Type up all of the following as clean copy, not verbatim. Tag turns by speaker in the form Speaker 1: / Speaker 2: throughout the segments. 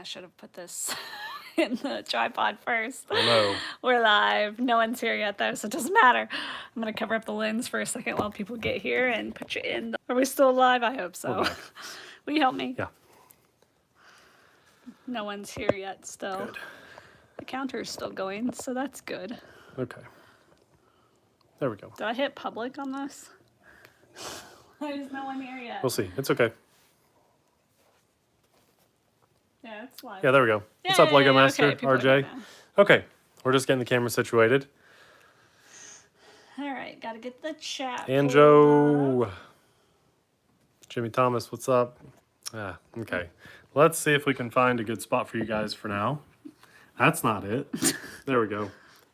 Speaker 1: I should have put this in the tripod first.
Speaker 2: Oh no.
Speaker 1: We're live. No one's here yet though, so it doesn't matter. I'm gonna cover up the lens for a second while people get here and put you in. Are we still live? I hope so. Will you help me?
Speaker 2: Yeah.
Speaker 1: No one's here yet still.
Speaker 2: Good.
Speaker 1: The counter's still going, so that's good.
Speaker 2: Okay. There we go.
Speaker 1: Did I hit public on this? There's no one here yet.
Speaker 2: We'll see. It's okay.
Speaker 1: Yeah, it's live.
Speaker 2: Yeah, there we go. What's up, Lego Master?
Speaker 1: Okay, people are
Speaker 2: RJ?
Speaker 1: here now.
Speaker 2: Okay. We're just getting the camera situated.
Speaker 1: All right, gotta get the chat.
Speaker 2: Anjo. Jimmy Thomas, what's up? Ah, okay. Let's see if we can find a good spot for you guys for now. That's not it. There we go.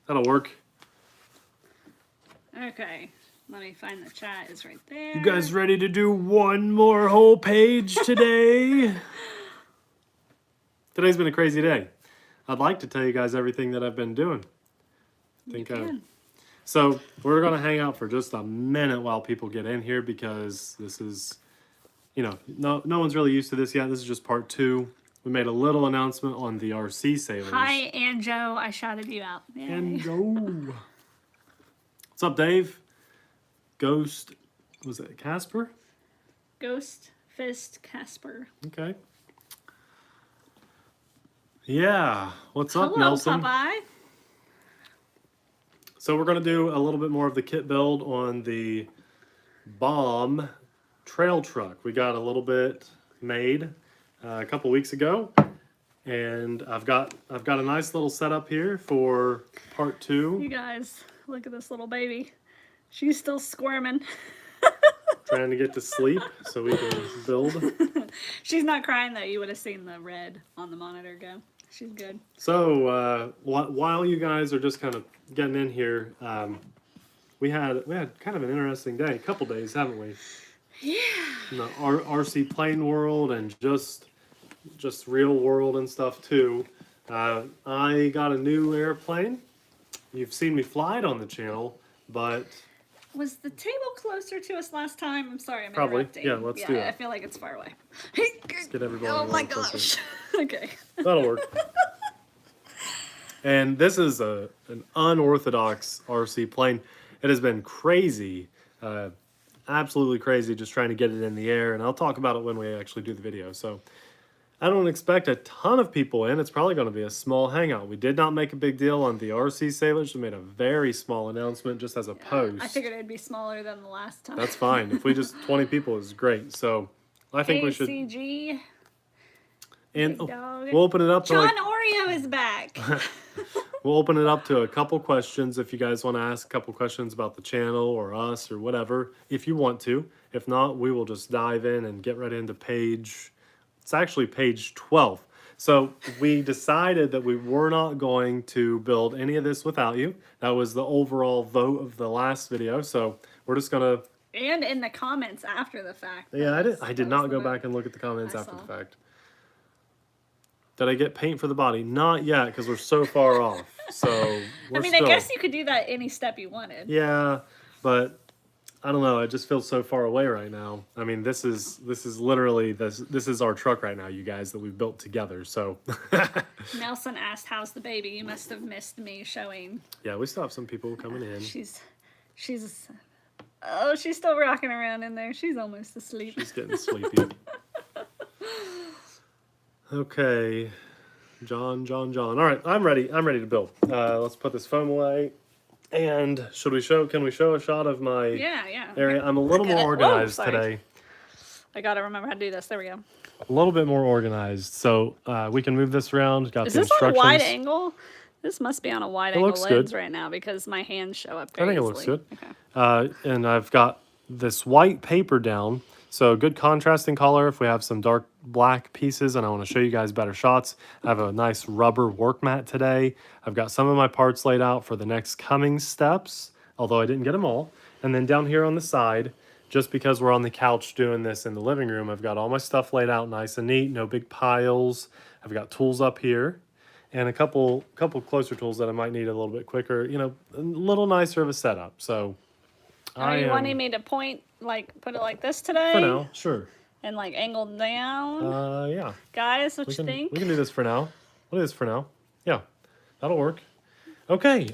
Speaker 2: That'll work.
Speaker 1: Okay, let me find the chat. It's right there.
Speaker 2: You guys ready to do one more whole page today? Today's been a crazy day. I'd like to tell you guys everything that I've been doing. So we're going to hang out for just a minute while people get in here because this is, you know, no one's really used to this yet. This is just part 2. We made a little announcement on the RC sailors.
Speaker 1: Hi, Anjo. I shouted you out. Yay.
Speaker 2: Anjo. What's up, Dave? Ghost, was it Casper?
Speaker 1: Ghost Fist Casper.
Speaker 2: Okay. Yeah. What's up,
Speaker 1: Hello,
Speaker 2: Nelson?
Speaker 1: Popeye.
Speaker 2: So we're going to do a little bit more of the kit build on the BOM trail truck. We got a little bit made a couple weeks ago, and I've got a nice little setup here for part 2.
Speaker 1: You guys, look at this little baby. She's still squirming.
Speaker 2: Trying to get to sleep so we can build.
Speaker 1: She's not crying though. You would have seen the red on the monitor go. She's good.
Speaker 2: So while you guys are just kind of getting in here, we had kind of an interesting day, a couple days, haven't we?
Speaker 1: Yeah.
Speaker 2: In the RC plane world and just real world and stuff too. I got a new airplane. You've seen me fly it on the channel, but
Speaker 1: Was the table closer to us last time? I'm sorry, I'm
Speaker 2: probably.
Speaker 1: interrupting.
Speaker 2: Yeah, let's do that.
Speaker 1: I feel like it's far away.
Speaker 2: Let's get everybody.
Speaker 1: Oh my
Speaker 2: a little closer.
Speaker 1: gosh. Okay.
Speaker 2: That'll work. And this is an unorthodox RC plane. It has been crazy, absolutely crazy, just trying to get it in the air. And I'll talk about it when we actually do the video. So I don't expect a ton of people in. It's probably going to be a small hangout. We did not make a big deal on the RC Sailors. We made a very small announcement just as a post.
Speaker 1: I figured it'd be smaller than the last time.
Speaker 2: That's fine. If we just 20 people is great. So I think we should.
Speaker 1: KCG.
Speaker 2: And
Speaker 1: dog.
Speaker 2: we'll open it up to
Speaker 1: John Oreo is back.
Speaker 2: we'll open it up to a couple questions if you guys want to ask a couple questions about the channel or us or whatever, if you want to. If not, we will just dive in and get right into page. It's actually page 12. So we decided that we were not going to build any of this without you. That was the overall vote of the last video. So we're just gonna.
Speaker 1: And in the comments after the fact.
Speaker 2: Yeah, I did not go back and look at the comments after the fact. Did I get paint for the body? Not yet, because we're so far off. So
Speaker 1: I mean, I guess you could do that any step you wanted.
Speaker 2: Yeah, but I don't know. It just feels so far away right now. I mean, this is literally this is our truck right now, you guys, that we've built together. So
Speaker 1: Nelson asked, "How's the baby?" You must have missed me showing.
Speaker 2: Yeah, we still have some people coming in.
Speaker 1: She's still rocking around in there. She's almost asleep.
Speaker 2: She's getting sleepy. Okay, John. All right, I'm ready to build. Let's put this foam away. And can we show a shot of my area? I'm a little more organized today.
Speaker 1: I gotta remember how to do this. There we go.
Speaker 2: A little bit more organized. So we can move this around. Got
Speaker 1: Is
Speaker 2: the
Speaker 1: this on a
Speaker 2: instructions.
Speaker 1: wide angle? This must be on a wide angle lens
Speaker 2: good.
Speaker 1: right now because my hands show up
Speaker 2: I
Speaker 1: very
Speaker 2: think it looks
Speaker 1: easily.
Speaker 2: good.
Speaker 1: Okay.
Speaker 2: And I've got this white paper down. So good contrasting color if we have some dark black pieces and I want to show you guys better shots. I have a nice rubber work mat today. I've got some of my parts laid out for the next coming steps, although I didn't get them all. And then down here on the side, just because we're on the couch doing this in the living room, I've got all my stuff laid out nice and neat, no big piles. I've got tools up here and a couple closer tools that I might need a little bit quicker, you know, a little nicer of a setup. So
Speaker 1: Are you wanting me to put it like this today?
Speaker 2: For now, sure.
Speaker 1: and like angled down.
Speaker 2: Yeah.
Speaker 1: Guys, what you think?
Speaker 2: We can do this for now. We'll do this for now. Yeah, that'll work. Okay,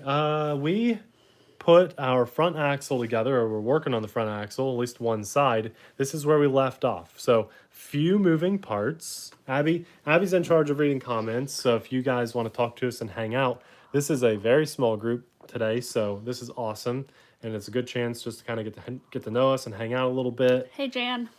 Speaker 2: we put our front axle together, or we're working on the front axle, at least one side. This is where we left off. So few moving parts. Abby's in charge of reading comments. So if you guys want to talk to us and hang out, this is a very small group today. So this is awesome, and it's a good chance just to kind of get to know us and hang out a little bit.
Speaker 1: Hey, Jan.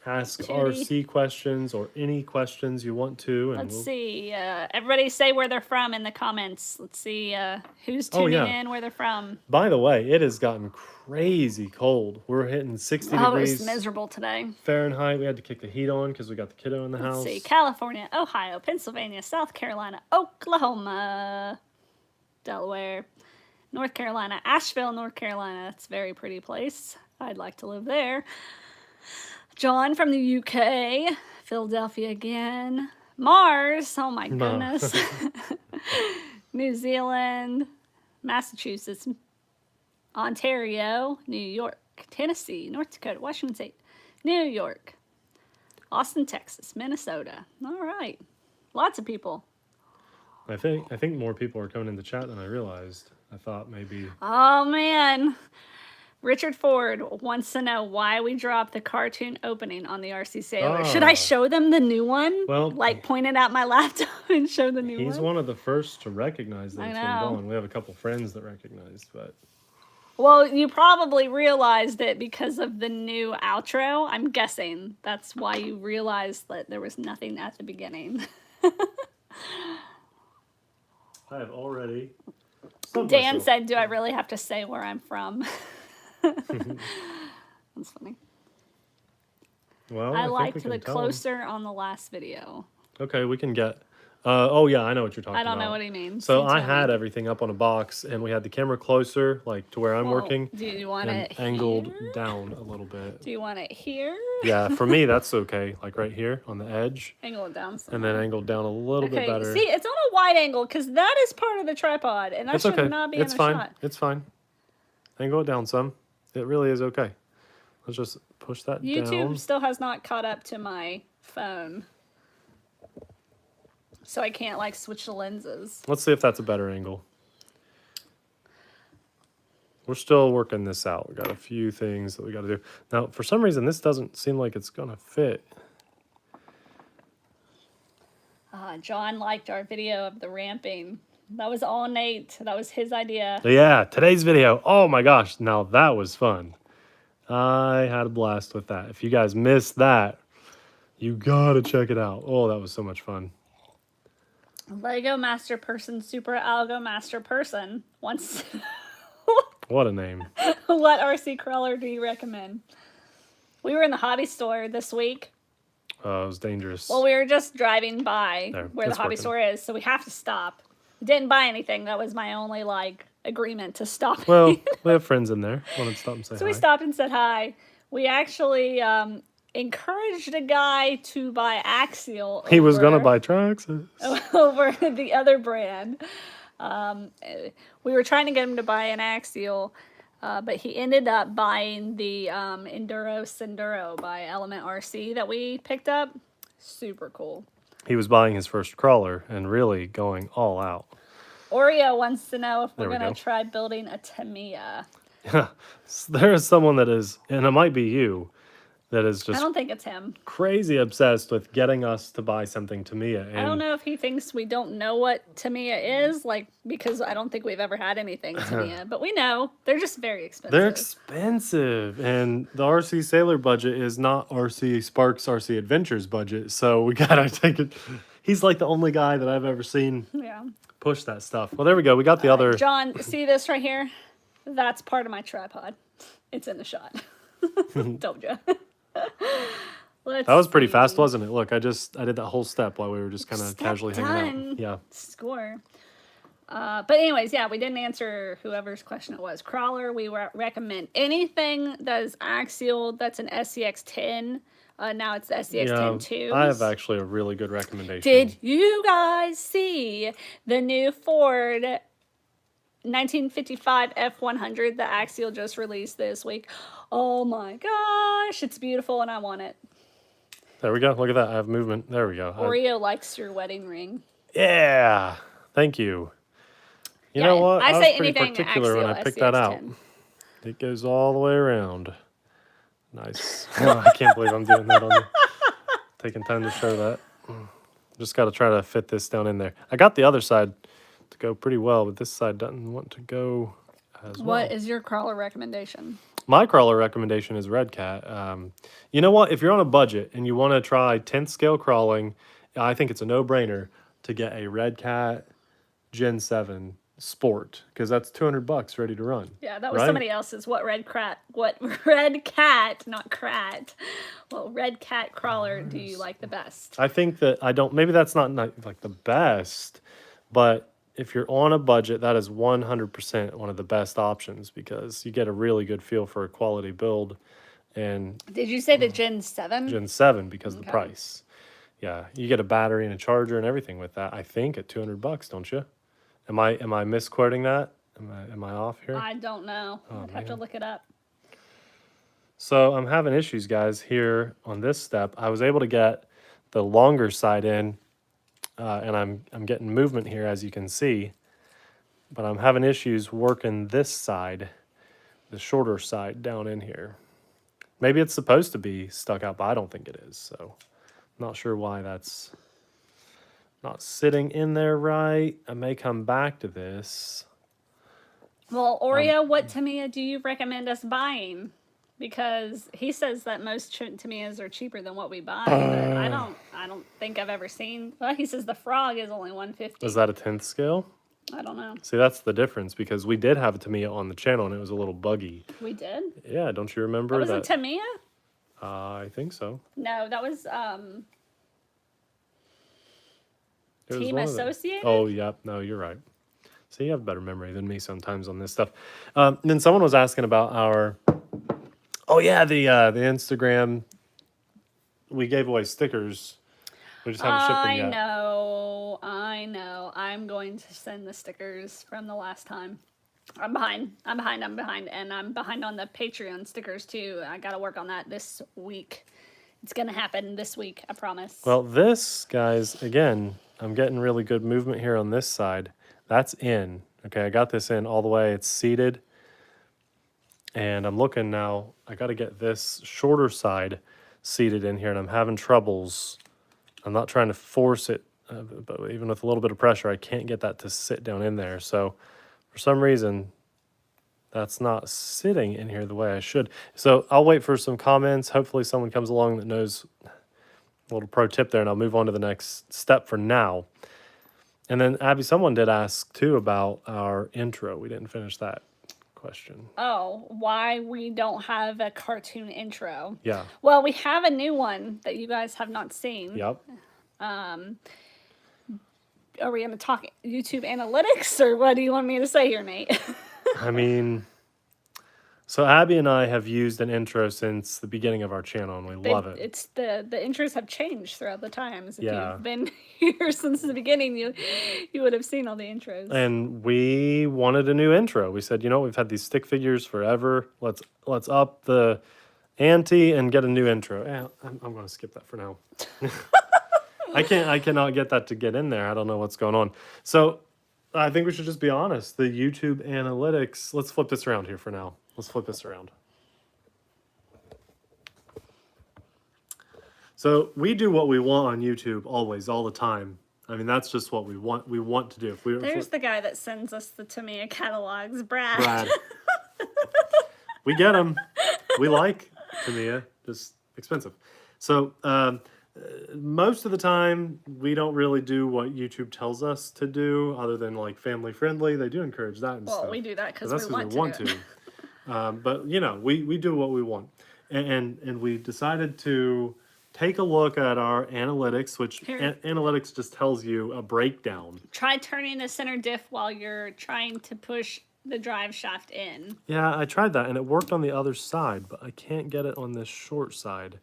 Speaker 2: Ask
Speaker 1: Judy.
Speaker 2: RC questions or any questions you want to. And
Speaker 1: Let's see. Everybody say where they're from in the comments. Let's see who's tuning in, where they're from.
Speaker 2: By the way, it has gotten crazy cold. We're hitting 60
Speaker 1: Oh,
Speaker 2: degrees.
Speaker 1: it was miserable today.
Speaker 2: Fahrenheit. We had to kick the heat on because we got the kiddo in the house.
Speaker 1: Let's see. California, Ohio, Pennsylvania, South Carolina, Oklahoma, Delaware, North Carolina, Asheville, North Carolina. It's a very pretty place. I'd like to live there. John from the UK, Philadelphia again. Mars, oh my goodness. New Zealand, Massachusetts, Ontario, New York, Tennessee, North Dakota, Washington State, New York, Austin, Texas, Minnesota. All right. Lots of people.
Speaker 2: I think more people are coming in the chat than I realized. I thought maybe.
Speaker 1: Oh man. Richard Ford wants to know why we dropped the cartoon opening on the RC Sailor. Should I show them the new one?
Speaker 2: Well,
Speaker 1: like point it at my laptop and show the new one?
Speaker 2: He's one of the first to recognize that
Speaker 1: I
Speaker 2: it's
Speaker 1: know.
Speaker 2: been going. We have a couple friends that recognized, but.
Speaker 1: Well, you probably realized it because of the new outro. I'm guessing that's why you realized that there was nothing at the beginning.
Speaker 2: I have already.
Speaker 1: Dan said, do I really have to say where I'm from? That's funny.
Speaker 2: Well,
Speaker 1: I liked the closer on the last video.
Speaker 2: Okay, we can get. Oh yeah, I know what you're talking about.
Speaker 1: I don't know what he means.
Speaker 2: So I had everything up on a box, and we had the camera closer, like to where I'm working.
Speaker 1: Do you want it
Speaker 2: angled
Speaker 1: here?
Speaker 2: down a little bit?
Speaker 1: Do you want it here?
Speaker 2: Yeah, for me that's okay. Like right here on the edge.
Speaker 1: Angle it down some.
Speaker 2: And then angled down a little bit better.
Speaker 1: See, it's on a wide angle because that is part of the tripod, and that should not be in the shot.
Speaker 2: It's fine. Angle it down some. It really is okay. Let's just push that down.
Speaker 1: YouTube still has not caught up to my phone. So I can't like switch the lenses.
Speaker 2: Let's see if that's a better angle. We're still working this out. We got a few things that we got to do. Now, for some reason, this doesn't seem like it's going to fit.
Speaker 1: John liked our video of the ramping. That was all Nate. That was his idea.
Speaker 2: Yeah, today's video. Oh my gosh, now that was fun. I had a blast with that. If you guys missed that, you gotta check it out. Oh, that was so much fun.
Speaker 1: Lego Master Person, Super Algo Master Person wants.
Speaker 2: What a name.
Speaker 1: What RC crawler do you recommend? We were in the hobby store this week.
Speaker 2: It was dangerous.
Speaker 1: Well, we were just driving by where the hobby store is, so we have to stop. Didn't buy anything. That was my only agreement to stop.
Speaker 2: Well, we have friends in there. Wanted to stop and say hi.
Speaker 1: So we stopped and said hi. We actually encouraged a guy to buy Axial.
Speaker 2: He was gonna buy Traxxas
Speaker 1: over the other brand. We were trying to get him to buy an Axial, but he ended up buying the Enduro Senduro by Element RC that we picked up. Super cool.
Speaker 2: He was buying his first crawler and really going all out.
Speaker 1: Oreo wants to know if we're
Speaker 2: There we
Speaker 1: going
Speaker 2: go.
Speaker 1: to try building a Tamiya.
Speaker 2: There is someone that is, and it might be you, that is
Speaker 1: I
Speaker 2: just
Speaker 1: don't think it's him.
Speaker 2: crazy obsessed with getting us to buy something Tamiya. And
Speaker 1: I don't know if he thinks we don't know what Tamiya is, because I don't think we've ever had anything Tamiya. But we know. They're just very expensive.
Speaker 2: They're expensive, and the RC Sailor budget is not RC Sparks RC Adventures budget, so we gotta take it. He's like the only guy that I've ever seen push that stuff. Well, there we go. We got the other.
Speaker 1: John, see this right here? That's part of my tripod. It's in the shot. Told you.
Speaker 2: That was pretty fast, wasn't it? Look, I did that whole step while we were just kind of casually hanging out. Yeah.
Speaker 1: Score. But anyways, yeah, we didn't answer whoever's question it was. Crawler, we recommend anything that is axial, that's an SCX 10. Now it's the SCX 10 2.
Speaker 2: I have actually a really good recommendation.
Speaker 1: Did you guys see the new Ford 1955 F100 that Axial just released this week? Oh my gosh, it's beautiful and I want it.
Speaker 2: There we go. Look at that. I have movement. There we go.
Speaker 1: Oreo likes your wedding ring.
Speaker 2: Yeah. Thank you. You know
Speaker 1: Yeah,
Speaker 2: what?
Speaker 1: I
Speaker 2: I was
Speaker 1: say
Speaker 2: pretty
Speaker 1: anything
Speaker 2: particular when
Speaker 1: axial
Speaker 2: I picked that out.
Speaker 1: SCX10.
Speaker 2: It goes all the way around. Nice. I can't believe I'm doing that on you. Taking time to show that. Just got to try to fit this down in there. I got the other side to go pretty well, but this side doesn't want to go as well.
Speaker 1: What is your crawler recommendation?
Speaker 2: My crawler recommendation is Red Cat. You know what? If you're on a budget and you want to try 10th scale crawling, I think it's a no-brainer to get a Red Cat Gen 7 Sport because that's $200 ready to run.
Speaker 1: Yeah, that was
Speaker 2: right?
Speaker 1: somebody else's. What red cat? What red cat? Not crat. What red cat crawler do you like the best?
Speaker 2: I think that I don't. Maybe that's not like the best, but if you're on a budget, that is 100% one of the best options because you get a really good feel for a quality build, and
Speaker 1: Did you say the Gen 7?
Speaker 2: Gen 7 because of the
Speaker 1: Okay.
Speaker 2: price. Yeah, you get a battery and a charger and everything with that. I think at $200, don't you? Am I misquoting that? Am I off here?
Speaker 1: I don't know. I'd have to
Speaker 2: man.
Speaker 1: look it up.
Speaker 2: So I'm having issues, guys, here on this step. I was able to get the longer side in, and I'm getting movement here, as you can see. But I'm having issues working this side, the shorter side down in here. Maybe it's supposed to be stuck out, but I don't think it is. So not sure why that's not sitting in there right. I may come back to this.
Speaker 1: Well, Oreo, what Tamiya do you recommend us buying? Because he says that most Tamiyas are cheaper than what we buy, but I don't think I've ever seen. Well, he says the frog is only 150.
Speaker 2: Is that a 10th scale?
Speaker 1: I don't know.
Speaker 2: See, that's the difference because we did have a Tamiya on the channel and it was a little buggy.
Speaker 1: We did.
Speaker 2: Yeah, don't you remember
Speaker 1: That was
Speaker 2: that?
Speaker 1: a Tamiya?
Speaker 2: I think so.
Speaker 1: No, that was
Speaker 2: It was
Speaker 1: Team
Speaker 2: one of them.
Speaker 1: Associated.
Speaker 2: Oh, yep. No, you're right. So you have better memory than me sometimes on this stuff. Then someone was asking about our. Oh yeah, the Instagram. We gave away stickers. We just haven't shipped them
Speaker 1: I
Speaker 2: yet.
Speaker 1: know. I'm going to send the stickers from the last time. I'm behind, and I'm behind on the Patreon stickers too. I gotta work on that this week. It's gonna happen this week, I promise.
Speaker 2: Well, this, guys, again, I'm getting really good movement here on this side. That's in. Okay, I got this in all the way. It's seated. And I'm looking now. I got to get this shorter side seated in here, and I'm having troubles. I'm not trying to force it, but even with a little bit of pressure, I can't get that to sit down in there. So for some reason, that's not sitting in here the way I should. So I'll wait for some comments. Hopefully someone comes along that knows a little pro tip there, and I'll move on to the next step for now. And then, Abby, someone did ask, too, about our intro. We didn't finish that question.
Speaker 1: Oh, why we don't have a cartoon intro?
Speaker 2: Yeah.
Speaker 1: Well, we have a new one that you guys have not seen.
Speaker 2: Yep.
Speaker 1: Are we going to talk YouTube analytics, or what do you want me to say here, Nate?
Speaker 2: I mean, so Abby and I have used an intro since the beginning of our channel, and we love it.
Speaker 1: It's the intros have changed throughout the times. If
Speaker 2: Yeah.
Speaker 1: you've been here since the beginning, you would have seen all the intros.
Speaker 2: And we wanted a new intro. We said, you know, we've had these stick figures forever. Let's up the ante and get a new intro. Yeah, I'm going to skip that for now. I cannot get that to get in there. I don't know what's going on. So I think we should just be honest. The YouTube analytics. Let's flip this around here for now. Let's flip this around. So we do what we want on YouTube always, all the time. I mean, that's just what we want. We want to do.
Speaker 1: There's the guy that sends us the Tamiya catalogs, Brad.
Speaker 2: Brad. We get them. We like Tamiya, just expensive. So most of the time, we don't really do what YouTube tells us to do, other than like family friendly. They do encourage that and
Speaker 1: Well,
Speaker 2: stuff.
Speaker 1: we do that because
Speaker 2: That's
Speaker 1: we
Speaker 2: 'cause
Speaker 1: want to.
Speaker 2: But you know, we do what we want, and we decided to take a look at our analytics, which
Speaker 1: Here.
Speaker 2: analytics just tells you a breakdown.
Speaker 1: Try turning the center diff while you're trying to push the drive shaft in.
Speaker 2: Yeah, I tried that, and it worked on the other side, but I can't get it on this short side.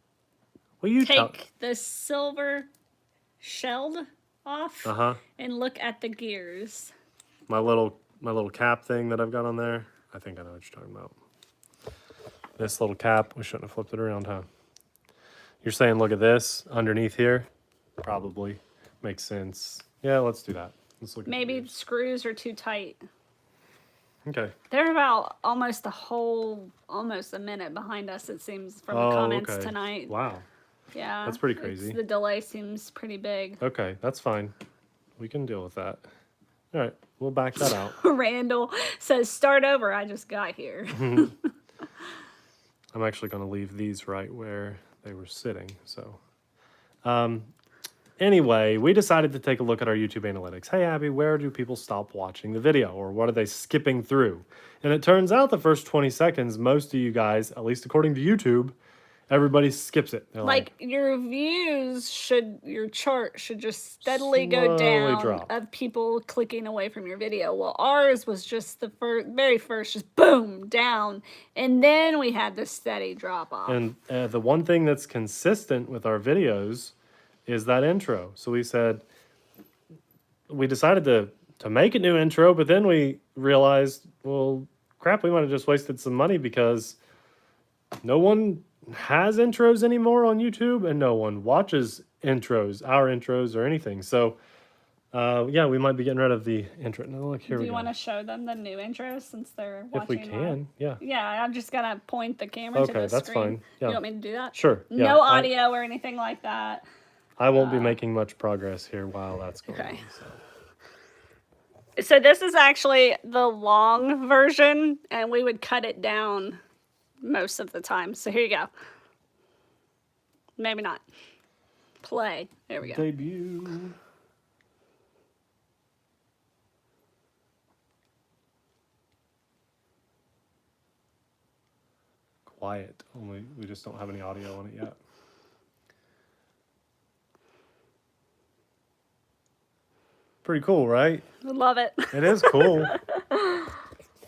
Speaker 2: Well, you
Speaker 1: Take the silver shelled off
Speaker 2: Uh-huh.
Speaker 1: and look at the gears.
Speaker 2: My little cap thing that I've got on there. I think I know what you're talking about. This little cap. We shouldn't have flipped it around, huh? You're saying look at this underneath here? Probably. Makes sense. Yeah, let's do that. Let's look at
Speaker 1: Maybe
Speaker 2: these.
Speaker 1: screws are too tight.
Speaker 2: Okay.
Speaker 1: They're about almost a minute behind us, it seems, from the
Speaker 2: Oh,
Speaker 1: comments
Speaker 2: okay.
Speaker 1: tonight.
Speaker 2: Wow.
Speaker 1: Yeah.
Speaker 2: That's pretty crazy.
Speaker 1: The delay seems pretty big.
Speaker 2: Okay, that's fine. We can deal with that. All right, we'll back that out.
Speaker 1: Randall says, start over. I just got here.
Speaker 2: I'm actually going to leave these right where they were sitting. So, anyway, we decided to take a look at our YouTube analytics. Hey, Abby, where do people stop watching the video, or what are they skipping through? And it turns out the first 20 seconds, most of you guys, at least according to YouTube, everybody skips it. They're
Speaker 1: Like your your chart should just steadily go
Speaker 2: Slowly
Speaker 1: down
Speaker 2: drop.
Speaker 1: of people clicking away from your video. Well, ours was just the very first, just boom, down. And then we had the steady drop off.
Speaker 2: And the one thing that's consistent with our videos is that intro. So we decided to make a new intro, but then we realized, well, crap, we might have just wasted some money because no one has intros anymore on YouTube and no one watches intros, our intros or anything. So yeah, we might be getting rid of the intro. No, look, here
Speaker 1: Do
Speaker 2: we
Speaker 1: you
Speaker 2: go.
Speaker 1: want to show them the new intro since they're
Speaker 2: If we
Speaker 1: watching?
Speaker 2: can, yeah.
Speaker 1: Yeah, I'm just gonna point the camera to
Speaker 2: Okay,
Speaker 1: the
Speaker 2: that's
Speaker 1: screen.
Speaker 2: fine. Yeah.
Speaker 1: You want me to do that?
Speaker 2: Sure. Yeah.
Speaker 1: No audio or anything like that.
Speaker 2: I won't be making much progress here while that's going
Speaker 1: Okay.
Speaker 2: on. So.
Speaker 1: So this is actually the long version, and we would cut it down most of the time. So here you go. Maybe not. Play. There we go.
Speaker 2: Debut. Quiet. Only we just don't have any audio on it yet. Pretty cool, right?
Speaker 1: Love it.
Speaker 2: It is cool.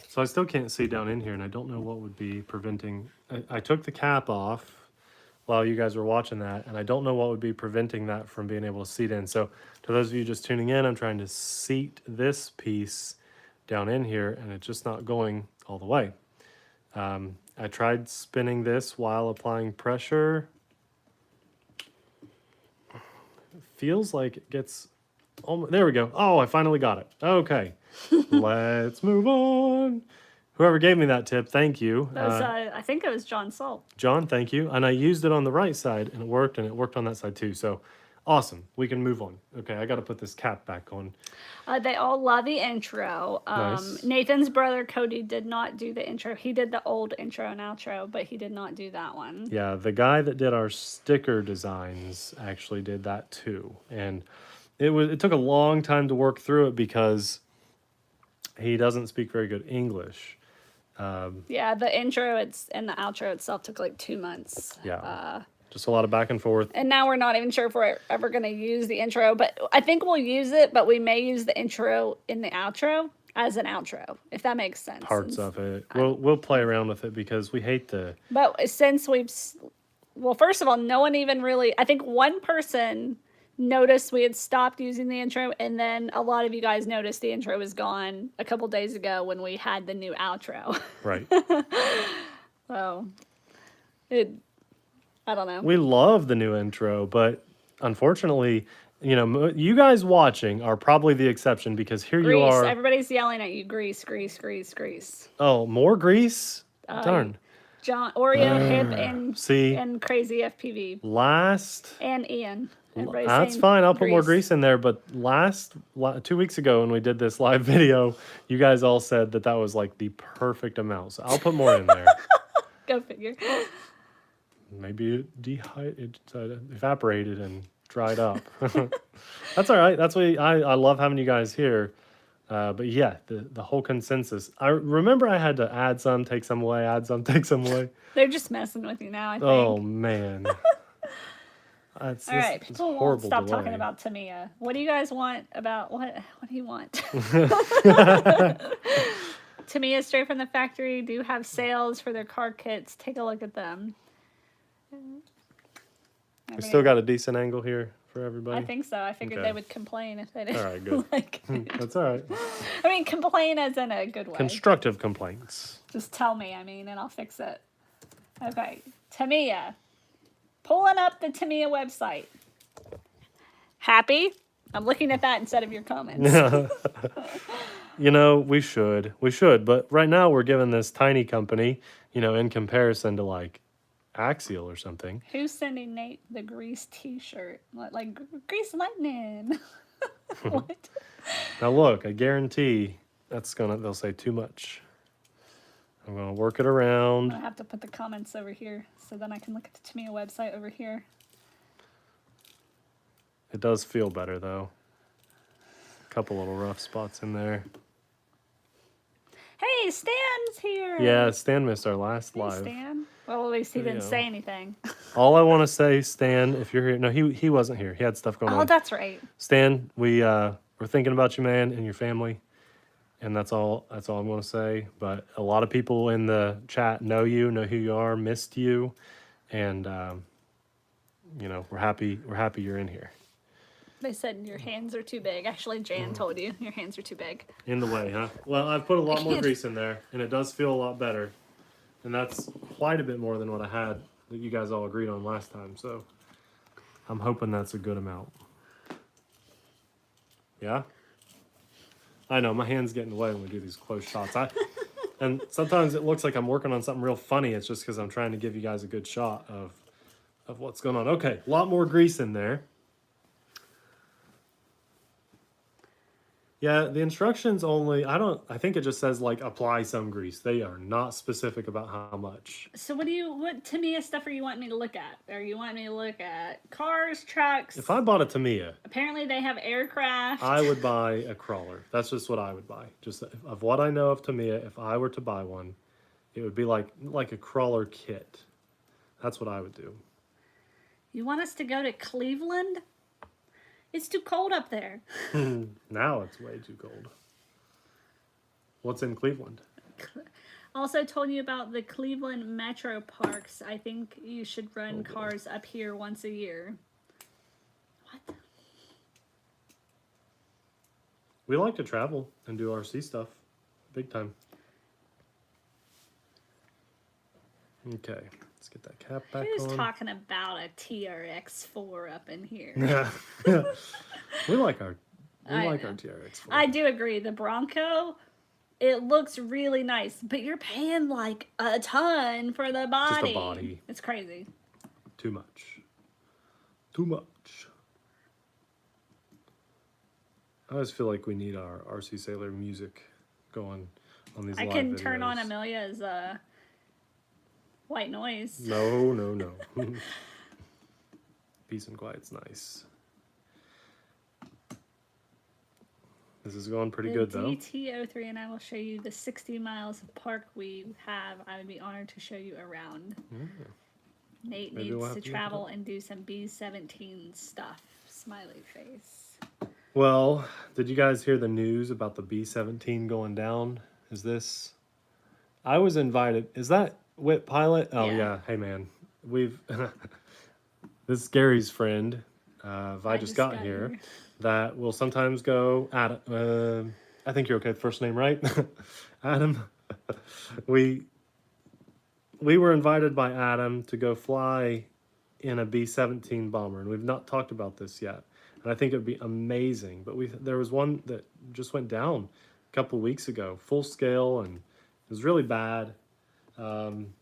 Speaker 2: So I still can't see down in here, and I don't know what would be preventing. I took the cap off while you guys were watching that, and I don't know what would be preventing that from being able to seat in. So to those of you just tuning in, I'm trying to seat this piece down in here, and it's just not going all the way. I tried spinning this while applying pressure. It feels like it gets almost, there we go. Oh, I finally got it. Okay, let's move on. Whoever gave me that tip, thank you.
Speaker 1: That was, I think it was John Salt.
Speaker 2: John, thank you. And I used it on the right side, and it worked on that side too. So awesome. We can move on. Okay, I got to put this cap back on.
Speaker 1: They all love the intro.
Speaker 2: Nice.
Speaker 1: Nathan's brother, Cody, did not do the intro. He did the old intro and outro, but he did not do that one.
Speaker 2: Yeah, the guy that did our sticker designs actually did that too. And it took a long time to work through it because he doesn't speak very good English.
Speaker 1: Yeah, the intro and the outro itself took like 2 months.
Speaker 2: Yeah. Just a lot of back and forth.
Speaker 1: And now we're not even sure if we're ever going to use the intro, but I think we'll use it, but we may use the intro in the outro as an outro, if that makes sense.
Speaker 2: Parts of it. We'll play around with it because we hate the...
Speaker 1: But since well, first of all, no one even really, I think one person noticed we had stopped using the intro, and then a lot of you guys noticed the intro was gone a couple days ago when we had the new outro.
Speaker 2: Right.
Speaker 1: So, I don't know.
Speaker 2: We love the new intro, but unfortunately, you guys watching are probably the exception because here
Speaker 1: Grease.
Speaker 2: you are.
Speaker 1: Everybody's yelling at you. Grease, grease, grease, grease.
Speaker 2: Oh, more grease? Darn.
Speaker 1: John, Oreo, Hip, and Crazy FPV. And Ian. Everybody's
Speaker 2: That's
Speaker 1: saying
Speaker 2: fine. I'll put more grease in there. But 2 weeks ago when we did this live video, you guys all said that was like the perfect amount. So I'll put more in there.
Speaker 1: Go figure.
Speaker 2: Maybe it evaporated and dried up. That's all right. That's what I love having you guys here. But yeah, the whole consensus. I remember I had to add some, take some away, add some, take some away.
Speaker 1: They're just messing with you now, I think.
Speaker 2: Oh, man.
Speaker 1: All right, people won't stop talking about Tamiya. What do you guys want about, what do you want? Tamiya straight from the factory do have sales for their car kits. Take a look at them.
Speaker 2: We still got a decent angle here for everybody?
Speaker 1: I think so. I figured they would complain if they didn't.
Speaker 2: All right, good.
Speaker 1: Like
Speaker 2: That's all right.
Speaker 1: I mean, complain as in a good way.
Speaker 2: Constructive complaints.
Speaker 1: Just tell me, and I'll fix it. Okay, Tamiya. Pulling up the Tamiya website. Happy? I'm looking at that instead of your comments.
Speaker 2: You know, we should. We should. But right now we're giving this tiny company, you know, in comparison to like Axial or something.
Speaker 1: Who's sending Nate the Grease t-shirt? Like Grease Lightning. What?
Speaker 2: Now look, I guarantee they'll say too much. I'm gonna work it around.
Speaker 1: I have to put the comments over here so then I can look at the Tamiya website over here.
Speaker 2: It does feel better though. A couple little rough spots in there.
Speaker 1: Hey, Stan's here.
Speaker 2: Yeah, Stan missed our last
Speaker 1: Hey,
Speaker 2: live.
Speaker 1: Stan. Well, at least he didn't
Speaker 2: Yeah.
Speaker 1: say anything.
Speaker 2: All I want to say, Stan, if you're here, no, he wasn't here. He had stuff going
Speaker 1: Oh,
Speaker 2: on.
Speaker 1: that's right.
Speaker 2: Stan, we're thinking about you, man, and your family, and that's all. That's all I'm going to say. But a lot of people in the chat know you, know who you are, missed you, and you know we're happy. We're happy you're in here.
Speaker 1: They said your hands are too big. Actually, Jan told you your hands are too big.
Speaker 2: In the way, huh? Well, I've put a lot more grease in there, and it does feel a lot better, and that's quite a bit more than what I had that you guys all agreed on last time. So I'm hoping that's a good amount. Yeah. I know my hand's getting away when we do these close shots. And sometimes it looks like I'm working on something real funny. It's just because I'm trying to give you guys a good shot of what's going on. Okay, a lot more grease in there. Yeah, the instructions only, I think it just says like apply some grease. They are not specific about how much.
Speaker 1: So what Tamiya stuff are you wanting me to look at? Are you wanting me to look at cars, trucks?
Speaker 2: If I bought a Tamiya,
Speaker 1: Apparently they have aircraft.
Speaker 2: I would buy a crawler. That's just what I would buy. Just of what I know of Tamiya, if I were to buy one, it would be like a crawler kit. That's what I would do.
Speaker 1: You want us to go to Cleveland? It's too cold up there.
Speaker 2: Now it's way too cold. What's in Cleveland?
Speaker 1: Also told you about the Cleveland Metro Parks. I think you should run cars up here once a year. What?
Speaker 2: We like to travel and do RC stuff. Big time. Okay, let's get that cap back
Speaker 1: Who's
Speaker 2: on.
Speaker 1: talking about a TRX4 up in here?
Speaker 2: Yeah. We like our
Speaker 1: I know.
Speaker 2: TRX.
Speaker 1: I do agree. The Bronco, it looks really nice, but you're paying like a ton for the body.
Speaker 2: Just a body.
Speaker 1: It's crazy.
Speaker 2: Too much. Too much. I always feel like we need our RC Sailor music going on these
Speaker 1: I
Speaker 2: live
Speaker 1: can turn on
Speaker 2: videos.
Speaker 1: Amelia's white noise.
Speaker 2: No. Peace and quiet's nice. This is going pretty good though.
Speaker 1: DT03, and I will show you the 60 miles of park we have. I would be honored to show you around. Nate
Speaker 2: Maybe
Speaker 1: needs
Speaker 2: we'll
Speaker 1: to
Speaker 2: have to
Speaker 1: travel and do some B-17 stuff. Smiley face.
Speaker 2: Well, did you guys hear the news about the B-17 going down? I was invited. Is that Whip Pilot? Oh
Speaker 1: Yeah.
Speaker 2: yeah. Hey man, this is Gary's friend. I just got here. That will sometimes go. Adam, I think you're okay with first name, right? Adam. We were invited by Adam to go fly in a B-17 bomber, and we've not talked about this yet. And I think it would be amazing. But there was one that just went down a couple weeks ago, full scale, and it was really bad. And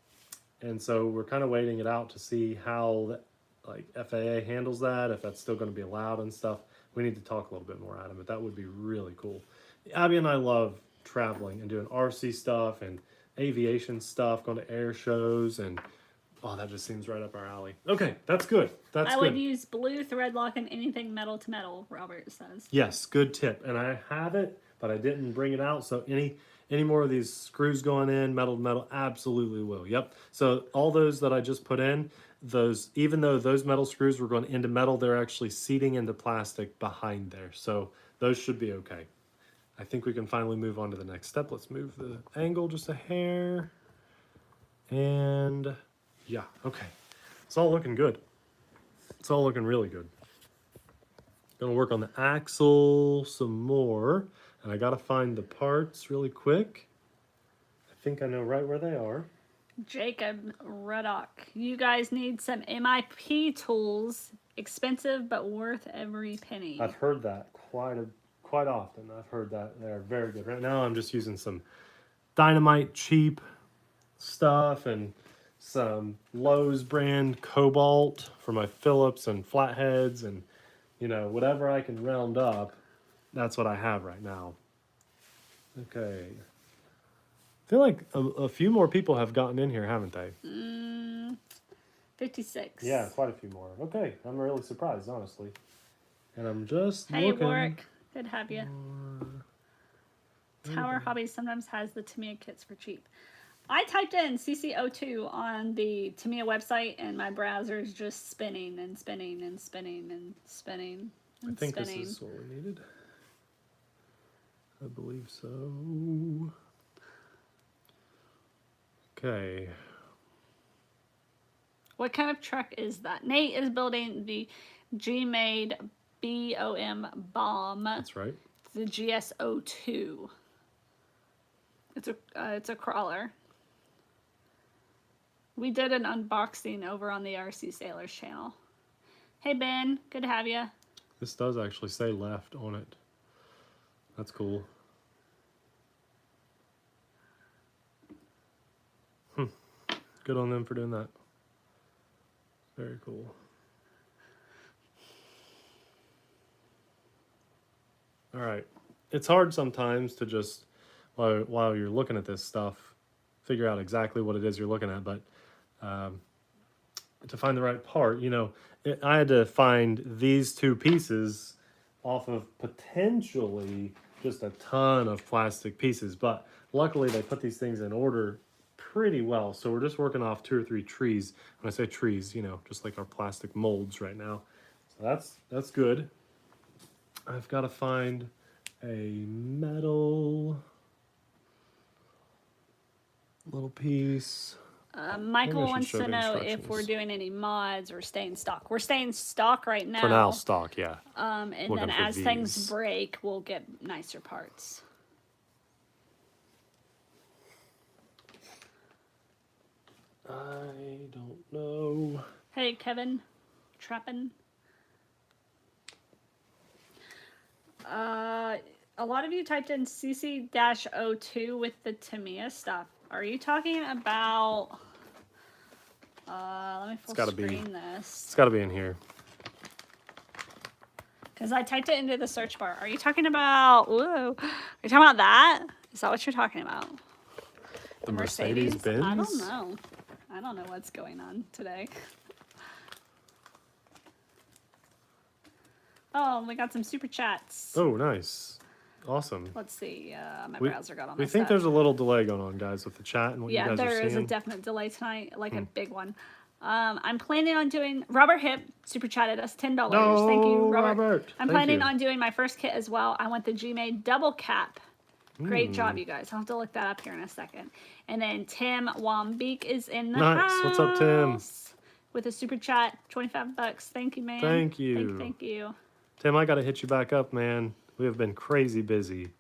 Speaker 2: so we're kind of waiting it out to see how FAA handles that, if that's still going to be allowed and stuff. We need to talk a little bit more, Adam, but that would be really cool. Abby and I love traveling and doing RC stuff and aviation stuff, going to air shows, and that just seems right up our alley. Okay, that's good.
Speaker 1: I would use blue thread lock and anything metal to metal, Robert says.
Speaker 2: Yes, good tip. And I have it, but I didn't bring it out. So any more of these screws going in, metal to metal, absolutely will. Yep. So all those that I just put in, even though those metal screws were going into metal, they're actually seating into plastic behind there. So those should be okay. I think we can finally move on to the next step. Let's move the angle just a hair. And yeah, okay. It's all looking good. It's all looking really good. Gonna work on the axle some more. And I gotta find the parts really quick. I think I know right where they are.
Speaker 1: Jacob Ruddock. You guys need some MIP tools. Expensive but worth every penny.
Speaker 2: I've heard that quite often. I've heard that they're very good. Right now I'm just using some Dynamite cheap stuff and some Lowe's brand Cobalt for my Phillips and flatheads, and you know, whatever I can round up, that's what I have right now. Okay. I feel like a few more people have gotten in here, haven't they?
Speaker 1: 56.
Speaker 2: Yeah, quite a few more. Okay, I'm really surprised, honestly. And I'm just
Speaker 1: Hey,
Speaker 2: looking.
Speaker 1: Warwick. Good to have you. Tower Hobbies sometimes has the Tamiya kits for cheap. I typed in CC02 on the Tamiya website, and my browser is just spinning and spinning and spinning and spinning and
Speaker 2: I think
Speaker 1: spinning.
Speaker 2: this is what we needed. I believe so. Okay.
Speaker 1: What kind of truck is that? Nate is building the Gmade BOM.
Speaker 2: That's right.
Speaker 1: The GS02. It's a crawler. We did an unboxing over on the RC Sailors channel. Hey Ben, good to have you.
Speaker 2: This does actually say left on it. That's cool. Good on them for doing that. Very cool. All right. It's hard sometimes to just, while you're looking at this stuff, figure out exactly what it is you're looking at. But to find the right part, you know, I had to find these two pieces off of potentially just a ton of plastic pieces. But luckily they put these things in order pretty well. So we're just working off 2 or 3 trees. When I say trees, you know, just like our plastic molds right now. So that's good. I've got to find a metal little piece.
Speaker 1: Michael
Speaker 2: should
Speaker 1: wants
Speaker 2: show
Speaker 1: to
Speaker 2: the
Speaker 1: know if
Speaker 2: instructions.
Speaker 1: we're doing any mods or staying stock. We're staying stock right now.
Speaker 2: For now, stock, yeah.
Speaker 1: And
Speaker 2: Looking
Speaker 1: then
Speaker 2: for
Speaker 1: as things
Speaker 2: these.
Speaker 1: break, we'll get nicer parts.
Speaker 2: I don't know.
Speaker 1: Hey, Kevin. Trappin'. A lot of you typed in CC-02 with the Tamiya stuff. Are you talking about... let me full screen this.
Speaker 2: It's got to be in here.
Speaker 1: Because I typed it into the search bar. Are you talking about... Whoa. Are you talking about that? Is that what you're talking about?
Speaker 2: The Mercedes Benz?
Speaker 1: I don't know. I don't know what's going on today. Oh, we got some super chats.
Speaker 2: Oh, nice. Awesome.
Speaker 1: Let's see. My browser got on.
Speaker 2: We think there's a little delay going on, guys, with the chat and what you guys are seeing.
Speaker 1: Yeah, there is a definite delay tonight, like a big one. I'm planning on doing... Robert Hip super chatted us $10.
Speaker 2: No,
Speaker 1: Thank you, Robert. I'm
Speaker 2: Thank
Speaker 1: planning
Speaker 2: you.
Speaker 1: on doing my first kit as well. I want the Gmade double cap. Great job, you guys. I'll have to look that up here in a second. And then Tim Wambeek is in the house.
Speaker 2: Nice. What's up, Tim?
Speaker 1: With a super chat, $25. Thank you, man.
Speaker 2: Thank you.
Speaker 1: Thank you.
Speaker 2: Tim, I got to hit you back up, man. We have been crazy busy.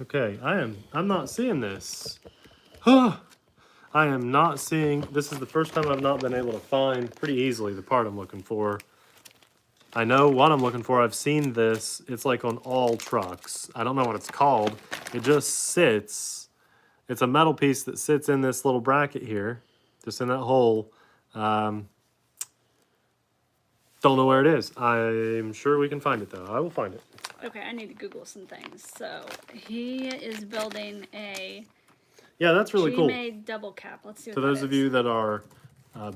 Speaker 2: Okay, I'm not seeing this. I am not seeing, this is the first time I've not been able to find pretty easily the part I'm looking for. I know what I'm looking for. I've seen this. It's like on all trucks. I don't know what it's called. It just sits. It's a metal piece that sits in this little bracket here, just in that hole. Don't know where it is. I'm sure we can find it though. I will find it.
Speaker 1: Okay, I need to Google some things. So he is building a
Speaker 2: Yeah, that's really cool.
Speaker 1: Gmade double cap. Let's see what
Speaker 2: To
Speaker 1: that
Speaker 2: those of
Speaker 1: is.
Speaker 2: you that are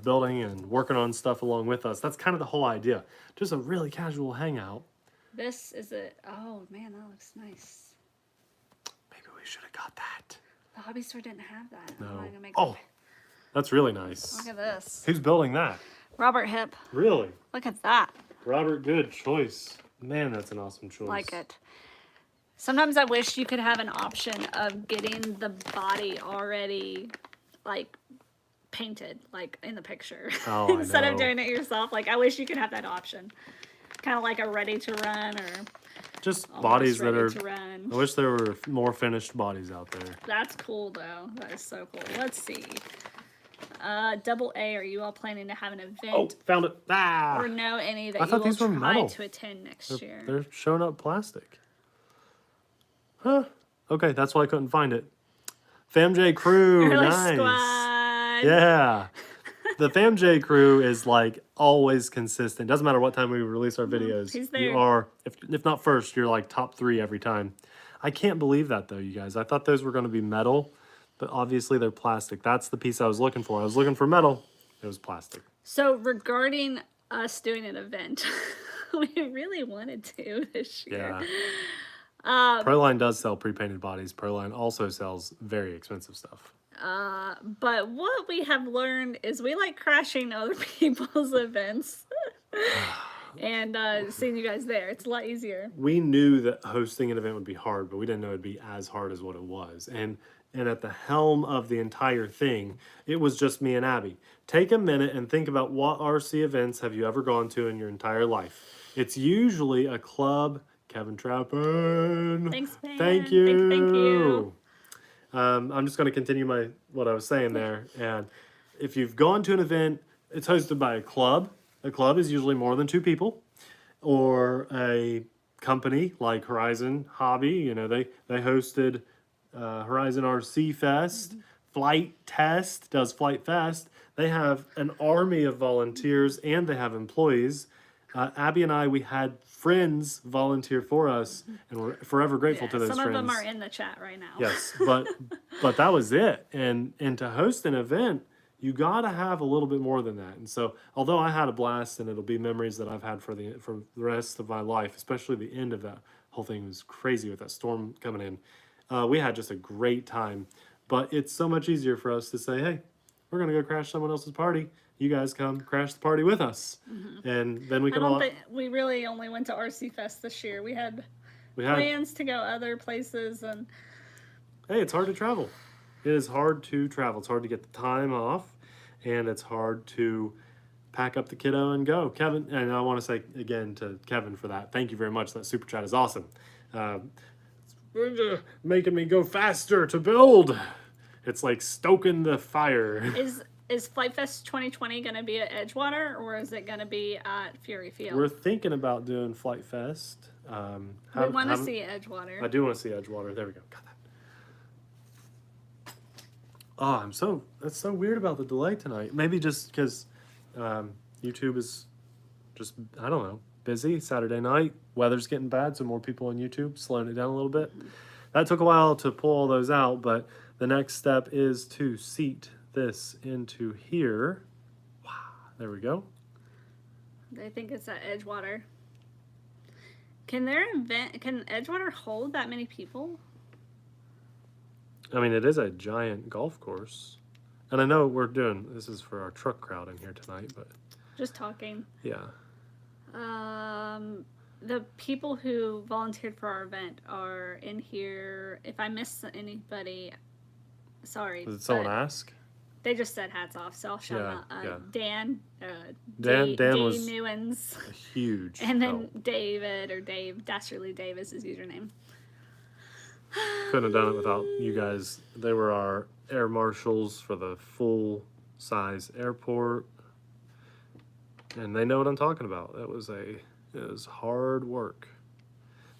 Speaker 2: building and working on stuff along with us, that's kind of the whole idea. Just a really casual hangout.
Speaker 1: This is a... Oh, man, that looks nice.
Speaker 2: Maybe we should have got that.
Speaker 1: The hobby store didn't have that.
Speaker 2: No.
Speaker 1: I'm gonna make
Speaker 2: Oh, that's really nice.
Speaker 1: Look at this.
Speaker 2: Who's building that?
Speaker 1: Robert Hip.
Speaker 2: Really?
Speaker 1: Look at that.
Speaker 2: Robert, good choice. Man, that's an awesome choice.
Speaker 1: Like it. Sometimes I wish you could have an option of getting the body already, like, painted, like, in the picture.
Speaker 2: Oh,
Speaker 1: Instead
Speaker 2: I
Speaker 1: of
Speaker 2: know.
Speaker 1: doing it yourself. Like, I wish you could have that option. Kind of like a ready to run or
Speaker 2: Just
Speaker 1: Almost
Speaker 2: bodies that
Speaker 1: ready
Speaker 2: are.
Speaker 1: to run.
Speaker 2: I wish there were more finished bodies out there.
Speaker 1: That's cool though. That is so cool. Let's see. Double A, are you all planning to have an event?
Speaker 2: Oh, found it. Ah!
Speaker 1: Or know any that
Speaker 2: I
Speaker 1: you
Speaker 2: thought
Speaker 1: will
Speaker 2: these were
Speaker 1: try
Speaker 2: metal.
Speaker 1: to attend next year?
Speaker 2: They're showing up plastic. Huh. Okay, that's why I couldn't find it. FamJ crew,
Speaker 1: Early
Speaker 2: nice.
Speaker 1: squad.
Speaker 2: Yeah. The FamJ crew is like always consistent. Doesn't matter what time we release our videos.
Speaker 1: he's there.
Speaker 2: You are, if not first, you're like top 3 every time. I can't believe that though, you guys. I thought those were going to be metal, but obviously they're plastic. That's the piece I was looking for. I was looking for metal. It was plastic.
Speaker 1: So regarding us doing an event, we really wanted to this year.
Speaker 2: Yeah. Proline does sell pre-painted bodies. Proline also sells very expensive stuff.
Speaker 1: But what we have learned is we like crashing other people's events and seeing you guys there. It's a lot easier.
Speaker 2: We knew that hosting an event would be hard, but we didn't know it'd be as hard as what it was. And at the helm of the entire thing, it was just me and Abby. Take a minute and think about what RC events have you ever gone to in your entire life. It's usually a club. Kevin Trappen.
Speaker 1: Thanks, man.
Speaker 2: Thank you.
Speaker 1: Thank you.
Speaker 2: I'm just going to continue what I was saying there. And if you've gone to an event, it's hosted by a club. A club is usually more than 2 people, or a company like Horizon Hobby. You know, they hosted Horizon RC Fest. Flight Test does Flight Fest. They have an army of volunteers and they have employees. Abby and I, we had friends volunteer for us, and we're forever grateful to those friends.
Speaker 1: Some of them are in the chat right now.
Speaker 2: Yes, but that was it. And to host an event, you got to have a little bit more than that. And so, although I had a blast, and it'll be memories that I've had for the rest of my life, especially the end of that whole thing was crazy with that storm coming in. We had just a great time. But it's so much easier for us to say, hey, we're gonna go crash someone else's party. You guys come crash the party with us, and then we can all.
Speaker 1: We really only went to RC Fest this year. We had plans to go other places, and
Speaker 2: hey, it's hard to travel. It is hard to travel. It's hard to get the time off, and it's hard to pack up the kiddo and go. Kevin, and I want to say again to Kevin for that. Thank you very much. That super chat is awesome. It's making me go faster to build. It's like stoking the fire.
Speaker 1: Is Flight Fest 2020 going to be at Edgewater, or is it going to be at Fury Field?
Speaker 2: We're thinking about doing Flight Fest.
Speaker 1: We want to see Edgewater.
Speaker 2: I do want to see Edgewater. There we go. Got that. Oh, that's so weird about the delay tonight. Maybe just because YouTube is just, I don't know, busy Saturday night. Weather's getting bad, so more people on YouTube, slowing it down a little bit. That took a while to pull all those out, but the next step is to seat this into here. Wow, there we go.
Speaker 1: I think it's at Edgewater. Can Edgewater hold that many people?
Speaker 2: I mean, it is a giant golf course. And I know this is for our truck crowd in here tonight, but.
Speaker 1: Just talking.
Speaker 2: Yeah.
Speaker 1: The people who volunteered for our event are in here. If I miss anybody, sorry.
Speaker 2: Did someone ask?
Speaker 1: They just said hats off, so I'll shout them out. Dan
Speaker 2: Dan was
Speaker 1: Newens.
Speaker 2: A huge
Speaker 1: And then
Speaker 2: help.
Speaker 1: David, or Dave, Dastardly Dave is his username.
Speaker 2: Couldn't have done it without you guys. They were our air marshals for the full-size airport. And they know what I'm talking about. It was hard work.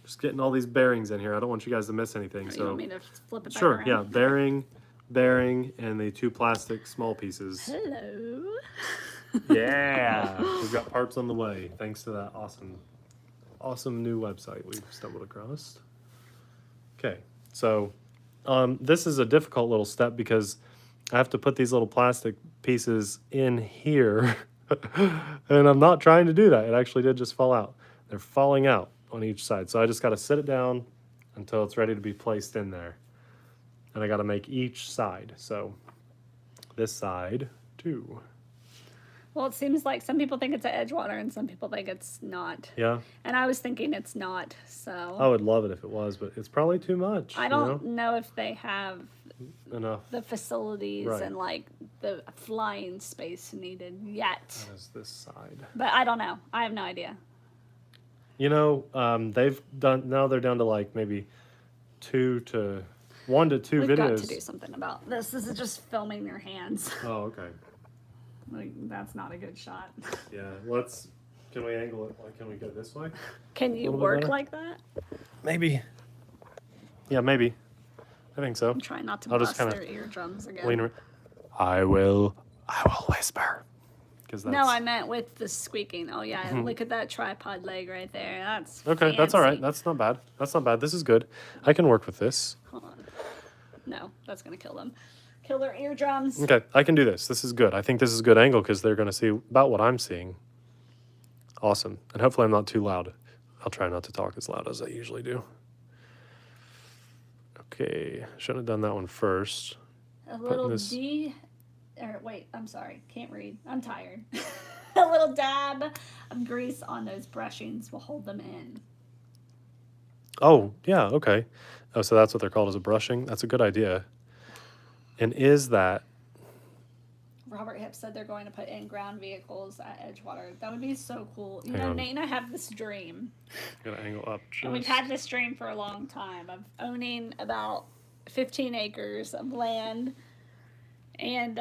Speaker 2: Just getting all these bearings in here. I don't want you guys to miss anything.
Speaker 1: You want me to flip it back
Speaker 2: sure,
Speaker 1: around?
Speaker 2: yeah, bearing, and the 2 plastic small pieces.
Speaker 1: Hello.
Speaker 2: Yeah, we've got parts on the way thanks to that awesome new website we've stumbled across. Okay, so this is a difficult little step because I have to put these little plastic pieces in here. And I'm not trying to do that. It actually did just fall out. They're falling out on each side. So I just got to sit it down until it's ready to be placed in there. And I got to make each side. So this side too.
Speaker 1: Well, it seems like some people think it's at Edgewater and some people think it's not.
Speaker 2: Yeah.
Speaker 1: And I was thinking it's not, so.
Speaker 2: I would love it if it was, but it's probably too much.
Speaker 1: I don't know if they have
Speaker 2: enough
Speaker 1: the facilities and like the flying space needed yet.
Speaker 2: That is this side.
Speaker 1: But I don't know. I have no idea.
Speaker 2: You know, they've done now. They're down to like maybe 1 to 2
Speaker 1: We've got to do
Speaker 2: videos.
Speaker 1: something about this. This is just filming your hands.
Speaker 2: Oh, okay.
Speaker 1: Like, that's not a good shot.
Speaker 2: Yeah. Let's. Can we angle it? Like, can we go this way?
Speaker 1: Can you
Speaker 2: little bit
Speaker 1: work
Speaker 2: better?
Speaker 1: like that?
Speaker 2: Maybe. Yeah, maybe. I think so.
Speaker 1: I'm trying not to
Speaker 2: I'll just
Speaker 1: bust
Speaker 2: kinda
Speaker 1: their eardrums again.
Speaker 2: Lean. I will whisper. Because that's
Speaker 1: No, I meant with the squeaking. Oh yeah, look at that tripod leg right there. That's
Speaker 2: okay. That's all right.
Speaker 1: fancy.
Speaker 2: That's not bad. That's not bad. This is good. I can work with this.
Speaker 1: Hold on. No, that's gonna kill them. Kill their eardrums.
Speaker 2: Okay, I can do this. This is good. I think this is a good angle because they're going to see about what I'm seeing. Awesome. And hopefully I'm not too loud. I'll try not to talk as loud as I usually do. Okay, shouldn't have done that one first.
Speaker 1: A little
Speaker 2: this-
Speaker 1: wait, I'm sorry, can't read. I'm tired. A little dab of grease on those brushings will hold them in.
Speaker 2: Oh, yeah, okay. Oh, so that's what they're called as a brushing? That's a good idea. And is that...
Speaker 1: Robert Hip said they're going to put in ground vehicles at Edgewater. That would be so cool. You
Speaker 2: Hang
Speaker 1: know,
Speaker 2: on.
Speaker 1: Nate and I have this dream.
Speaker 2: Gotta angle up just...
Speaker 1: And we've had this dream for a long time of owning about 15 acres of land and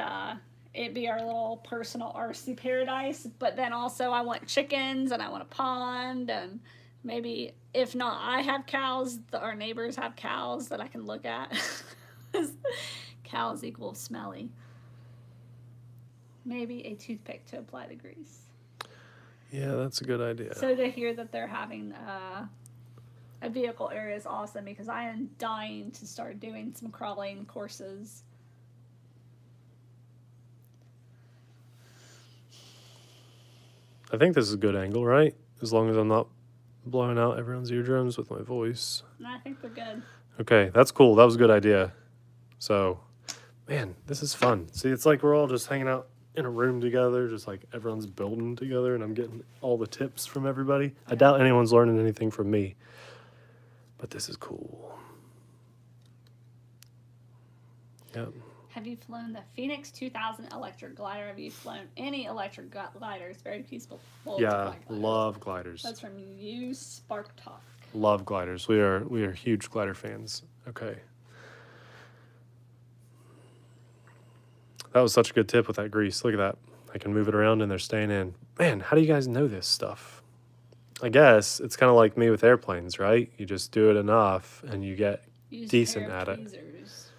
Speaker 1: it be our little personal RC paradise. But then also I want chickens and I want a pond and maybe if not I have cows, our neighbors have cows that I can look at. Cows equal smelly. Maybe a toothpick to apply the grease.
Speaker 2: Yeah, that's a good idea.
Speaker 1: So to hear that they're having a vehicle area is awesome because I am dying to start doing some crawling courses.
Speaker 2: I think this is a good angle, right? As long as I'm not blowing out everyone's eardrums with my voice.
Speaker 1: And I think they're good.
Speaker 2: Okay, that's cool. That was a good idea. So, man, this is fun. See, it's like we're all just hanging out in a room together, just like everyone's building together, and I'm getting all the tips from everybody. I doubt anyone's learning anything from me, but this is cool. Yep.
Speaker 1: Have you flown the Phoenix 2000 electric glider? Have you flown any electric gliders? Very peaceful.
Speaker 2: Yeah, love gliders.
Speaker 1: That's from you, Spark Talk.
Speaker 2: Love gliders. We are huge glider fans. Okay. That was such a good tip with that grease. Look at that. I can move it around and they're staying in. Man, how do you guys know this stuff? I guess it's kind of like me with airplanes, right? You just do it enough and you get
Speaker 1: Use
Speaker 2: decent
Speaker 1: pair of
Speaker 2: at it.
Speaker 1: tweezers.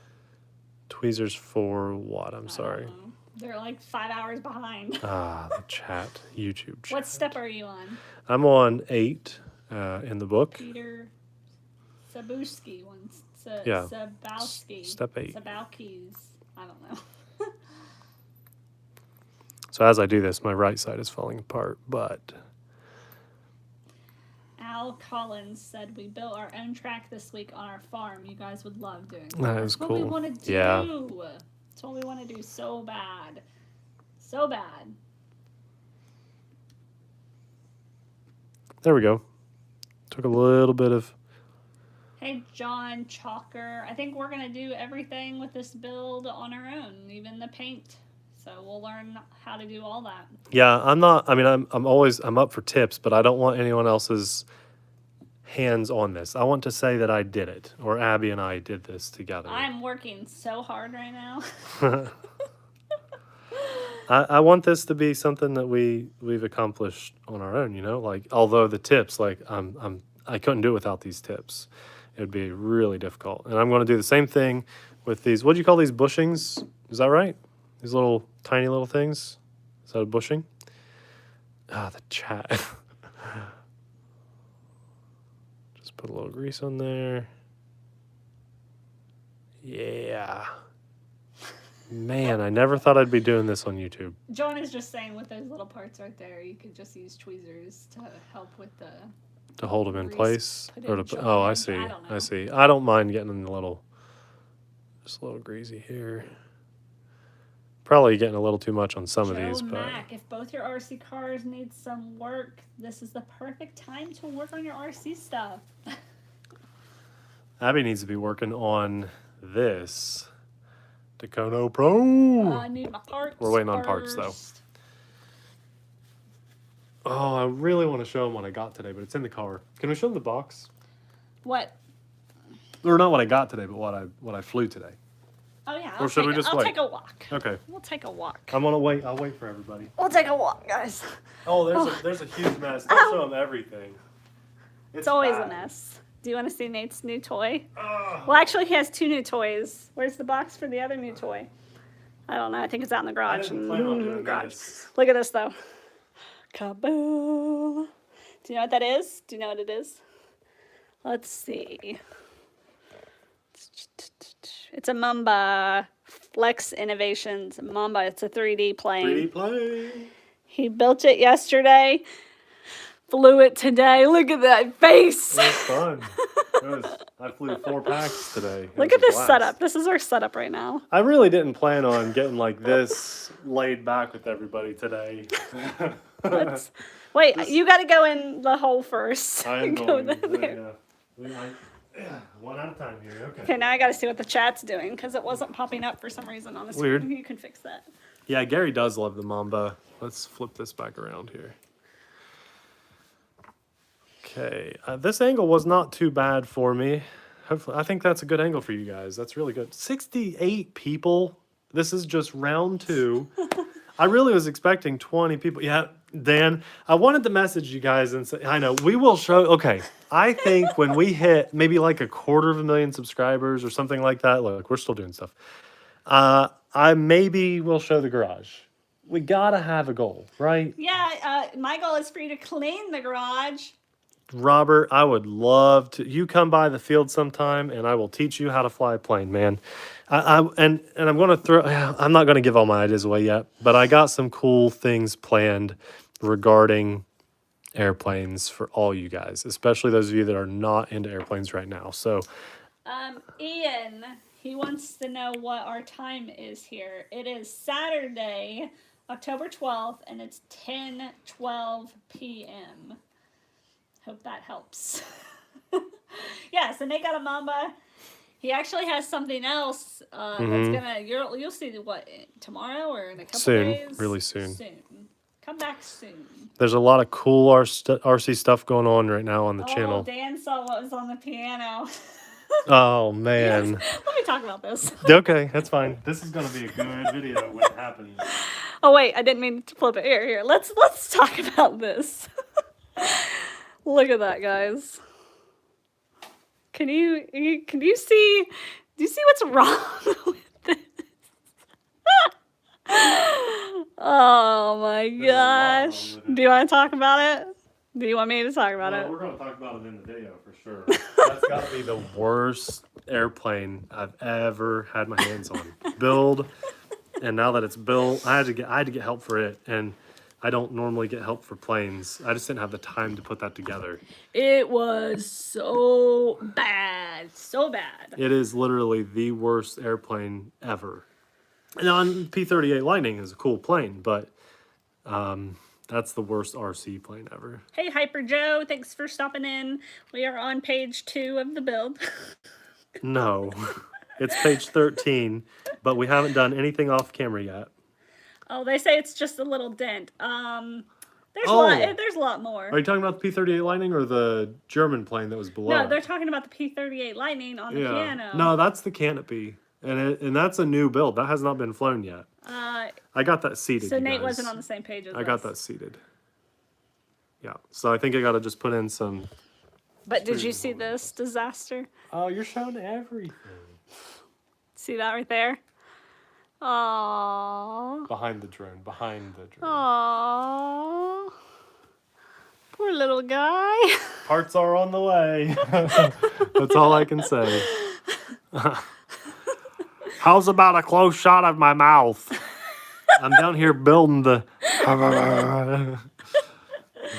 Speaker 2: Tweezers for what? I'm
Speaker 1: I
Speaker 2: sorry.
Speaker 1: don't know. They're like 5 hours behind.
Speaker 2: Ah, the chat. YouTube chat.
Speaker 1: What step are you on?
Speaker 2: I'm on 8 in the book.
Speaker 1: Peter Sabuski once.
Speaker 2: Yeah.
Speaker 1: Sabowski.
Speaker 2: Step 8.
Speaker 1: Sabowskis. I don't know.
Speaker 2: So as I do this, my right side is falling apart, but...
Speaker 1: Al Collins said we built our own track this week on our farm. You guys would love doing that.
Speaker 2: That is
Speaker 1: That's what we
Speaker 2: cool.
Speaker 1: want to do.
Speaker 2: Yeah.
Speaker 1: That's what we want to do so bad. So bad.
Speaker 2: There we go. Took a little bit of...
Speaker 1: Hey, John Chalker. I think we're going to do everything with this build on our own, even the paint. So we'll learn how to do all that.
Speaker 2: Yeah, I'm not... I mean, I'm up for tips, but I don't want anyone else's hands on this. I want to say that I did it, or Abby and I did this together.
Speaker 1: I'm working so hard right now.
Speaker 2: I want this to be something that we've accomplished on our own, you know? Like, although the tips, like, I couldn't do it without these tips. It would be really difficult. And I'm going to do the same thing with these. What do you call these bushings? Is that right? These little, tiny little things? Is that a bushing? Ah, the chat. Just put a little grease on there. Yeah. Man, I never thought I'd be doing this on YouTube.
Speaker 1: John is just saying with those little parts right there, you could just use tweezers to help with the...
Speaker 2: To hold them in
Speaker 1: Grease
Speaker 2: place?
Speaker 1: put
Speaker 2: Or
Speaker 1: in
Speaker 2: to put,
Speaker 1: joint.
Speaker 2: oh, I see.
Speaker 1: I don't know.
Speaker 2: I see. I don't mind getting in a little, just a little greasy here. Probably getting a little too much on some of these, but
Speaker 1: Mac, if both your RC cars need some work, this is the perfect time to work on your RC stuff.
Speaker 2: Abby needs to be working on this Dacono Pro.
Speaker 1: I need my parts.
Speaker 2: We're waiting on parts, though.
Speaker 1: first.
Speaker 2: Oh, I really want to show them what I got today, but it's in the car. Can we show them the box?
Speaker 1: What?
Speaker 2: Or not what I got today, but what I flew today.
Speaker 1: Oh yeah.
Speaker 2: Or should we just
Speaker 1: I'll
Speaker 2: wait?
Speaker 1: take a walk.
Speaker 2: Okay.
Speaker 1: We'll take a walk.
Speaker 2: I'm gonna wait. I'll wait for everybody.
Speaker 1: We'll take a walk, guys.
Speaker 2: Oh, there's a huge mess. Don't show them everything.
Speaker 1: It's always a
Speaker 2: bad.
Speaker 1: mess. Do you want to see Nate's new toy?
Speaker 2: Ugh.
Speaker 1: Well, actually, he has 2 new toys. Where's the box for the other new toy? I don't know. I think it's out in the
Speaker 2: I
Speaker 1: garage.
Speaker 2: didn't plan on doing
Speaker 1: garage.
Speaker 2: this.
Speaker 1: Look at this, though. Kaboom. Do you know what that is? Do you know what it is? Let's see. It's a Mamba. Flex Innovations Mamba. It's a 3D plane.
Speaker 2: 3D plane.
Speaker 1: He built it yesterday. Flew it today. Look at that face.
Speaker 2: It was fun. I flew 4 packs today. It
Speaker 1: Look
Speaker 2: was
Speaker 1: at
Speaker 2: a
Speaker 1: this
Speaker 2: blast.
Speaker 1: setup. This is our setup right now.
Speaker 2: I really didn't plan on getting like this laid back with everybody today.
Speaker 1: Wait, you got to go in the hole first.
Speaker 2: I am
Speaker 1: Go
Speaker 2: going.
Speaker 1: there.
Speaker 2: Yeah, one at a time here. Okay.
Speaker 1: Okay, now I got to see what the chat's doing because it wasn't popping up for some reason on the screen.
Speaker 2: Weird.
Speaker 1: You can fix that.
Speaker 2: Yeah, Gary does love the Mamba. Let's flip this back around here. Okay, this angle was not too bad for me. Hopefully, I think that's a good angle for you guys. That's really good. 68 people. This is just round 2. I really was expecting 20 people. Yeah, Dan, I wanted to message you guys and say, I know, we will show. Okay, I think when we hit maybe like 250,000 subscribers or something like that, look, we're still doing stuff. I maybe will show the garage. We gotta have a goal, right?
Speaker 1: Yeah, my goal is for you to clean the garage.
Speaker 2: Robert, I would love to. You come by the field sometime, and I will teach you how to fly a plane, man. And I'm going to throw. I'm not going to give all my ideas away yet, but I got some cool things planned regarding airplanes for all you guys, especially those of you that are not into airplanes right now. So,
Speaker 1: Ian, he wants to know what our time is here. It is Saturday, October 12th, and it's 10:12 p.m. Hope that helps. Yeah, so Nate got a Mamba. He actually has something else that's gonna. You'll see what tomorrow or in a couple
Speaker 2: soon,
Speaker 1: days.
Speaker 2: really soon.
Speaker 1: Soon, come back soon.
Speaker 2: There's a lot of cool RC stuff going on right now on the channel.
Speaker 1: Dan saw what was on the piano.
Speaker 2: Oh man.
Speaker 1: Let me talk about this.
Speaker 2: Okay, that's fine. This is gonna be a good video when it happens.
Speaker 1: Oh wait, I didn't mean to flip it. Here. Let's talk about this. Look at that, guys. Can you see? Do you see what's wrong with this? Oh my gosh! Do you want to talk about it? Do you want me to talk about it?
Speaker 2: We're going to talk about it in the video for sure. That's got to be the worst airplane I've ever had my hands on. Build, and now that it's built, I had to get help for it, and I don't normally get help for planes. I just didn't have the time to put that together.
Speaker 1: It was so bad, so bad.
Speaker 2: It is literally the worst airplane ever. Now, P-38 Lightning is a cool plane, but that's the worst RC plane ever.
Speaker 1: Hey, Hyper Joe, thanks for stopping in. We are on page 2 of the build.
Speaker 2: No, it's page 13, but we haven't done anything off camera yet.
Speaker 1: Oh, they say it's just a little dent. There's a lot more.
Speaker 2: Are you talking about the P-38 Lightning or the German plane that was below?
Speaker 1: No, they're talking about the P-38 Lightning on the piano.
Speaker 2: No, that's the canopy, and that's a new build. That has not been flown yet. I got that seated.
Speaker 1: So Nate wasn't on the same page as us.
Speaker 2: I got that seated. Yeah, so I think I got to just put in some.
Speaker 1: But did you see this disaster?
Speaker 2: Oh, you're showing everything.
Speaker 1: See that right there? Aww.
Speaker 2: Behind the drone.
Speaker 1: Aww. Poor little guy.
Speaker 2: Parts are on the way. That's all I can say. How's about a close shot of my mouth? I'm down here building the...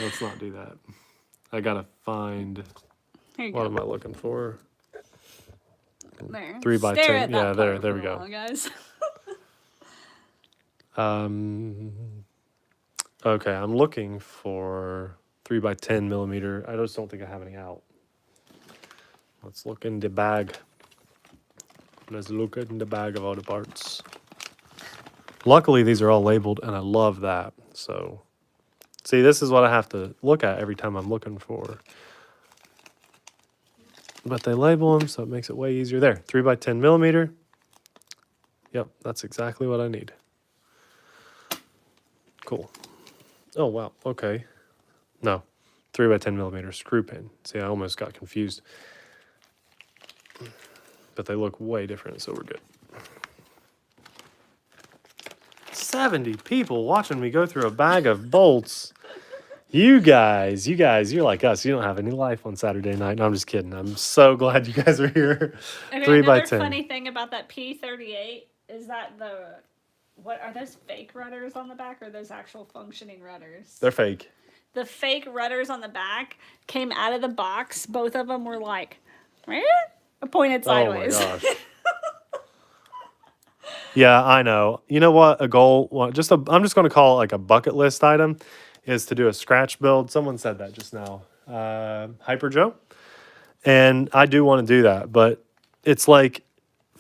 Speaker 2: Let's not do that. I gotta find... What am I looking for?
Speaker 1: There.
Speaker 2: 3x10. Yeah, there we go.
Speaker 1: Guys.
Speaker 2: Okay, I'm looking for 3x10 millimeter. I just don't think I have any out. Let's look in the bag. Let's look in the bag of all the parts. Luckily, these are all labeled, and I love that. So See, this is what I have to look at every time I'm looking for. But they label them, so it makes it way easier. There, 3 by 10 millimeter. Yep, that's exactly what I need. Cool. Oh, wow. Okay. No, 3 by 10 millimeter screw pin. See, I almost got confused. But they look way different, so we're good. 70 people watching me go through a bag of bolts. You guys, you're like us. You don't have any life on Saturday night. No, I'm just kidding. I'm so glad you guys are here.
Speaker 1: Okay,
Speaker 2: 3 by
Speaker 1: another
Speaker 2: 10.
Speaker 1: funny thing about that P38 is that what are those fake rudders on the back or are those actual functioning rudders?
Speaker 2: They're fake.
Speaker 1: The fake rudders on the back came out of the box. Both of them were like, pointed sideways.
Speaker 2: Oh my gosh. Yeah, I know. You know what? A goal, I'm just going to call it like a bucket list item, is to do a scratch build. Someone said that just now. Hyper Joe. And I do want to do that, but it's like,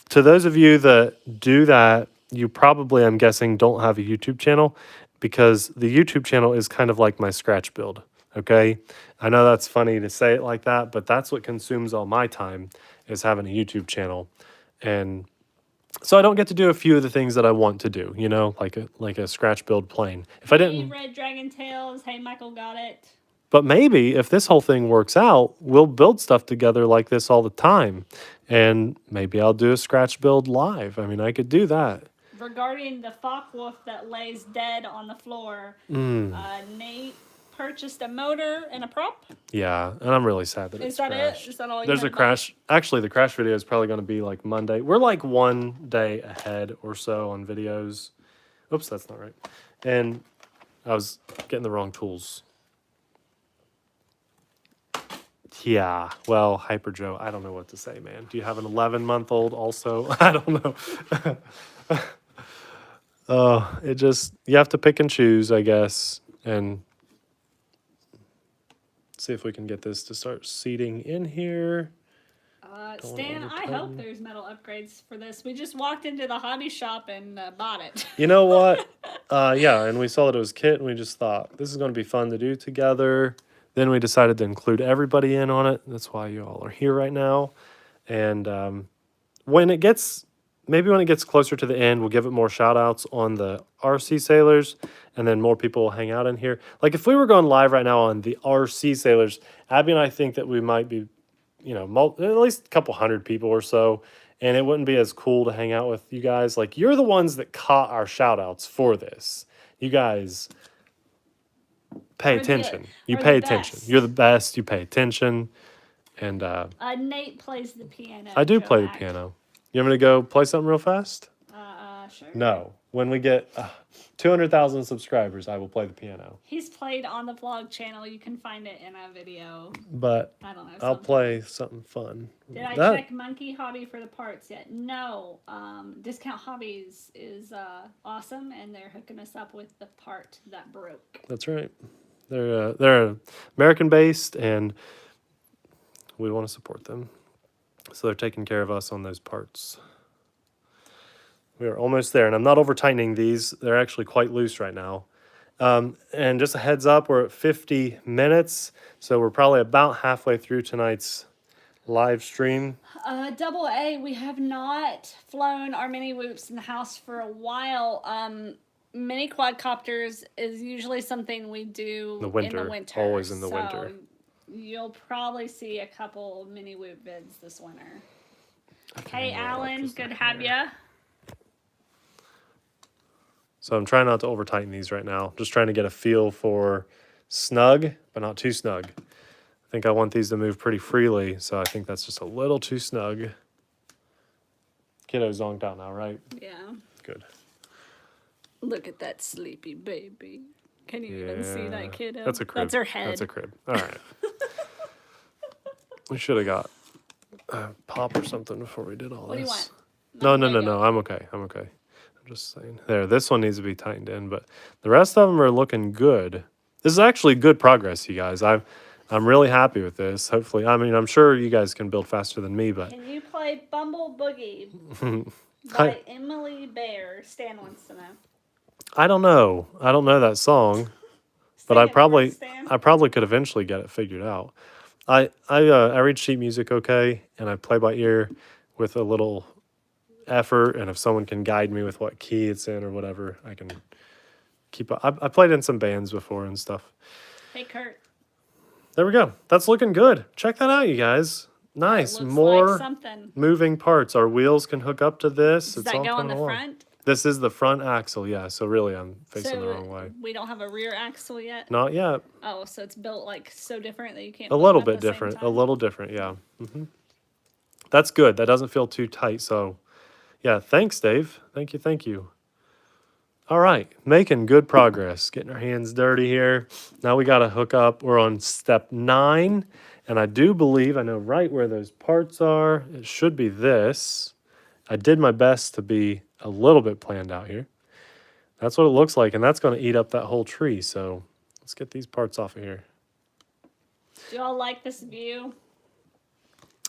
Speaker 2: to those of you that do that, you probably, I'm guessing, don't have a YouTube channel, because the YouTube channel is kind of like my scratch build. Okay. I know that's funny to say it like that, but that's what consumes all my time, is having a YouTube channel. And so I don't get to do a few of the things that I want to do, you know, like a scratch build plane. If I
Speaker 1: Hey,
Speaker 2: didn't,
Speaker 1: Red Dragon Tails. Hey, Michael got it.
Speaker 2: but maybe if this whole thing works out, we'll build stuff together like this all the time. And maybe I'll do a scratch build live. I mean, I could do that.
Speaker 1: Regarding the Focke-Wulf that lays dead on the floor, Nate purchased a motor and a prop.
Speaker 2: Yeah, and I'm really sad that
Speaker 1: Is
Speaker 2: it's
Speaker 1: that
Speaker 2: crashed.
Speaker 1: it? Is that all you
Speaker 2: There's
Speaker 1: had
Speaker 2: a
Speaker 1: to
Speaker 2: crash. Actually, the crash video is probably going to be like Monday. We're like one day ahead or so on videos. Oops, that's not right. And I was getting the wrong tools. Yeah, well, Hyper Joe, I don't know what to say, man. Do you have an 11-month-old also? I don't know. Oh, it just, you have to pick and choose, I guess, and see if we can get this to start seating in here.
Speaker 1: Stan, I hope there's metal upgrades for this. We just walked into the hobby shop and bought it.
Speaker 2: You know what? Yeah, and we saw that it was kit, and we just thought this is going to be fun to do together. Then we decided to include everybody in on it. That's why you all are here right now. And when it gets, maybe when it gets closer to the end, we'll give it more shout outs on the RC Sailors, and then more people will hang out in here. Like if we were going live right now on the RC Sailors, Abby and I think that we might be, you know, at least a couple hundred people or so. And it wouldn't be as cool to hang out with you guys. Like, you're the ones that caught our shout outs for this. You guys pay attention. You pay attention. You're the best. You pay attention. And
Speaker 1: Nate plays the piano.
Speaker 2: I do play the piano. You want me to go play something real fast?
Speaker 1: Sure.
Speaker 2: No. When we get 200,000 subscribers, I will play the piano.
Speaker 1: He's played on the vlog channel. You can find it in a video.
Speaker 2: But
Speaker 1: I don't know.
Speaker 2: I'll play something fun.
Speaker 1: Did I check Monkey Hobby for the parts yet? No. Discount Hobbies is awesome, and they're hooking us up with the part that broke.
Speaker 2: That's right. They're American based, and we want to support them. So they're taking care of us on those parts. We are almost there, and I'm not over tightening these. They're actually quite loose right now. And just a heads up, we're at 50 minutes, so we're probably about halfway through tonight's live stream.
Speaker 1: Double A, we have not flown our mini whoops in the house for a while. Mini quadcopters is usually something we do in the winter.
Speaker 2: Always in the winter.
Speaker 1: You'll probably see a couple mini whoop vids this winter. Hey, Alan, good to have ya.
Speaker 2: So I'm trying not to over tighten these right now. Just trying to get a feel for snug, but not too snug. I think I want these to move pretty freely, so I think that's just a little too snug. Kiddo's zonked out now, right?
Speaker 1: Yeah.
Speaker 2: Good.
Speaker 1: Look at that sleepy baby. Can you even see that kiddo?
Speaker 2: That's a crib.
Speaker 1: That's her head.
Speaker 2: That's a crib. All right. We should have got a pop or something before we did all
Speaker 1: What
Speaker 2: this.
Speaker 1: do you want?
Speaker 2: No. I'm okay. I'm just saying. There, this one needs to be tightened in, but the rest of them are looking good. This is actually good progress, you guys. I'm really happy with this. Hopefully, I mean, I'm sure you guys can build faster than me, but
Speaker 1: Can you play Bumble Boogie by Emily Bear? Stan wants to know.
Speaker 2: I don't know. I don't know that song. but
Speaker 1: Sing it for us, Stan.
Speaker 2: I probably could eventually get it figured out. I read sheet music okay, and I play by ear with a little effort. And if someone can guide me with what key it's in or whatever, I can keep. I played in some bands before and stuff.
Speaker 1: Hey, Kurt.
Speaker 2: There we go. That's looking good. Check that out, you guys. Nice.
Speaker 1: Looks
Speaker 2: More
Speaker 1: like something.
Speaker 2: moving parts. Our wheels can hook up to this.
Speaker 1: Does
Speaker 2: It's
Speaker 1: that
Speaker 2: all
Speaker 1: go on
Speaker 2: coming
Speaker 1: the
Speaker 2: along.
Speaker 1: front?
Speaker 2: This is the front axle, yeah. So really, I'm facing the
Speaker 1: So
Speaker 2: wrong way.
Speaker 1: we don't have a rear axle yet?
Speaker 2: Not yet.
Speaker 1: Oh, so it's built like so different that you can't
Speaker 2: A
Speaker 1: build
Speaker 2: little
Speaker 1: them
Speaker 2: bit
Speaker 1: at the same
Speaker 2: different. A
Speaker 1: time?
Speaker 2: little different, yeah. That's good. That doesn't feel too tight. So, yeah. Thanks, Dave. Thank you. Thank you. All right, making good progress. Getting our hands dirty here. Now we got to hook up. We're on step 9. And I do believe I know right where those parts are. It should be this. I did my best to be a little bit planned out here. That's what it looks like. And that's going to eat up that whole tree. So let's get these parts off of here.
Speaker 1: Do y'all like this view?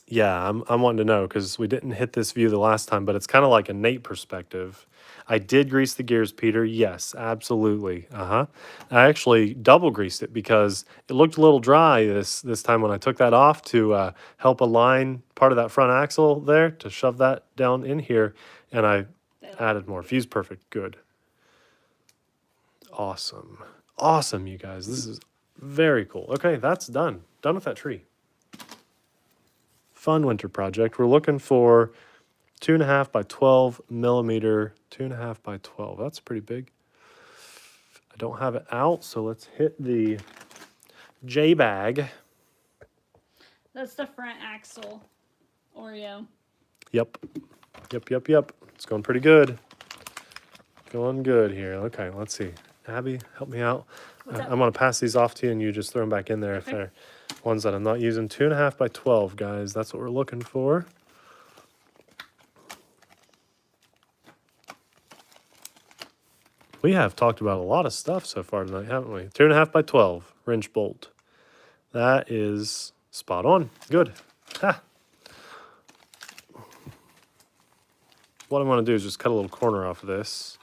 Speaker 2: Yeah, I'm wanting to know because we didn't hit this view the last time, but it's kind of like a Nate perspective. I did grease the gears, Peter. Yes, absolutely. I actually double greased it because it looked a little dry this time when I took that off to help align part of that front axle there to shove that down in here, and I added more. Fuse perfect. Good. Awesome. Awesome, you guys. This is very cool. Okay, that's done. Done with that tree. Fun winter project. We're looking for 2.5 by 12 millimeter, 2.5 by 12. That's pretty big. I don't have it out, so let's hit the J bag.
Speaker 1: That's the front axle, Oreo.
Speaker 2: Yep. It's going pretty good. Going good here. Okay, let's see. Abby, help me out. I'm going to pass these off to you, and you just throw them back in there if they're ones that I'm not using. 2.5 by 12, guys. That's what we're looking for. We have talked about a lot of stuff so far tonight, haven't we? 2.5 by 12 wrench bolt. That is spot on. Good. Ha. What I'm going to do is just cut a little corner off of this.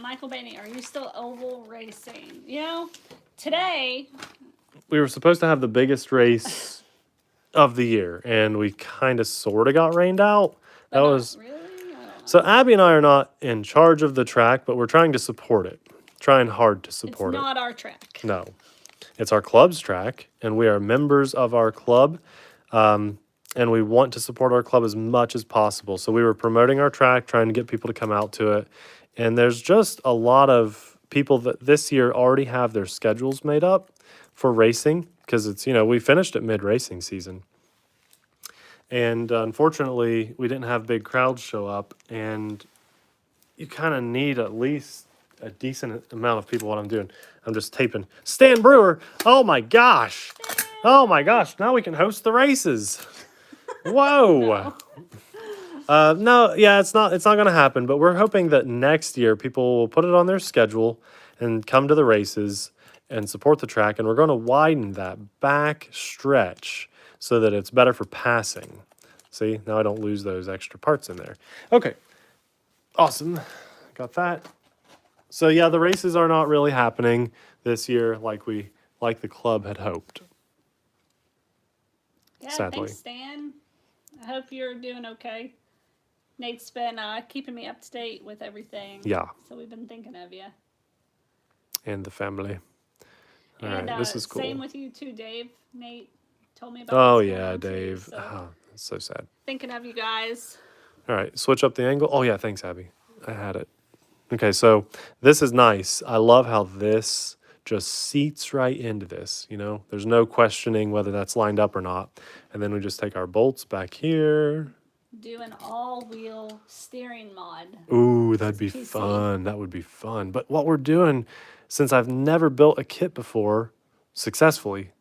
Speaker 1: Michael Bainey, are you still oval racing? You know, today...
Speaker 2: We were supposed to have the biggest race of the year, and we kind of sort of got rained out. That was...
Speaker 1: Really?
Speaker 2: So Abby and I are not in charge of the track, but we're trying to support it. Trying hard to support it.
Speaker 1: It's not our track.
Speaker 2: No. It's our club's track, and we are members of our club, and we want to support our club as much as possible. So we were promoting our track, trying to get people to come out to it. And there's just a lot of people that this year already have their schedules made up for racing because it's, you know, we finished at mid-racing season. And unfortunately, we didn't have big crowds show up, and you kind of need at least a decent amount of people. What I'm doing, I'm just taping. Stan Brewer, oh my gosh. Oh my gosh, now we can host the races. Whoa. No, yeah, it's not going to happen, but we're hoping that next year people will put it on their schedule and come to the races and support the track, and we're going to widen that back stretch so that it's better for passing. See, now I don't lose those extra parts in there. Okay, awesome. Got that. So yeah, the races are not really happening this year like the club had hoped.
Speaker 1: Yeah,
Speaker 2: sadly.
Speaker 1: Thanks, Stan. I hope you're doing okay. Nate's been keeping me up to date with everything.
Speaker 2: Yeah.
Speaker 1: So we've been thinking of you.
Speaker 2: And the family. All right, this is cool.
Speaker 1: Same with you too, Dave. Nate told me about
Speaker 2: Oh
Speaker 1: what's going
Speaker 2: yeah,
Speaker 1: on too,
Speaker 2: Dave.
Speaker 1: so
Speaker 2: Oh, that's so sad.
Speaker 1: thinking of you guys.
Speaker 2: All right, switch up the angle. Oh yeah, thanks, Abby. I had it. Okay, so this is nice. I love how this just seats right into this, you know? There's no questioning whether that's lined up or not. And then we just take our bolts back here.
Speaker 1: Do an all-wheel steering mod.
Speaker 2: Ooh, that'd be
Speaker 1: PC.
Speaker 2: fun. That would be fun. But what we're doing, since I've never built a kit before successfully,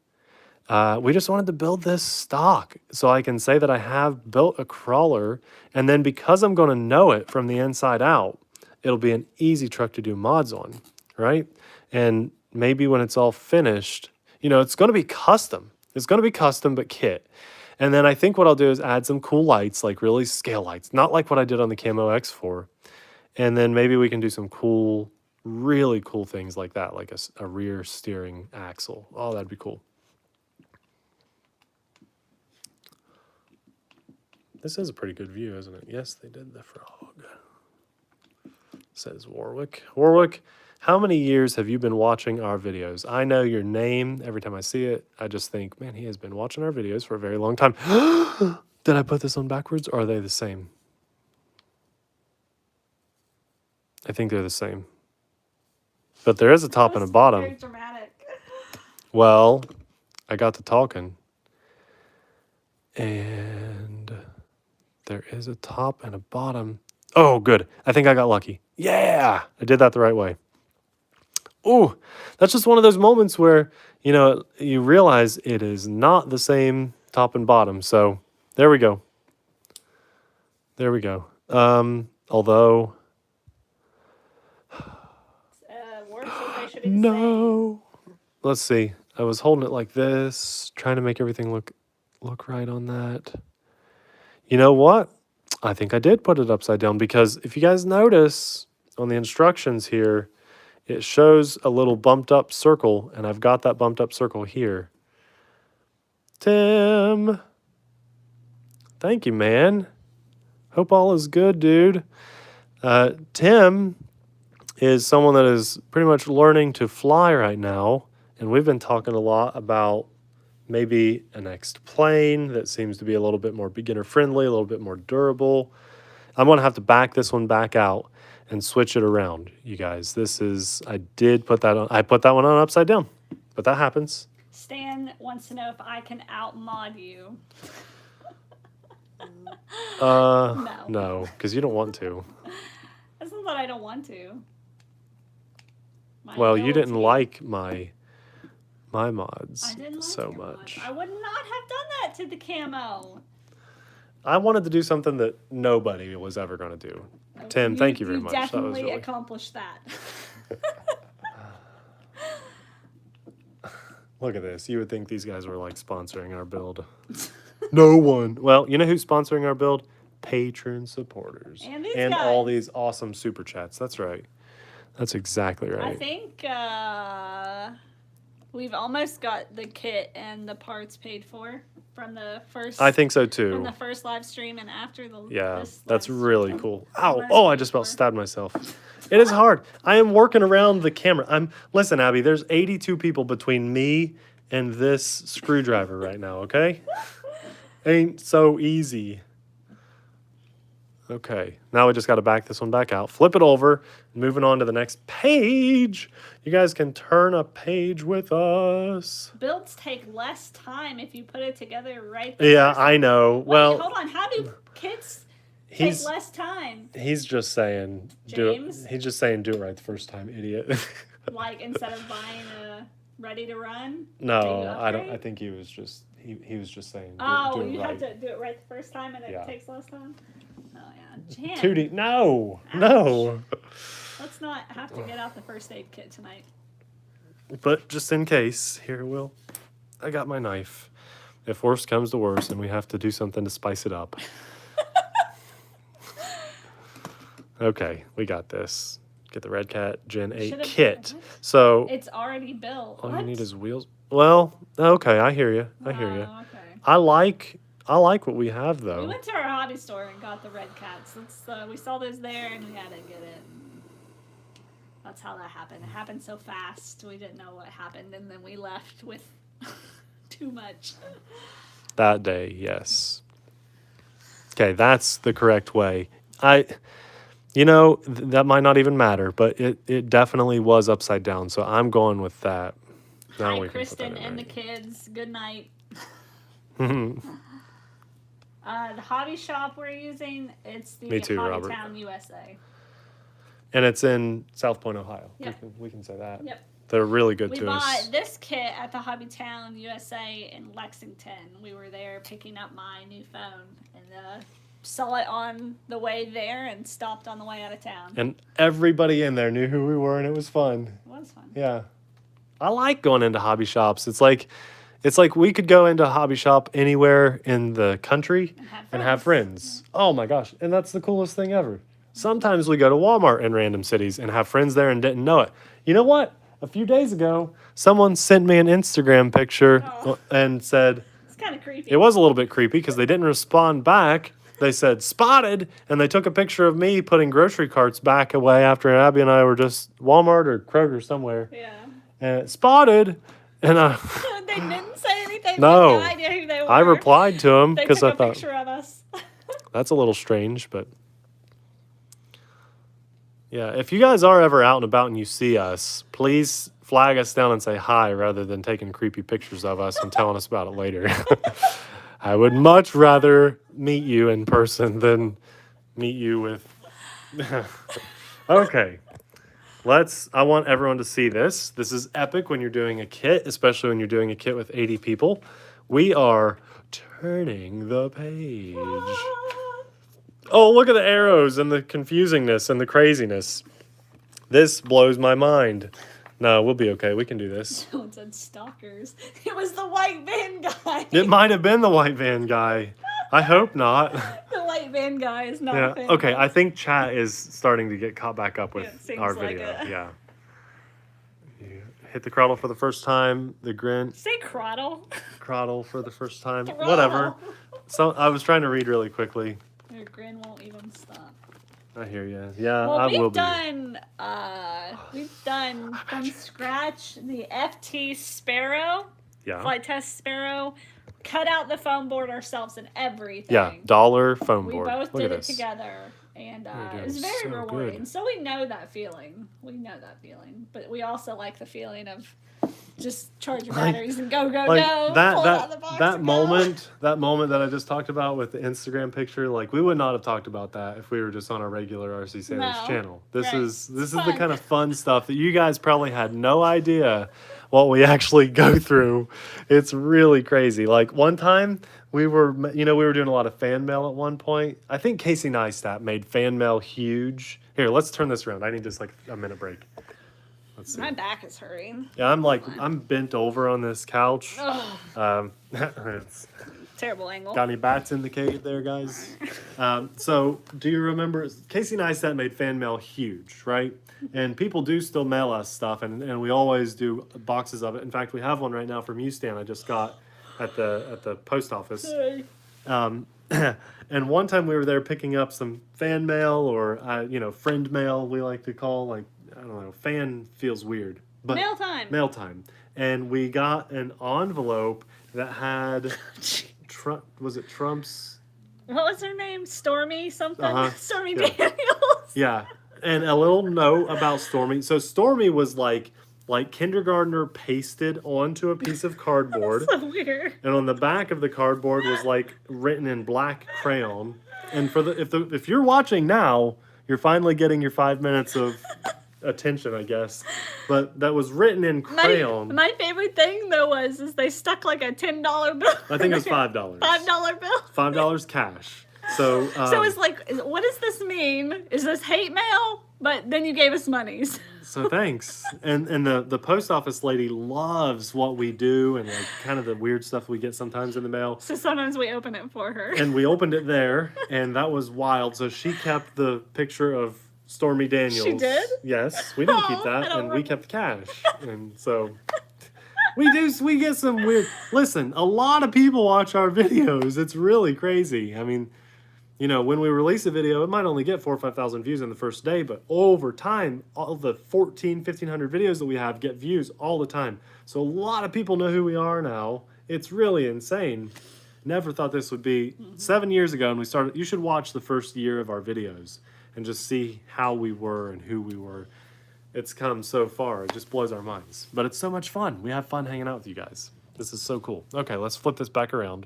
Speaker 2: we just wanted to build this stock so I can say that I have built a crawler. And then because I'm going to know it from the inside out, it'll be an easy truck to do mods on, right? And maybe when it's all finished, you know, it's going to be custom. It's going to be custom, but kit. And then I think what I'll do is add some cool lights, like really scale lights, not like what I did on the Camo X4. And then maybe we can do some cool really cool things like that, like a rear steering axle. Oh, that'd be cool. This is a pretty good view, isn't it? Yes, they did the frog. Says Warwick. Warwick, how many years have you been watching our videos? I know your name. Every time I see it, I just think, man, he has been watching our videos for a very long time. Did I put this on backwards, or are they the same? I think they're the same. But there is a top and a
Speaker 1: Very
Speaker 2: bottom.
Speaker 1: dramatic.
Speaker 2: Well, I got to talking. And there is a top and a bottom. Oh, good. I think I got lucky. Yeah, I did that the right way. Ooh, that's just one of those moments where, you realize it is not the same top and bottom. So there we go. There we go. Although,
Speaker 1: Words so they should be the same.
Speaker 2: no. Let's see. I was holding it like this, trying to make everything look right on that. You know what? I think I did put it upside down because if you guys notice on the instructions here, it shows a little bumped up circle, and I've got that bumped up circle here. Tim, thank you, man. Hope all is good, dude. Tim is someone that is pretty much learning to fly right now, and we've been talking a lot about maybe a next plane that seems to be a little bit more beginner friendly, a little bit more durable. I'm going to have to back this one back out and switch it around, you guys. I did put that on. I put that one on upside down, but that happens.
Speaker 1: Stan wants to know if I can outmod you.
Speaker 2: No, because you don't want to.
Speaker 1: It's not that I don't want to.
Speaker 2: Well, you didn't like my mods
Speaker 1: I didn't like
Speaker 2: so
Speaker 1: your
Speaker 2: much.
Speaker 1: mods. I would not have done that to the camo.
Speaker 2: I wanted to do something that nobody was ever going to do. Tim, thank you very much.
Speaker 1: You
Speaker 2: That was
Speaker 1: definitely
Speaker 2: really...
Speaker 1: accomplished that.
Speaker 2: Look at this. You would think these guys were like sponsoring our build. No one. Well, you know who's sponsoring our build? Patron supporters.
Speaker 1: And these
Speaker 2: all
Speaker 1: guys.
Speaker 2: these awesome super chats. That's right. That's exactly right.
Speaker 1: I think we've almost got the kit and the parts paid for from the first.
Speaker 2: I think so too.
Speaker 1: From the first live stream and after the.
Speaker 2: Yeah,
Speaker 1: this
Speaker 2: that's
Speaker 1: live
Speaker 2: really
Speaker 1: stream.
Speaker 2: cool. Ow!
Speaker 1: Almost
Speaker 2: Oh, I
Speaker 1: paid
Speaker 2: just about
Speaker 1: for.
Speaker 2: stabbed myself. It is hard. I am working around the camera. Listen, Abby. There's 82 people between me and this screwdriver right now. Okay, ain't so easy. Okay, now we just got to back this one back out, flip it over, moving on to the next page. You guys can turn a page with us.
Speaker 1: Builds take less time if you put it together right.
Speaker 2: Yeah, I know.
Speaker 1: Wait,
Speaker 2: Well,
Speaker 1: hold on. How do kits take
Speaker 2: he's
Speaker 1: less time?
Speaker 2: he's just saying
Speaker 1: James?
Speaker 2: He's just saying do it right the first time, idiot.
Speaker 1: Like instead of buying a ready to run?
Speaker 2: No,
Speaker 1: do you
Speaker 2: I don't.
Speaker 1: upgrade?
Speaker 2: I think he was just saying
Speaker 1: Oh,
Speaker 2: do it
Speaker 1: you
Speaker 2: right.
Speaker 1: have to do it right the first time and it
Speaker 2: Yeah.
Speaker 1: takes less time? Oh, yeah. Jan,
Speaker 2: 2D. No.
Speaker 1: let's not have to get out the first aid kit tonight.
Speaker 2: But just in case, here, Will, I got my knife. If worst comes to worst and we have to do something to spice it up. Okay, we got this. Get the Red Cat Gen 8
Speaker 1: Should've-
Speaker 2: kit. So
Speaker 1: It's already built.
Speaker 2: all
Speaker 1: What?
Speaker 2: you need is wheels. Well, okay, I hear you. I hear you.
Speaker 1: Oh, okay.
Speaker 2: I like what we have
Speaker 1: We
Speaker 2: though.
Speaker 1: went to our hobby store and got the red cats. We saw those there and we had to get it. That's how that happened. It happened so fast. We didn't know what happened, and then we left with too much.
Speaker 2: That day, yes. Okay, that's the correct way. That might not even matter, but it definitely was upside down, so I'm going with that. Now
Speaker 1: Hi,
Speaker 2: we can put that
Speaker 1: Kristen
Speaker 2: in
Speaker 1: and the
Speaker 2: right.
Speaker 1: kids. Good night. The hobby shop we're using, it's the
Speaker 2: Me too,
Speaker 1: Hobby
Speaker 2: Robert.
Speaker 1: Town USA.
Speaker 2: And it's in South Point, Ohio.
Speaker 1: Yep.
Speaker 2: We can say that.
Speaker 1: Yep.
Speaker 2: They're really good
Speaker 1: We
Speaker 2: to
Speaker 1: bought
Speaker 2: us.
Speaker 1: this kit at the Hobby Town USA in Lexington. We were there picking up my new phone and saw it on the way there and stopped on the way out of town.
Speaker 2: And everybody in there knew who we were, and it was fun.
Speaker 1: It was fun.
Speaker 2: Yeah. I like going into hobby shops. It's like we could go into a hobby shop anywhere in the country and have friends. Oh my gosh. And that's the coolest thing ever. Sometimes we go to Walmart in random cities and have friends there and didn't know it. You know what? A few days ago, someone sent me an Instagram picture and said,
Speaker 1: It's kind of creepy.
Speaker 2: it was a little bit creepy because they didn't respond back. They said spotted, and they took a picture of me putting grocery carts back away after Abby and I were just Walmart or Kroger somewhere.
Speaker 1: Yeah.
Speaker 2: And spotted, and
Speaker 1: They didn't say anything.
Speaker 2: No.
Speaker 1: They had no idea who they were.
Speaker 2: I replied to them
Speaker 1: They
Speaker 2: because
Speaker 1: took
Speaker 2: I
Speaker 1: a
Speaker 2: thought
Speaker 1: picture of us.
Speaker 2: that's a little strange, but yeah, if you guys are ever out and about and you see us, please flag us down and say hi rather than taking creepy pictures of us and telling us about it later. I would much rather meet you in person than meet you with. Okay. I want everyone to see this. This is epic when you're doing a kit, especially when you're doing a kit with 80 people. We are turning the page. Oh, look at the arrows and the confusingness and the craziness. This blows my mind. No, we'll be okay. We can do this.
Speaker 1: Someone said stalkers. It was the white van guy.
Speaker 2: It might have been the white van guy. I hope not.
Speaker 1: The white van guy is not
Speaker 2: Yeah.
Speaker 1: a fan.
Speaker 2: Okay, I think chat is starting to get caught back up with
Speaker 1: Yeah, it seems
Speaker 2: our
Speaker 1: like
Speaker 2: video.
Speaker 1: it.
Speaker 2: Yeah. You hit the throttle for the first time. The grin.
Speaker 1: Say crottle.
Speaker 2: Throttle for the first time.
Speaker 1: Throttle.
Speaker 2: Whatever. So I was trying to read really quickly.
Speaker 1: Your grin won't even stop.
Speaker 2: I hear you. Yeah,
Speaker 1: Well,
Speaker 2: I will
Speaker 1: we've
Speaker 2: be.
Speaker 1: done from scratch the FT Sparrow,
Speaker 2: Yeah.
Speaker 1: flight test Sparrow, cut out the foam board ourselves and everything.
Speaker 2: Yeah, dollar foam
Speaker 1: We
Speaker 2: board.
Speaker 1: both
Speaker 2: Look
Speaker 1: did
Speaker 2: at
Speaker 1: it
Speaker 2: this.
Speaker 1: together, and
Speaker 2: You're
Speaker 1: it was
Speaker 2: doing
Speaker 1: very
Speaker 2: so
Speaker 1: rewarding.
Speaker 2: good.
Speaker 1: So we know that feeling. But we also like the feeling of just charge your
Speaker 2: Like-
Speaker 1: batteries and go, go,
Speaker 2: Like
Speaker 1: go.
Speaker 2: that
Speaker 1: pull it out of the box
Speaker 2: that
Speaker 1: and go.
Speaker 2: moment that I just talked about with the Instagram picture, like we would not have talked about that if we were just on our regular RC Sailors
Speaker 1: No.
Speaker 2: channel. This
Speaker 1: Right.
Speaker 2: is
Speaker 1: It's
Speaker 2: the
Speaker 1: fun.
Speaker 2: kind of fun stuff that you guys probably had no idea what we actually go through. It's really crazy. Like one time we were doing a lot of fan mail at one point. I think Casey Neistat made fan mail huge. Here, let's turn this around. I need just like a minute break. Let's see.
Speaker 1: My back is hurting.
Speaker 2: Yeah, I'm bent over on this couch.
Speaker 1: Ugh,
Speaker 2: It's
Speaker 1: terrible angle.
Speaker 2: got any bats in the cave there, guys? So do you remember Casey Neistat made fan mail huge, right? And people do still mail us stuff, and we always do boxes of it. In fact, we have one right now from Ustan I just got at the post office.
Speaker 1: Hey.
Speaker 2: And one time we were there picking up some fan mail or friend mail, we like to call, like, I don't know, fan feels weird, but
Speaker 1: Mail time.
Speaker 2: mail time. And we got an envelope that had was it Trump's?
Speaker 1: What was her name? Stormy something?
Speaker 2: Uh-huh.
Speaker 1: Stormy
Speaker 2: Yeah.
Speaker 1: Daniels.
Speaker 2: Yeah, and a little note about Stormy. So Stormy was like kindergartner pasted onto a piece of cardboard.
Speaker 1: So weird.
Speaker 2: And on the back of the cardboard was like written in black crayon. And if you're watching now, you're finally getting your 5 minutes of attention, I guess. But that was written in crayon.
Speaker 1: My favorite thing though is they stuck like a $10 bill.
Speaker 2: I think it was $5.
Speaker 1: $5 bill.
Speaker 2: $5 cash. So
Speaker 1: So it's like, what does this mean? Is this hate mail? But then you gave us monies.
Speaker 2: so thanks. And the post office lady loves what we do and like kind of the weird stuff we get sometimes in the mail.
Speaker 1: So sometimes we open it for her.
Speaker 2: And we opened it there, and that was wild. So she kept the picture of Stormy Daniels.
Speaker 1: She did?
Speaker 2: Yes, we didn't keep
Speaker 1: Oh,
Speaker 2: that,
Speaker 1: I don't
Speaker 2: and we
Speaker 1: remember.
Speaker 2: kept the cash. And so we get some weird. Listen, a lot of people watch our videos. It's really crazy. I mean, when we release a video, it might only get 4,000 or 5,000 views in the first day, but over time, all the 1,500 videos that we have get views all the time. So a lot of people know who we are now. It's really insane. Never thought this would be 7 years ago, and we started. You should watch the first year of our videos and just see how we were and who we were. It's come so far. It just blows our minds. But it's so much fun. We have fun hanging out with you guys. This is so cool. Okay, let's flip this back around.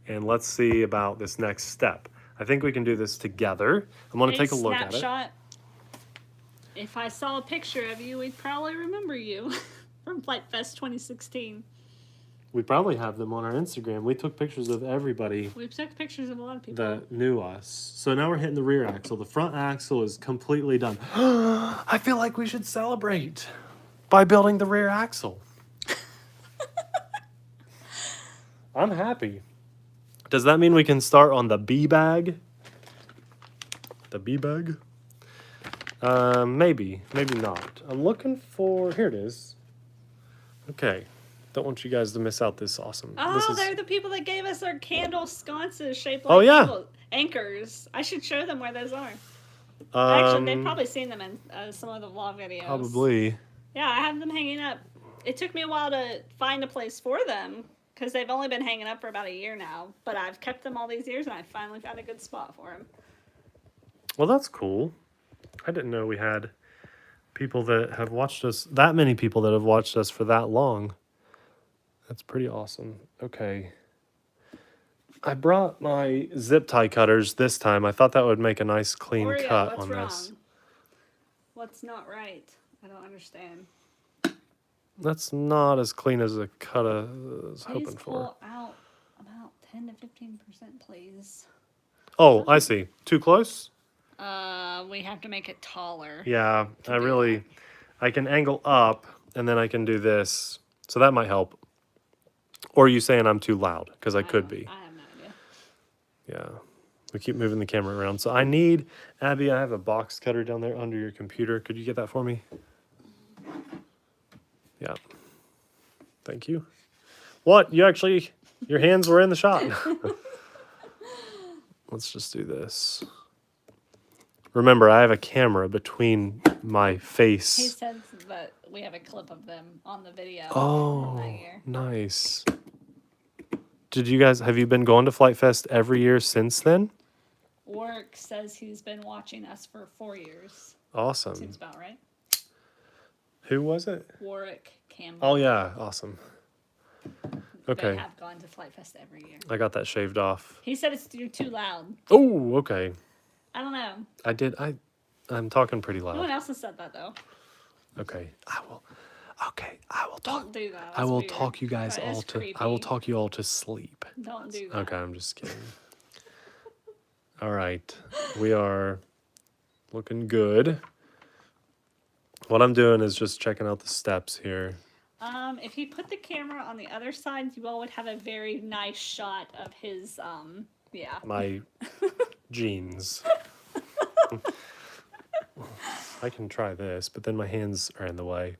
Speaker 2: And let's see about this next step. I think we can do this together. I'm going to take a look at it.
Speaker 1: Snapshot. If I saw a picture of you, we'd probably remember you from Flight Fest 2016.
Speaker 2: We probably have them on our Instagram. We took pictures of everybody
Speaker 1: We've took pictures of a lot of people.
Speaker 2: that knew us. So now we're hitting the rear axle. The front axle is completely done. I feel like we should celebrate by building the rear axle. I'm happy. Does that mean we can start on the B bag? The bee bug? Maybe not. I'm looking for, here it is. Okay. Don't want you guys to miss out this awesome.
Speaker 1: Oh, they're the people that gave us our candle sconces shaped like
Speaker 2: Oh, yeah.
Speaker 1: anchors. I should show them where those are. Actually, they've probably seen them in some of the vlog videos.
Speaker 2: Probably.
Speaker 1: Yeah, I have them hanging up. It took me a while to find a place for them because they've only been hanging up for about a year now. But I've kept them all these years, and I finally found a good spot for them.
Speaker 2: Well, that's cool. I didn't know we had people that have watched us, that many people that have watched us for that long. That's pretty awesome. Okay. I brought my zip tie cutters this time. I thought that would make a nice clean
Speaker 1: Oreo,
Speaker 2: cut
Speaker 1: what's
Speaker 2: on
Speaker 1: wrong?
Speaker 2: this.
Speaker 1: What's not right? I don't understand.
Speaker 2: That's not as clean as a cut I was hoping
Speaker 1: Please
Speaker 2: for.
Speaker 1: pull out about 10 to 15%, please.
Speaker 2: Oh, I see. Too close?
Speaker 1: We have to make it taller.
Speaker 2: Yeah, I can angle up and then I can do this. So that might help. Or are you saying I'm too loud? Because I could be.
Speaker 1: I have no idea.
Speaker 2: Yeah. We keep moving the camera around. So I need, Abby, I have a box cutter down there under your computer. Could you get that for me? Yeah. Thank you. What? Your hands were in the shot. Let's just do this. Remember, I have a camera between my face.
Speaker 1: He said that we have a clip of them on the video.
Speaker 2: Oh,
Speaker 1: from that year.
Speaker 2: nice. Have you been going to Flight Fest every year since then?
Speaker 1: Warwick says he's been watching us for 4 years.
Speaker 2: Awesome.
Speaker 1: Seems about right.
Speaker 2: Who was it?
Speaker 1: Warwick Campbell.
Speaker 2: Oh, yeah. Awesome. Okay.
Speaker 1: They have gone to Flight Fest every year.
Speaker 2: I got that shaved off.
Speaker 1: He said you're too loud.
Speaker 2: Oh, okay.
Speaker 1: I don't know.
Speaker 2: I'm talking pretty loud.
Speaker 1: No one else has said that, though.
Speaker 2: Okay. I will talk.
Speaker 1: Don't do that.
Speaker 2: I will talk you guys all to.
Speaker 1: Creepy.
Speaker 2: I will talk you all to sleep.
Speaker 1: Don't do that.
Speaker 2: Okay, I'm just kidding. All right, we are looking good. What I'm doing is just checking out the steps here.
Speaker 1: If he put the camera on the other side, you all would have a very nice shot of his, yeah.
Speaker 2: My jeans. I can try this, but then my hands are in the way.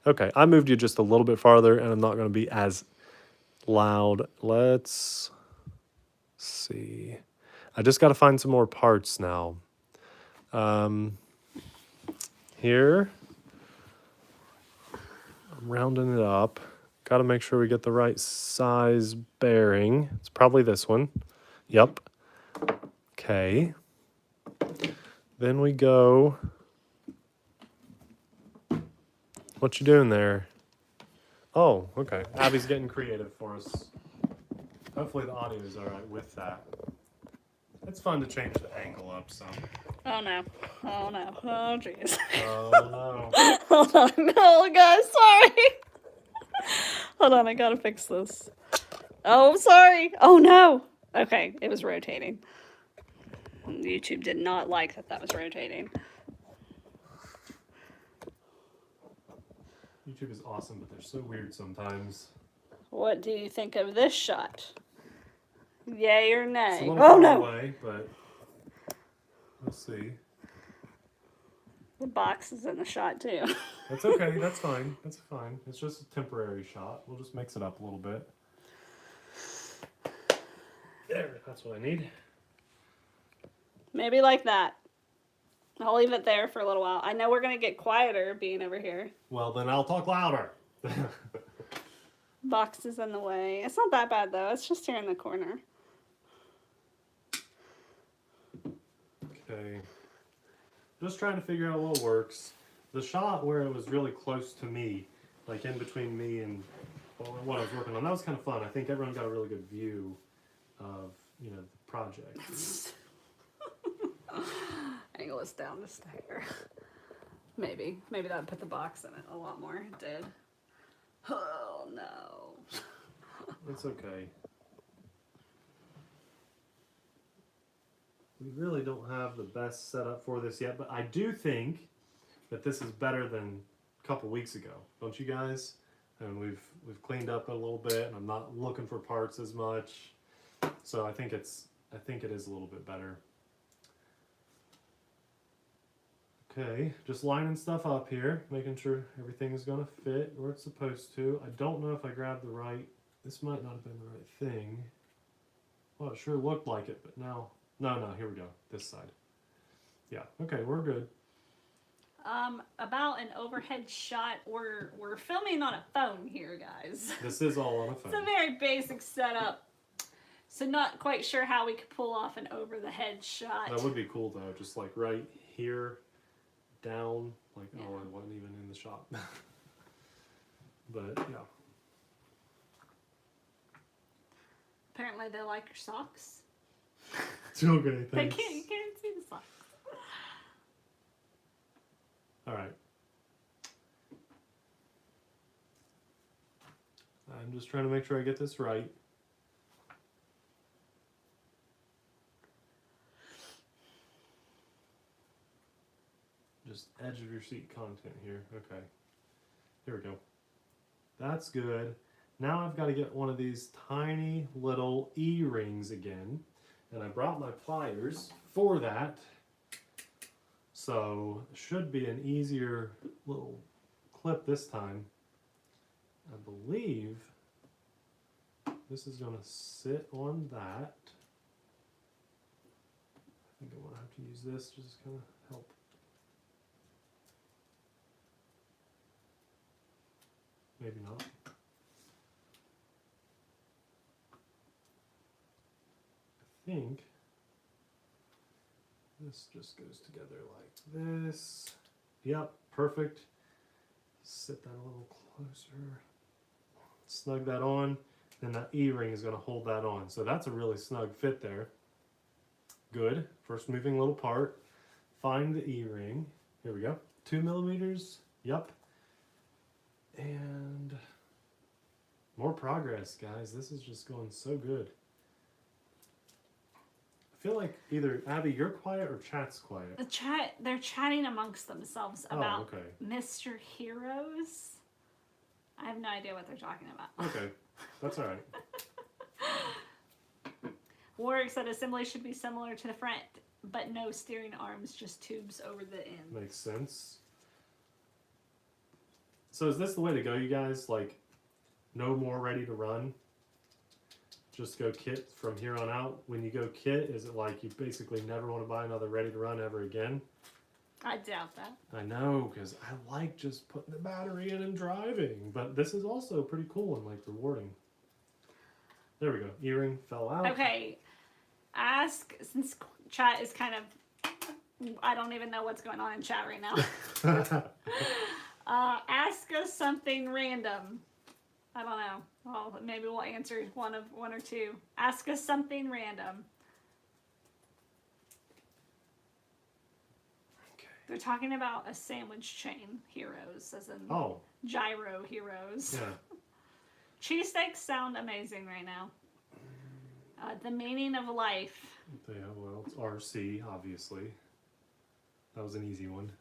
Speaker 2: Okay, I moved you just a little bit farther, and I'm not going to be as loud. Let's see. I just got to find some more parts now. Here. I'm rounding it up. Got to make sure we get the right size bearing. It's probably this one. Yep. Okay. Then we go. What you doing there? Oh, okay. Abby's getting creative for us. Hopefully the audio is all right with that. It's fun to change the angle up some.
Speaker 1: Oh no. Oh no. Oh jeez.
Speaker 2: Oh no.
Speaker 1: Hold on. No, guys, sorry. Hold on, I gotta fix this. Oh, sorry. Oh no. Okay, it was rotating. YouTube did not like that was rotating.
Speaker 2: YouTube is awesome, but they're so weird sometimes.
Speaker 1: What do you think of this shot? Yay or nay?
Speaker 2: It's a little
Speaker 1: Oh
Speaker 2: far
Speaker 1: no!
Speaker 2: away, but we'll see.
Speaker 1: The box is in the shot too.
Speaker 2: That's okay. That's fine. That's fine. It's just a temporary shot. We'll just mix it up a little bit. There. That's what I need.
Speaker 1: Maybe like that. I'll leave it there for a little while. I know we're gonna get quieter being over here.
Speaker 2: Well, then I'll talk louder.
Speaker 1: Box is in the way. It's not that bad though. It's just here in the corner.
Speaker 2: Okay. Just trying to figure out what works. The shot where it was really close to me, like in between me and what I was working on, that was kind of fun. I think everyone got a really good view of, the project.
Speaker 1: Angle this down just a hair. Maybe that would put the box in it a lot more. It did. Oh no.
Speaker 2: It's okay. We really don't have the best setup for this yet, but I do think that this is better than a couple weeks ago. Don't you guys? And we've cleaned up a little bit, and I'm not looking for parts as much. So I think it is a little bit better. Okay, just lining stuff up here, making sure everything is going to fit where it's supposed to. I don't know if I grabbed the right, this might not have been the right thing. Well, it sure looked like it, but now, no, here we go, this side. Yeah, okay, we're good.
Speaker 1: About an overhead shot. We're filming on a phone here, guys.
Speaker 2: This is all on a phone.
Speaker 1: It's a very basic setup. So not quite sure how we could pull off an over the head shot.
Speaker 2: That would be cool though, just like right here, down, like,
Speaker 1: yeah.
Speaker 2: Oh, I wasn't even in the shot. But yeah.
Speaker 1: Apparently they like your socks.
Speaker 2: Okay, thanks.
Speaker 1: You can't see the socks.
Speaker 2: Alright. I'm just trying to make sure I get this right. Just edge of your seat content here. Okay. Here we go. That's good. Now I've got to get one of these tiny little E-rings again. And I brought my pliers for that. So it should be an easier little clip this time. I believe this is going to sit on that. I think I'm going to have to use this to just kind of help. Maybe not. I think this just goes together like this. Yep, perfect. Sit that a little closer. Snug that on. Then that E-ring is going to hold that on. So that's a really snug fit there. Good. First moving little part. Find the E-ring. Here we go. 2 millimeters. Yep. And more progress, guys. This is just going so good. I feel like either Abby, you're quiet or chat's quiet.
Speaker 1: They're chatting amongst themselves about
Speaker 2: okay.
Speaker 1: Mr. Heroes. I have no idea what they're talking about.
Speaker 2: Okay, that's all right.
Speaker 1: Warwick said assembly should be similar to the front, but no steering arms, just tubes over the end.
Speaker 2: Makes sense. So is this the way to go, you guys? Like, no more ready to run? Just go kit from here on out? When you go kit, is it like you basically never want to buy another ready to run ever again?
Speaker 1: I doubt that.
Speaker 2: I know, because I like just putting the battery in and driving. But this is also pretty cool and like rewarding. There we go. E-ring fell out.
Speaker 1: Okay. Since chat is kind of, I don't even know what's going on in chat right now. Ask us something random. I don't know. Well, maybe we'll answer one or two. Ask us something random.
Speaker 2: Okay.
Speaker 1: They're talking about a sandwich chain, Heroes, as in gyro Heroes.
Speaker 2: Yeah.
Speaker 1: Cheesesteaks sound amazing right now. The meaning of life.
Speaker 2: Yeah, well, it's RC, obviously. That was an easy one.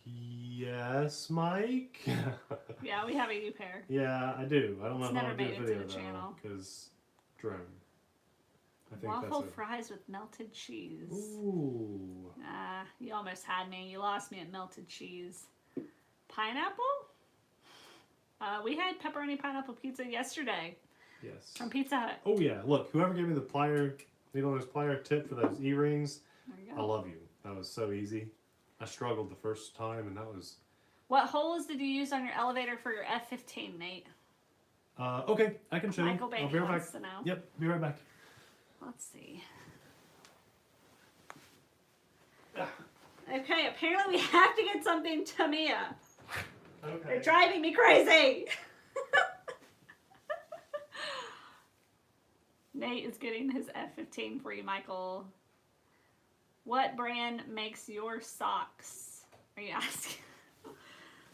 Speaker 2: Yes, Mike?
Speaker 1: Yeah, we have a U-pair.
Speaker 2: Yeah, I do. I don't know
Speaker 1: It's
Speaker 2: how
Speaker 1: never
Speaker 2: to do
Speaker 1: made
Speaker 2: a
Speaker 1: it to
Speaker 2: video
Speaker 1: the channel.
Speaker 2: because drone. I think
Speaker 1: Waffle
Speaker 2: that's
Speaker 1: fries with melted cheese.
Speaker 2: Ooh.
Speaker 1: You almost had me. You lost me at melted cheese. Pineapple? We had pepperoni pineapple pizza yesterday.
Speaker 2: Yes.
Speaker 1: From Pizza Hut.
Speaker 2: Oh yeah, look, whoever gave me the needle nose plier tip for those E-rings, I love you. That was so easy. I struggled the first time and that was...
Speaker 1: What holes did you use on your elevator for your F-15, Nate?
Speaker 2: Okay, I can show you.
Speaker 1: Michael Bailey
Speaker 2: I'll be right
Speaker 1: wants
Speaker 2: back.
Speaker 1: to know.
Speaker 2: Yep, be right back.
Speaker 1: Let's see. Okay, apparently we have to get something to Mia.
Speaker 2: Okay.
Speaker 1: They're driving me crazy. Nate is getting his F-15 for you, Michael. What brand makes your socks? Are you asking?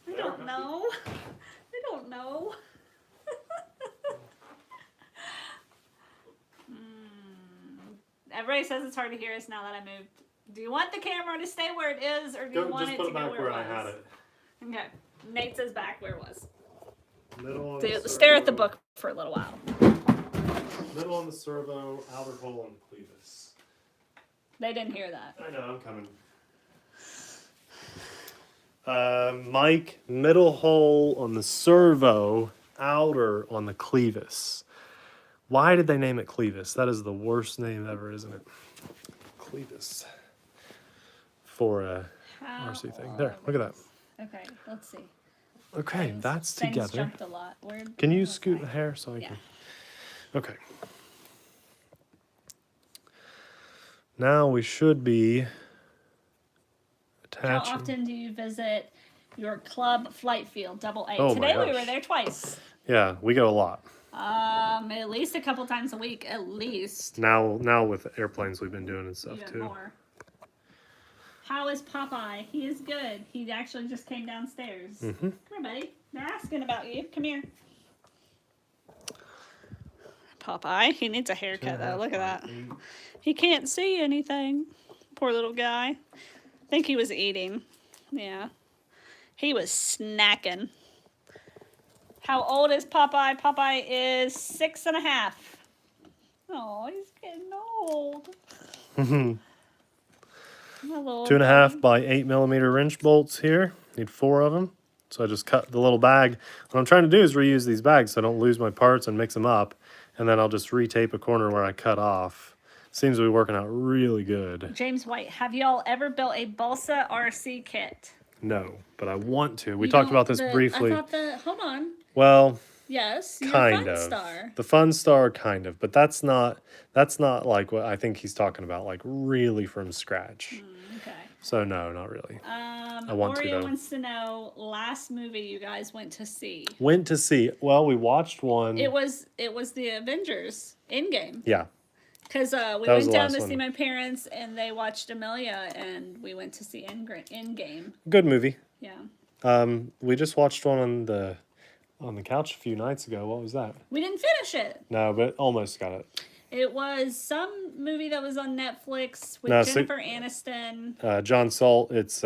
Speaker 1: I don't know. I don't know. Everybody says it's hard to hear us now that I moved. Do you want the camera to stay where it is, or do you want it to go where it was?
Speaker 2: I had it.
Speaker 1: Okay. Nate says back where it was.
Speaker 2: Middle on
Speaker 1: So
Speaker 2: the
Speaker 1: stare at the
Speaker 2: servo.
Speaker 1: book for a little while.
Speaker 2: Middle on the servo, outer hole on the clevis.
Speaker 1: They didn't hear that.
Speaker 2: I know, I'm coming. Mike, middle hole on the servo, outer on the clevis. Why did they name it clevis? That is the worst name ever, isn't it? Clevis. For a RC thing. There, look at that.
Speaker 1: Okay, let's see.
Speaker 2: Okay, that's
Speaker 1: Things
Speaker 2: together.
Speaker 1: jumped a lot.
Speaker 2: Can you
Speaker 1: where was
Speaker 2: scoot
Speaker 1: I?
Speaker 2: the hair so I
Speaker 1: Yeah.
Speaker 2: can? Okay. Now we should be
Speaker 1: How
Speaker 2: attaching.
Speaker 1: often do you visit your club flight field, Double A?
Speaker 2: Oh my
Speaker 1: Today we
Speaker 2: gosh.
Speaker 1: were there twice.
Speaker 2: Yeah, we go a lot.
Speaker 1: At least a couple times a week, at least.
Speaker 2: Now with airplanes we've been doing and stuff
Speaker 1: Even
Speaker 2: too.
Speaker 1: more. How is Popeye? He is good. He actually just came downstairs.
Speaker 2: Mm-hmm.
Speaker 1: Come here, buddy. They're asking about you. Come here. Popeye. He needs a haircut, though. Look at that. He can't see anything. Poor little guy. I think he was eating. Yeah. He was snacking. How old is Popeye? Popeye is 6.5. Oh, he's getting old. My little
Speaker 2: 2.5
Speaker 1: buddy.
Speaker 2: by 8mm wrench bolts here. Need 4 of them. So I just cut the little bag. What I'm trying to do is reuse these bags so I don't lose my parts and mix them up. And then I'll just retape a corner where I cut off. Seems to be working out really good.
Speaker 1: James White, have y'all ever built a balsa RC kit?
Speaker 2: No, but I want to. We
Speaker 1: You
Speaker 2: talked
Speaker 1: don't-
Speaker 2: about this briefly.
Speaker 1: I thought hold on.
Speaker 2: Well,
Speaker 1: Yes, you're
Speaker 2: kind
Speaker 1: Fun
Speaker 2: of.
Speaker 1: Star.
Speaker 2: The Fun Star, kind of. But that's not like what I think he's talking about, like really from scratch.
Speaker 1: Okay.
Speaker 2: So no, not really. I want to,
Speaker 1: Oreo
Speaker 2: though.
Speaker 1: wants to know last movie you guys went to see.
Speaker 2: Went to see. Well, we watched one.
Speaker 1: It was the Avengers Endgame.
Speaker 2: Yeah.
Speaker 1: Because we
Speaker 2: That was
Speaker 1: went
Speaker 2: the
Speaker 1: down
Speaker 2: last
Speaker 1: to
Speaker 2: one.
Speaker 1: see my parents and they watched Amelia and we went to see Endgame.
Speaker 2: Good movie.
Speaker 1: Yeah.
Speaker 2: We just watched one on the couch a few nights ago. What was that?
Speaker 1: We didn't finish it.
Speaker 2: No, but almost got it.
Speaker 1: It was some movie that was on Netflix with
Speaker 2: No, so-
Speaker 1: Jennifer Aniston.
Speaker 2: John Salt. It's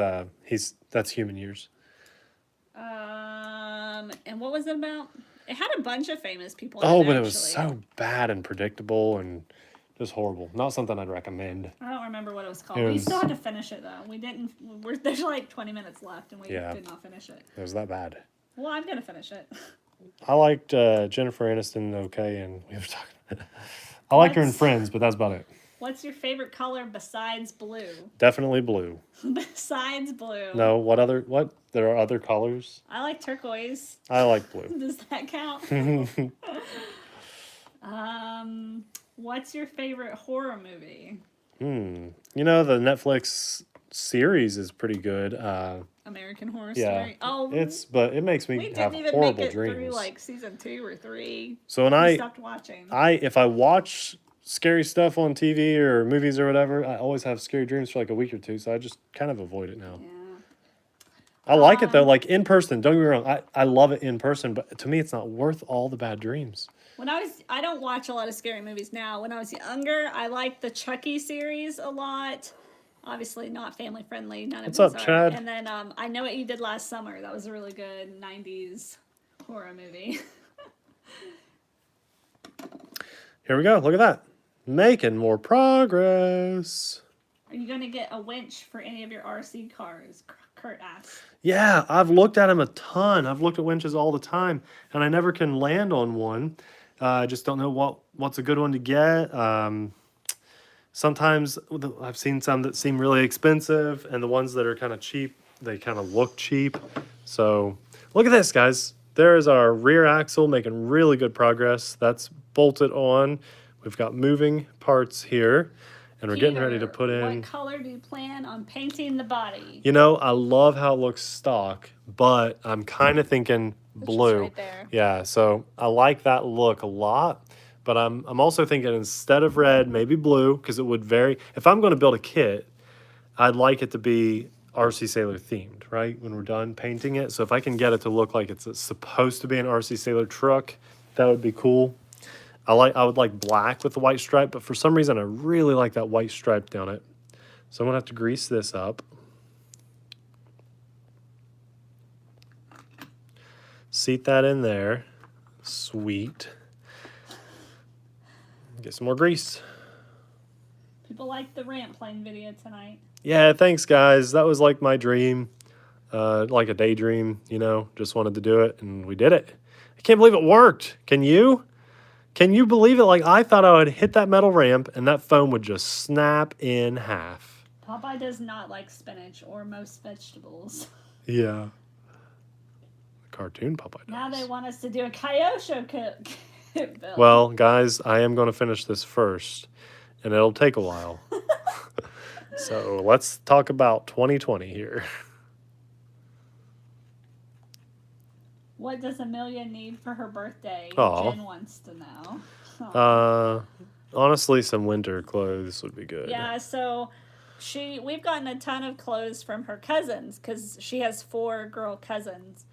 Speaker 2: that's Human Years.
Speaker 1: And what was it about? It had a bunch of famous people.
Speaker 2: Oh,
Speaker 1: in
Speaker 2: but
Speaker 1: it
Speaker 2: it was
Speaker 1: actually.
Speaker 2: so bad and predictable and just horrible. Not something I'd recommend.
Speaker 1: I don't remember what it was called.
Speaker 2: It
Speaker 1: We
Speaker 2: was-
Speaker 1: still had to finish it though. We didn't. There's like 20 minutes left, and we
Speaker 2: Yeah.
Speaker 1: did not finish it.
Speaker 2: It was that bad.
Speaker 1: Well, I'm gonna finish it.
Speaker 2: I liked Jennifer Aniston. Okay, and we were talking. I liked her in
Speaker 1: What's-
Speaker 2: Friends, but that's about it.
Speaker 1: What's your favorite color besides blue?
Speaker 2: Definitely blue.
Speaker 1: Besides blue.
Speaker 2: No, what? There are other colors.
Speaker 1: I like turquoise.
Speaker 2: I like blue.
Speaker 1: Does that count? What's your favorite horror movie?
Speaker 2: You know, the Netflix series is pretty good.
Speaker 1: American Horror
Speaker 2: Yeah,
Speaker 1: Story. Oh,
Speaker 2: but it makes
Speaker 1: we
Speaker 2: me
Speaker 1: didn't
Speaker 2: have
Speaker 1: even
Speaker 2: horrible
Speaker 1: make it
Speaker 2: dreams.
Speaker 1: through like season 2 or 3.
Speaker 2: So when
Speaker 1: We stopped watching.
Speaker 2: if I watch scary stuff on TV or movies or whatever, I always have scary dreams for like a week or two. So I just kind of avoid it now.
Speaker 1: Yeah.
Speaker 2: I like it though, like in person. Don't get me wrong, I love it in person, but to me, it's not worth all the bad dreams.
Speaker 1: I don't watch a lot of scary movies now. When I was younger, I liked the Chucky series a lot. Obviously not family friendly. None of
Speaker 2: What's
Speaker 1: these
Speaker 2: up,
Speaker 1: are.
Speaker 2: Chad?
Speaker 1: And then I Know What You Did Last Summer. That was a really good 90s horror movie.
Speaker 2: Here we go. Look at that, making more progress.
Speaker 1: Are you going to get a winch for any of your RC cars? Kurt asked.
Speaker 2: Yeah, I've looked at them a ton. I've looked at winches all the time, and I never can land on one. I just don't know what's a good one to get. Sometimes I've seen some that seem really expensive, and the ones that are kind of cheap, they kind of look cheap. So look at this, guys. There is our rear axle making really good progress. That's bolted on. We've got moving parts here, and we're getting ready to
Speaker 1: Peter,
Speaker 2: put in.
Speaker 1: What color do you plan on painting the body?
Speaker 2: You know, I love how it looks stock, but I'm kind of thinking blue.
Speaker 1: right there.
Speaker 2: Yeah, so I like that look a lot, but I'm also thinking instead of red, maybe blue, because it would vary. If I'm going to build a kit, I'd like it to be RC Sailor themed, right? When we're done painting it. So if I can get it to look like it's supposed to be an RC Sailor truck, that would be cool. I would like black with the white stripe, but for some reason I really like that white stripe down it. So I'm gonna have to grease this up. Seat that in there. Sweet. Get some more grease.
Speaker 1: people liked the ramp plane video tonight.
Speaker 2: Yeah, thanks, guys. That was like my dream, like a daydream, you know, just wanted to do it, and we did it. I can't believe it worked. Can you? Can you believe it? Like, I thought I would hit that metal ramp, and that foam would just snap in half.
Speaker 1: Popeye does not like spinach or most vegetables.
Speaker 2: Yeah. Cartoon Popeye does.
Speaker 1: Now they want us to do a Kyosho cook.
Speaker 2: Well, guys, I am going to finish this first, and it'll take a while. So let's talk about 2020 here.
Speaker 1: What does Amelia need for her birthday?
Speaker 2: Aw.
Speaker 1: Jen wants to know.
Speaker 2: Honestly, some winter clothes would be good.
Speaker 1: Yeah, so we've gotten a ton of clothes from her cousins because she has 4 girl cousins.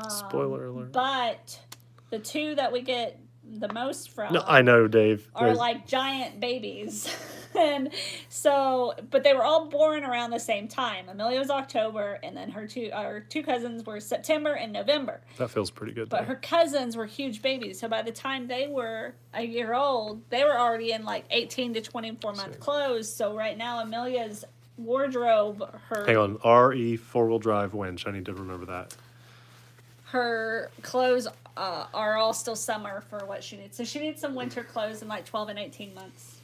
Speaker 2: Spoiler alert.
Speaker 1: But the 2 that we get the most from
Speaker 2: No, I know, Dave.
Speaker 1: are like giant babies. And so, but they were all born around the same time. Amelia was October, and then our two cousins were September and November.
Speaker 2: That feels pretty good.
Speaker 1: But
Speaker 2: though.
Speaker 1: her cousins were huge babies. So by the time they were a year old, they were already in like 18 to 24 month clothes. So right now, Amelia's wardrobe,
Speaker 2: Hang on, RE 4-wheel drive winch. I need to remember that.
Speaker 1: her clothes are all still summer for what she needs. So she needs some winter clothes in like 12 and 18 months.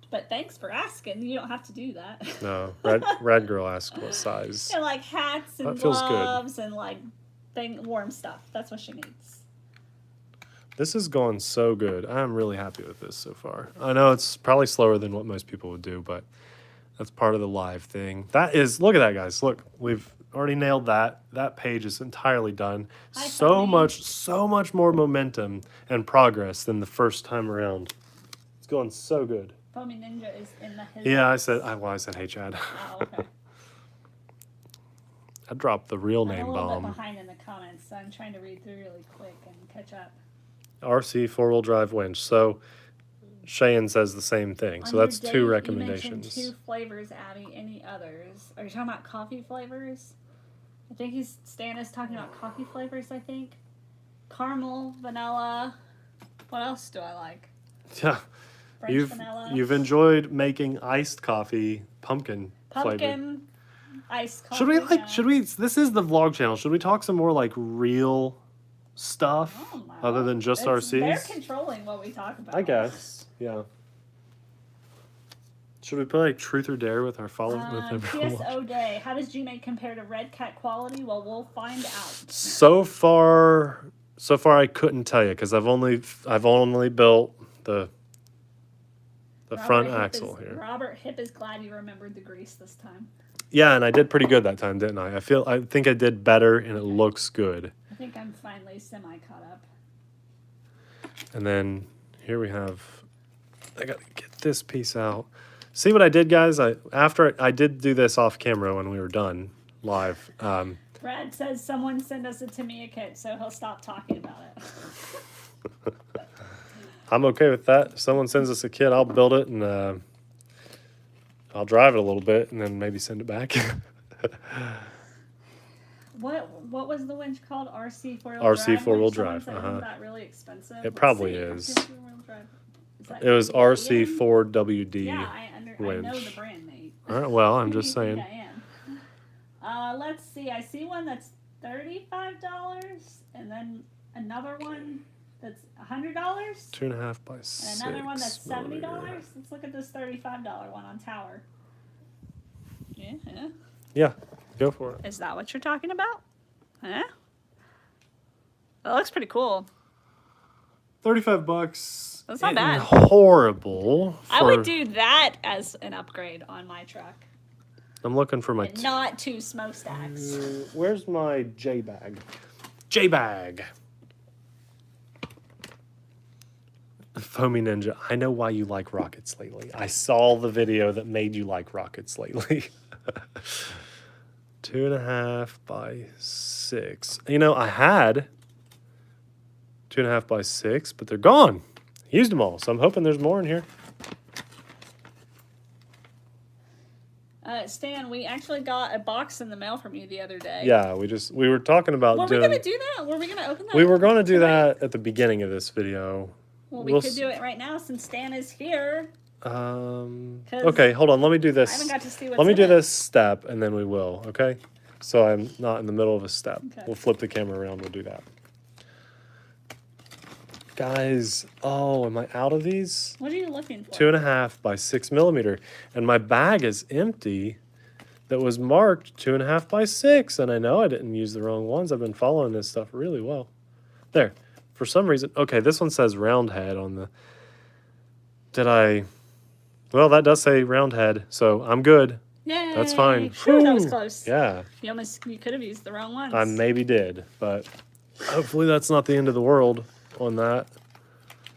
Speaker 1: But thanks for asking. You don't have to do that.
Speaker 2: No, Rad Girl asked what size.
Speaker 1: And like hats and
Speaker 2: That feels good.
Speaker 1: gloves and like warm stuff. That's what she needs.
Speaker 2: This is going so good. I'm really happy with this so far. I know it's probably slower than what most people would do, but that's part of the live thing. That is, look at that, guys. Look, we've already nailed that. That page is entirely done.
Speaker 1: Hi,
Speaker 2: So
Speaker 1: Tommy.
Speaker 2: so much more momentum and progress than the first time around. It's going so good.
Speaker 1: Foamy Ninja is in the his.
Speaker 2: Yeah, I said, hey, Chad.
Speaker 1: Oh, okay.
Speaker 2: I dropped the real
Speaker 1: I'm
Speaker 2: name
Speaker 1: a little bit
Speaker 2: bomb.
Speaker 1: behind in the comments, so I'm trying to read through really quick and catch up.
Speaker 2: RC 4-wheel drive winch. So Cheyenne says the same thing. So
Speaker 1: On your
Speaker 2: that's
Speaker 1: date,
Speaker 2: 2
Speaker 1: you
Speaker 2: recommendations.
Speaker 1: mentioned 2 flavors, Abby. Any others? Are you talking about coffee flavors? I think Stan is talking about coffee flavors, I think. Caramel, vanilla. What else do I like?
Speaker 2: Yeah.
Speaker 1: French vanilla.
Speaker 2: You've enjoyed making iced coffee pumpkin flavored.
Speaker 1: Pumpkin iced coffee.
Speaker 2: Should we
Speaker 1: yeah.
Speaker 2: this is the vlog channel. Should we talk some more like real stuff
Speaker 1: I don't know.
Speaker 2: other than just
Speaker 1: They're
Speaker 2: RCs?
Speaker 1: controlling what we talk about.
Speaker 2: I guess. Yeah. Should we play like truth or dare with our followers with everyone?
Speaker 1: TSO Day. How does Gmade compare to Red Cat quality? Well, we'll find out.
Speaker 2: So far I couldn't tell you because I've only built the front axle here.
Speaker 1: Robert Hip is glad you remembered the grease this time.
Speaker 2: Yeah, and I did pretty good that time, didn't I? I think I did better, and it looks good.
Speaker 1: I think I'm finally semi caught up.
Speaker 2: And then here we have. I gotta get this piece out. See what I did, guys? After I did do this off camera when we were done live.
Speaker 1: Brad says someone send us a Tamiya kit, so he'll stop talking about it.
Speaker 2: I'm okay with that. If someone sends us a kit, I'll build it and I'll drive it a little bit and then maybe send it back.
Speaker 1: What was the winch called? RC 4-wheel
Speaker 2: RC
Speaker 1: drive?
Speaker 2: 4-wheel
Speaker 1: winch?
Speaker 2: drive,
Speaker 1: Someone said, isn't that really expensive?
Speaker 2: It
Speaker 1: Let's
Speaker 2: probably
Speaker 1: see.
Speaker 2: is.
Speaker 1: RC 4-wheel drive. Is that
Speaker 2: It was
Speaker 1: Canadian?
Speaker 2: RC4WD.
Speaker 1: Yeah, I know the brand, Nate.
Speaker 2: All right, well, I'm
Speaker 1: Who do
Speaker 2: just
Speaker 1: you think
Speaker 2: saying.
Speaker 1: I am? Let's see. I see one that's $35, and then another one that's $100,
Speaker 2: 2.5 by 6.
Speaker 1: and another one that's $70.
Speaker 2: millimeter.
Speaker 1: Let's look at this $35 one on Tower. Yeah.
Speaker 2: Yeah, go for it.
Speaker 1: Is that what you're talking about? Huh? That looks pretty cool.
Speaker 2: $35.
Speaker 1: That's not
Speaker 2: Ain't
Speaker 1: bad.
Speaker 2: Horrible.
Speaker 1: I would do that as an upgrade on my truck.
Speaker 2: I'm looking for my.
Speaker 1: And not 2 smokestacks.
Speaker 2: Where's my J bag? J bag. Foamy Ninja, I know why you like rockets lately. I saw the video that made you like rockets lately. 2.5 by 6. You know, I had 2.5 by 6, but they're gone. Used them all, so I'm hoping there's more in here.
Speaker 1: Stan, we actually got a box in the mail from you the other day.
Speaker 2: Yeah, we were talking about
Speaker 1: Were we
Speaker 2: doing.
Speaker 1: going to do that? Were we going to open that?
Speaker 2: We were going to do
Speaker 1: tonight?
Speaker 2: that at the beginning of this video,
Speaker 1: Well, we could do it right now since Dan is here.
Speaker 2: Okay, hold on. Let me do this.
Speaker 1: I haven't got to see what's
Speaker 2: Let me
Speaker 1: in
Speaker 2: do
Speaker 1: it.
Speaker 2: this step, and then we will, okay? So I'm not in the middle of a step.
Speaker 1: Okay.
Speaker 2: We'll flip the camera around. We'll do that. Guys, oh, am I out of these?
Speaker 1: What are you looking for?
Speaker 2: 2.5 by 6 millimeter. And my bag is empty that was marked 2.5 by 6. And I know I didn't use the wrong ones. I've been following this stuff really well. There. For some reason, okay, this one says round head on the... Well, that does say round head, so I'm good.
Speaker 1: Yay!
Speaker 2: That's fine.
Speaker 1: Whew, that was
Speaker 2: Whew.
Speaker 1: close.
Speaker 2: Yeah,
Speaker 1: You could have used the wrong ones.
Speaker 2: I maybe did, but hopefully that's not the end of the world on that.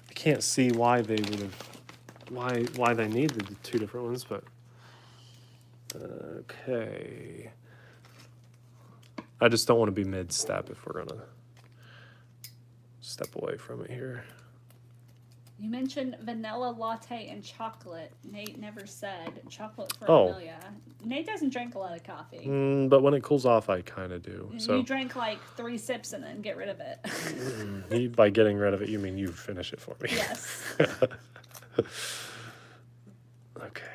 Speaker 2: I can't see why they would have, why they needed the two different ones, but okay. I just don't want to be mid-step if we're gonna step away from it here.
Speaker 1: You mentioned vanilla latte and chocolate. Nate never said chocolate for
Speaker 2: Oh.
Speaker 1: Amelia. Nate doesn't drink a lot of coffee.
Speaker 2: But when it cools off, I kind of do. So
Speaker 1: You drink like 3 sips and then get rid of it.
Speaker 2: by getting rid of it, you mean you finish it for me?
Speaker 1: Yes.
Speaker 2: Okay.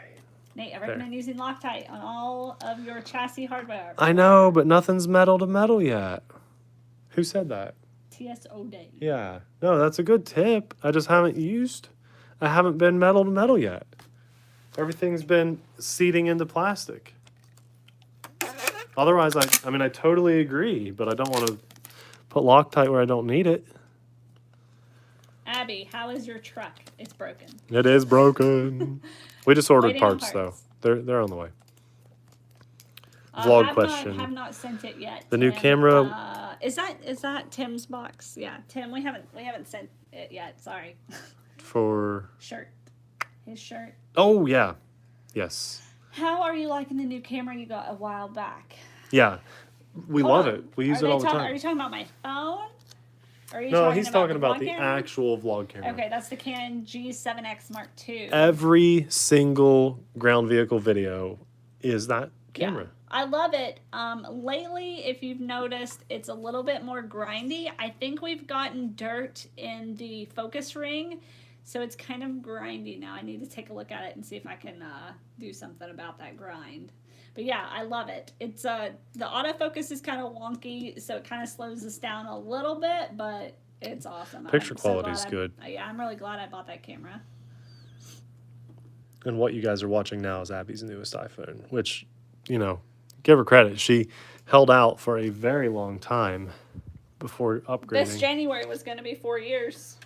Speaker 1: Nate, I recommend using Loctite on all of your chassis hardware.
Speaker 2: I know, but nothing's metal to metal yet. Who said that?
Speaker 1: TSO day.
Speaker 2: Yeah. No, that's a good tip. I just haven't been metal to metal yet. Everything's been seeding into plastic. Otherwise, I mean, I totally agree, but I don't want to put Loctite where I don't need it.
Speaker 1: Abby, how is your truck? It's broken.
Speaker 2: It is broken. We just ordered
Speaker 1: Waiting on
Speaker 2: parts, though.
Speaker 1: parts.
Speaker 2: They're on the way. Vlog
Speaker 1: have
Speaker 2: question.
Speaker 1: Have not sent it yet.
Speaker 2: The new
Speaker 1: Tim.
Speaker 2: camera.
Speaker 1: Is that Tim's box? Yeah, Tim. We haven't sent it yet. Sorry.
Speaker 2: For.
Speaker 1: His shirt.
Speaker 2: Oh yeah, yes.
Speaker 1: How are you liking the new camera you got a while back?
Speaker 2: Yeah, we
Speaker 1: Hold
Speaker 2: love
Speaker 1: on.
Speaker 2: it. We use it all the
Speaker 1: Are
Speaker 2: time.
Speaker 1: you talking about my phone? Or are you
Speaker 2: No, he's talking
Speaker 1: about
Speaker 2: about the
Speaker 1: camera?
Speaker 2: actual vlog camera.
Speaker 1: Okay, that's the Canon G7X Mark II.
Speaker 2: Every single ground vehicle video is that camera.
Speaker 1: Yeah, I love it. Lately, if you've noticed, it's a little bit more grindy. I think we've gotten dirt in the focus ring, so it's kind of grindy now. I need to take a look at it and see if I can do something about that grind. But yeah, I love it. It's the autofocus is kind of wonky, so it kind of slows us down a little bit, but it's awesome.
Speaker 2: Picture quality is good.
Speaker 1: Yeah, I'm really glad I bought that camera.
Speaker 2: And what you guys are watching now is Abby's newest iPhone, which, you know, give her credit. She held out for a very long time before upgrading.
Speaker 1: This January was going to be 4 years.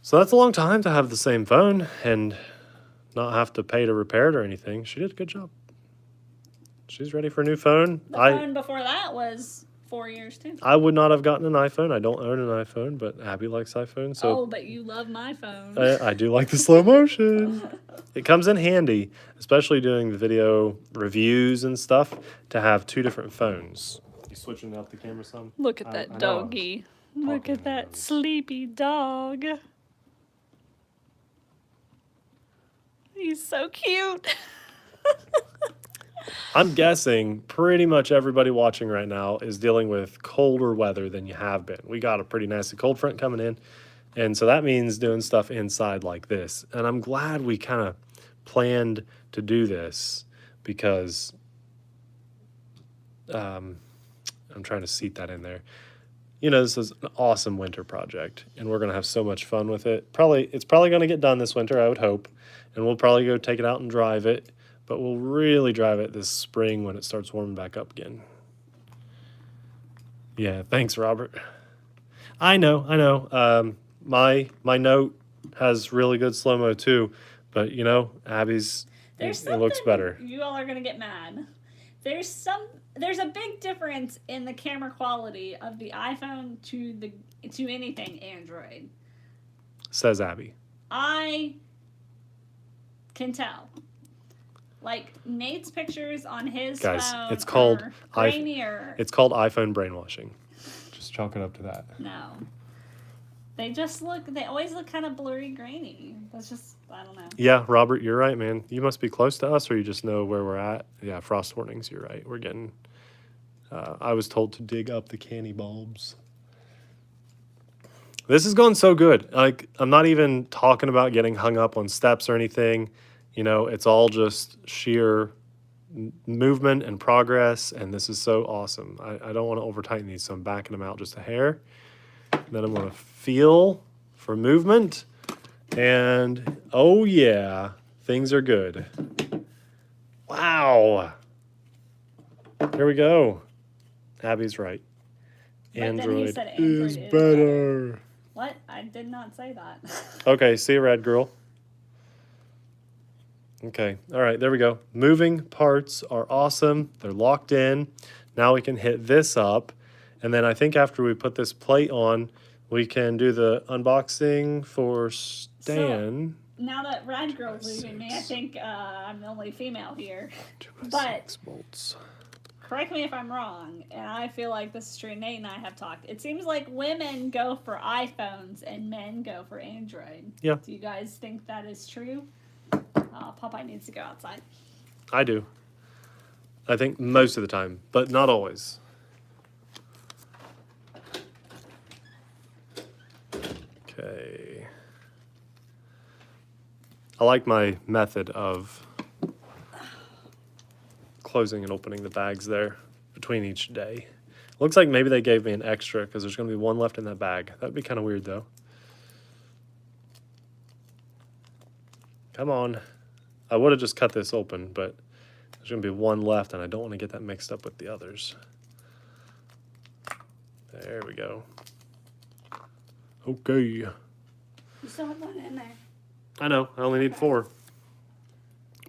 Speaker 2: So that's a long time to have the same phone and not have to pay to repair it or anything. She did a good job. She's ready for a new phone.
Speaker 1: The phone before that was 4 years too.
Speaker 2: I would not have gotten an iPhone. I don't own an iPhone, but Abby likes iPhone. So
Speaker 1: Oh, but you love my phone.
Speaker 2: I do like the slow motion. It comes in handy, especially doing the video reviews and stuff, to have two different phones. You switching out the camera some?
Speaker 1: Look at
Speaker 2: I
Speaker 1: that
Speaker 2: know.
Speaker 1: doggy. Look
Speaker 2: Talking
Speaker 1: at that
Speaker 2: about it.
Speaker 1: sleepy dog. He's so cute.
Speaker 2: I'm guessing pretty much everybody watching right now is dealing with colder weather than you have been. We got a pretty nasty cold front coming in. And so that means doing stuff inside like this. And I'm glad we kind of planned to do this because I'm trying to seat that in there. You know, this is an awesome winter project and we're going to have so much fun with it. It's probably going to get done this winter, I would hope. And we'll probably go take it out and drive it. But we'll really drive it this spring when it starts warming back up again. Yeah, thanks, Robert. I know. My Note has really good slow-mo too, but you know, Abby's it looks better.
Speaker 1: You all are gonna get mad. There's a big difference in the camera quality of the iPhone to anything Android.
Speaker 2: Says Abby.
Speaker 1: I can tell. Like Nate's pictures on his
Speaker 2: Guys,
Speaker 1: phone
Speaker 2: it's called
Speaker 1: are grainier.
Speaker 2: It's called iPhone brainwashing. Just chalk it up to that.
Speaker 1: No. They always look kind of blurry, grainy. That's just, I don't know.
Speaker 2: Yeah, Robert, you're right, man. You must be close to us or you just know where we're at. Yeah, frost warnings, you're right. We're getting, I was told to dig up the canny bulbs. This is going so good. Like, I'm not even talking about getting hung up on steps or anything. You know, it's all just sheer movement and progress, and this is so awesome. I don't want to over tighten these, so I'm backing them out just a hair. Then I'm going to feel for movement, and oh yeah, things are good. Wow. There we go. Abby's right.
Speaker 1: But then he
Speaker 2: Android,
Speaker 1: said Android
Speaker 2: is
Speaker 1: is
Speaker 2: better.
Speaker 1: What? I did not say that.
Speaker 2: Okay, see you, red girl. Okay, all right, there we go. Moving parts are awesome. They're locked in. Now we can hit this up. And then I think after we put this plate on, we can do the unboxing for Stan.
Speaker 1: Now that Rad Girl's leaving me, I think I'm the only female here.
Speaker 2: 2x6 bolts.
Speaker 1: Correct me if I'm wrong, and I feel like this is true. Nate and I have talked. It seems like women go for iPhones and men go for Android.
Speaker 2: Yeah.
Speaker 1: Do you guys think that is true? Popeye needs to go outside.
Speaker 2: I do. I think most of the time, but not always. Okay. I like my method of closing and opening the bags there between each day. Looks like maybe they gave me an extra because there's going to be one left in that bag. That'd be kind of weird though. Come on. I would have just cut this open, but there's going to be one left and I don't want to get that mixed up with the others. There we go. Okay.
Speaker 1: You still have one in there.
Speaker 2: I know. I only need 4.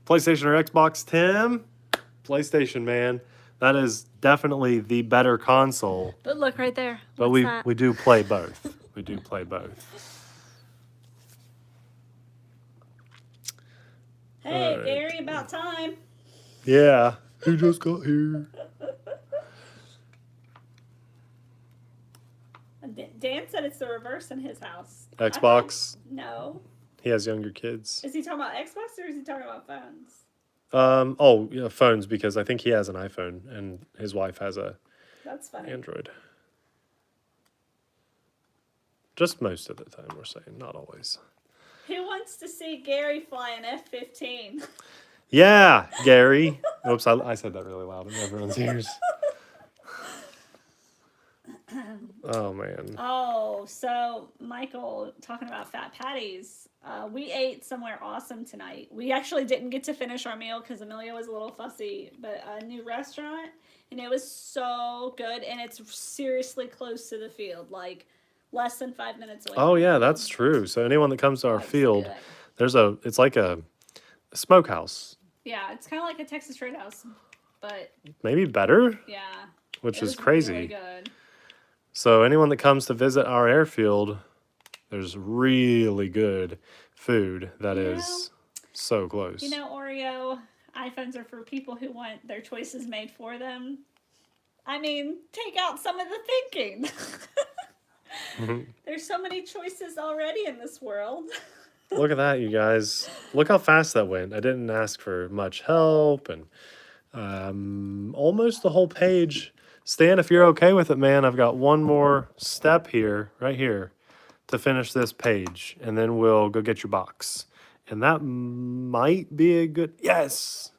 Speaker 2: PlayStation or Xbox, Tim? PlayStation, man. That is definitely the better console.
Speaker 1: But look right there.
Speaker 2: But we do play both. We do play both.
Speaker 1: Hey,
Speaker 2: Alright.
Speaker 1: Gary, about time.
Speaker 2: Yeah. He just got here.
Speaker 1: Dan said it's the reverse in his house.
Speaker 2: Xbox.
Speaker 1: No.
Speaker 2: He has younger kids.
Speaker 1: Is he talking about Xbox or is he talking about phones?
Speaker 2: Oh, yeah, phones, because I think he has an iPhone and his wife has a
Speaker 1: That's funny.
Speaker 2: Android. Just most of the time, we're saying, not always.
Speaker 1: Who wants to see Gary fly an F-15?
Speaker 2: Yeah, Gary. Oops, I said that really loud in everyone's ears. Oh, man.
Speaker 1: Oh, so Michael, talking about fat patties, we ate somewhere awesome tonight. We actually didn't get to finish our meal because Amelia was a little fussy, but a new restaurant, and it was so good, and it's seriously close to the field, like less than 5 minutes away.
Speaker 2: Oh, yeah, that's true. So anyone that comes to our field, it's like a smokehouse.
Speaker 1: Yeah, it's kind of like a Texas Roadhouse, but
Speaker 2: Maybe better,
Speaker 1: yeah.
Speaker 2: which
Speaker 1: it
Speaker 2: is
Speaker 1: was
Speaker 2: crazy.
Speaker 1: Really good.
Speaker 2: So anyone that comes to visit our airfield, there's really good food that is so close.
Speaker 1: You know, Oreo, iPhones are for people who want their choices made for them. I mean, take out some of the thinking. There's so many choices already in this world.
Speaker 2: Look at that, you guys. Look how fast that went. I didn't ask for much help, and almost the whole page. Stan, if you're okay with it, man, I've got one more step here, right here, to finish this page, and then we'll go get your box. And that might be a good... Yes!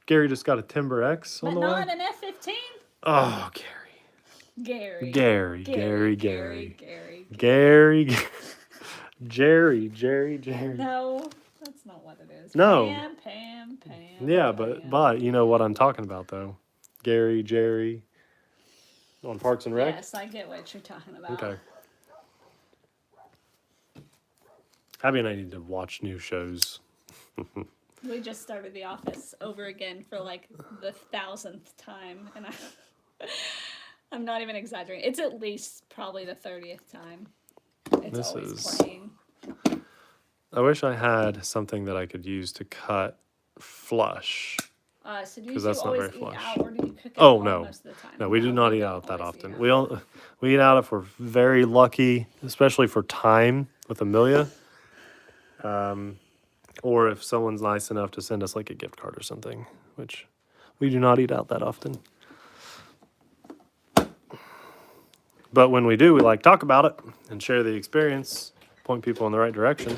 Speaker 2: Gary just got a Timber X on
Speaker 1: But
Speaker 2: the way.
Speaker 1: not an F-15.
Speaker 2: Oh,
Speaker 1: Gary.
Speaker 2: Jerry.
Speaker 1: No, that's not what it is.
Speaker 2: No.
Speaker 1: Pam.
Speaker 2: Yeah, but you know what I'm talking about, though. Jerry. On Parks and Rec?
Speaker 1: Yes, I get what you're talking about.
Speaker 2: Okay. Abby and I need to watch new shows.
Speaker 1: We just started The Office over again for like the 1000th time, and I'm not even exaggerating. It's at least probably the 30th time. It's always playing.
Speaker 2: I wish I had something that I could use to cut flush.
Speaker 1: So do you
Speaker 2: that's not
Speaker 1: always
Speaker 2: very
Speaker 1: eat
Speaker 2: flush.
Speaker 1: out, or do you cook at
Speaker 2: Oh,
Speaker 1: home
Speaker 2: no.
Speaker 1: most of the time?
Speaker 2: No, we do not eat out that
Speaker 1: always eat
Speaker 2: often.
Speaker 1: out.
Speaker 2: We eat out if we're very lucky, especially for time with Amelia. Or if someone's nice enough to send us like a gift card or something, which we do not eat out that often. But when we do, we like talk about it and share the experience, point people in the right direction.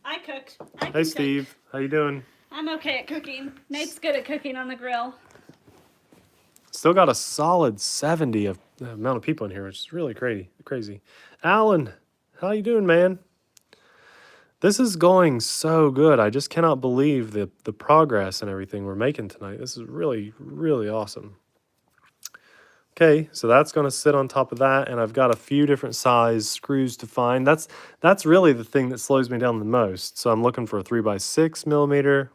Speaker 1: I cooked. I can
Speaker 2: Hey,
Speaker 1: cook.
Speaker 2: Steve. How you doing?
Speaker 1: I'm okay at cooking. Nate's good at cooking on the grill.
Speaker 2: Still got a solid 70 of the amount of people in here, which is really crazy. Alan, how you doing, man? This is going so good. I just cannot believe the progress and everything we're making tonight. This is really awesome. Okay, so that's going to sit on top of that, and I've got a few different size screws to find. That's really the thing that slows me down the most. So I'm looking for a 3x6 millimeter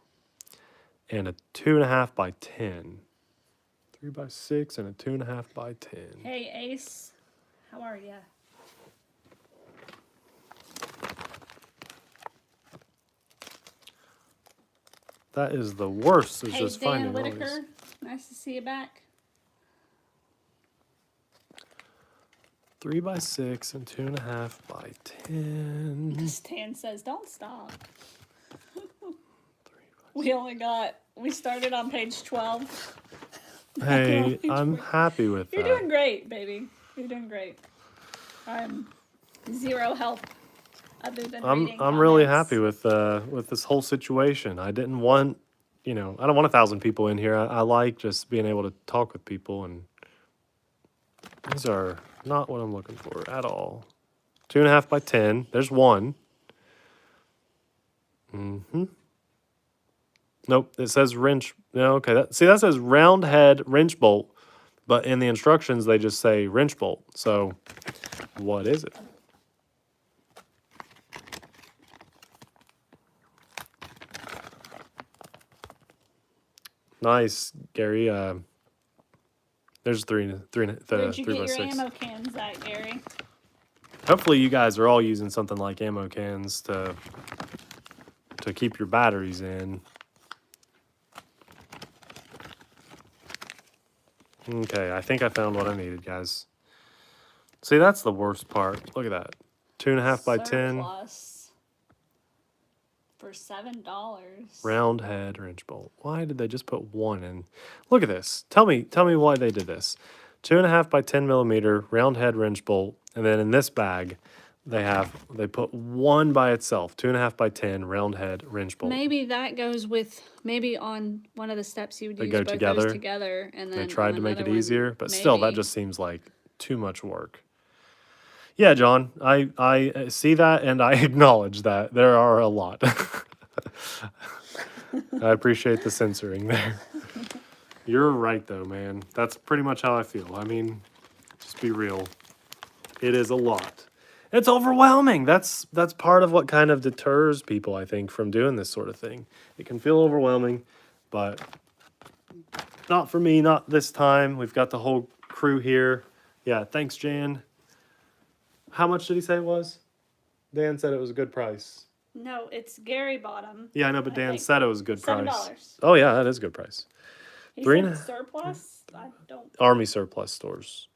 Speaker 2: and a 2.5 by 10. 3x6 and a 2.5 by 10.
Speaker 1: Hey, Ace. How are ya?
Speaker 2: That is the worst. Is
Speaker 1: Hey,
Speaker 2: just
Speaker 1: Dan
Speaker 2: finding all
Speaker 1: Whitaker.
Speaker 2: these.
Speaker 1: Nice to see you back.
Speaker 2: 3x6 and 2.5 by 10.
Speaker 1: Stan says, don't stop. We started on page 12.
Speaker 2: Hey, I'm happy with
Speaker 1: You're
Speaker 2: that.
Speaker 1: doing great, baby. You're doing great. I'm zero help other than reading
Speaker 2: I'm really
Speaker 1: comments.
Speaker 2: happy with this whole situation. I didn't want, I don't want 1,000 people in here. I like just being able to talk with people, and these are not what I'm looking for at all. 2.5 by 10. There's one. Nope, it says wrench. No, okay. That says round head wrench bolt, but in the instructions they just say wrench bolt. So, what is it? Nice, Gary. There's
Speaker 1: Where'd you
Speaker 2: three
Speaker 1: get
Speaker 2: by
Speaker 1: your
Speaker 2: 6.
Speaker 1: ammo cans at, Gary?
Speaker 2: Hopefully, you guys are all using something like ammo cans to keep your batteries in. Okay, I think I found what I needed, guys. See, that's the worst part. Look at that. 2.5 by 10.
Speaker 1: Surplus for $7.
Speaker 2: Round head wrench bolt. Why did they just put one in? Look at this. Tell me why they did this. 2.5 by 10 millimeter round head wrench bolt, and then in this bag, they put one by itself. 2.5 by 10 round head wrench bolt.
Speaker 1: Maybe that goes with on one of the steps you would
Speaker 2: They
Speaker 1: use
Speaker 2: go
Speaker 1: both
Speaker 2: together.
Speaker 1: those together, and then
Speaker 2: They tried to make it
Speaker 1: another one,
Speaker 2: easier, but still, that
Speaker 1: maybe.
Speaker 2: just seems like too much work. Yeah, John, I see that, and I acknowledge that there are a lot. I appreciate the censoring there. You're right, though, man. That's pretty much how I feel. I mean, just be real. It is a lot. It's overwhelming. That's part of what kind of deters people, I think, from doing this sort of thing. It can feel overwhelming, but not for me, not this time. We've got the whole crew here. Yeah, thanks, Jan. How much did he say it was? Dan said it was a good price.
Speaker 1: No, it's Gary Bottom.
Speaker 2: Yeah, I know, but Dan said it was a good price.
Speaker 1: $7.
Speaker 2: Oh, yeah, that is a good price.
Speaker 1: He
Speaker 2: Three
Speaker 1: said
Speaker 2: and a-
Speaker 1: surplus. I don't.
Speaker 2: Army surplus stores.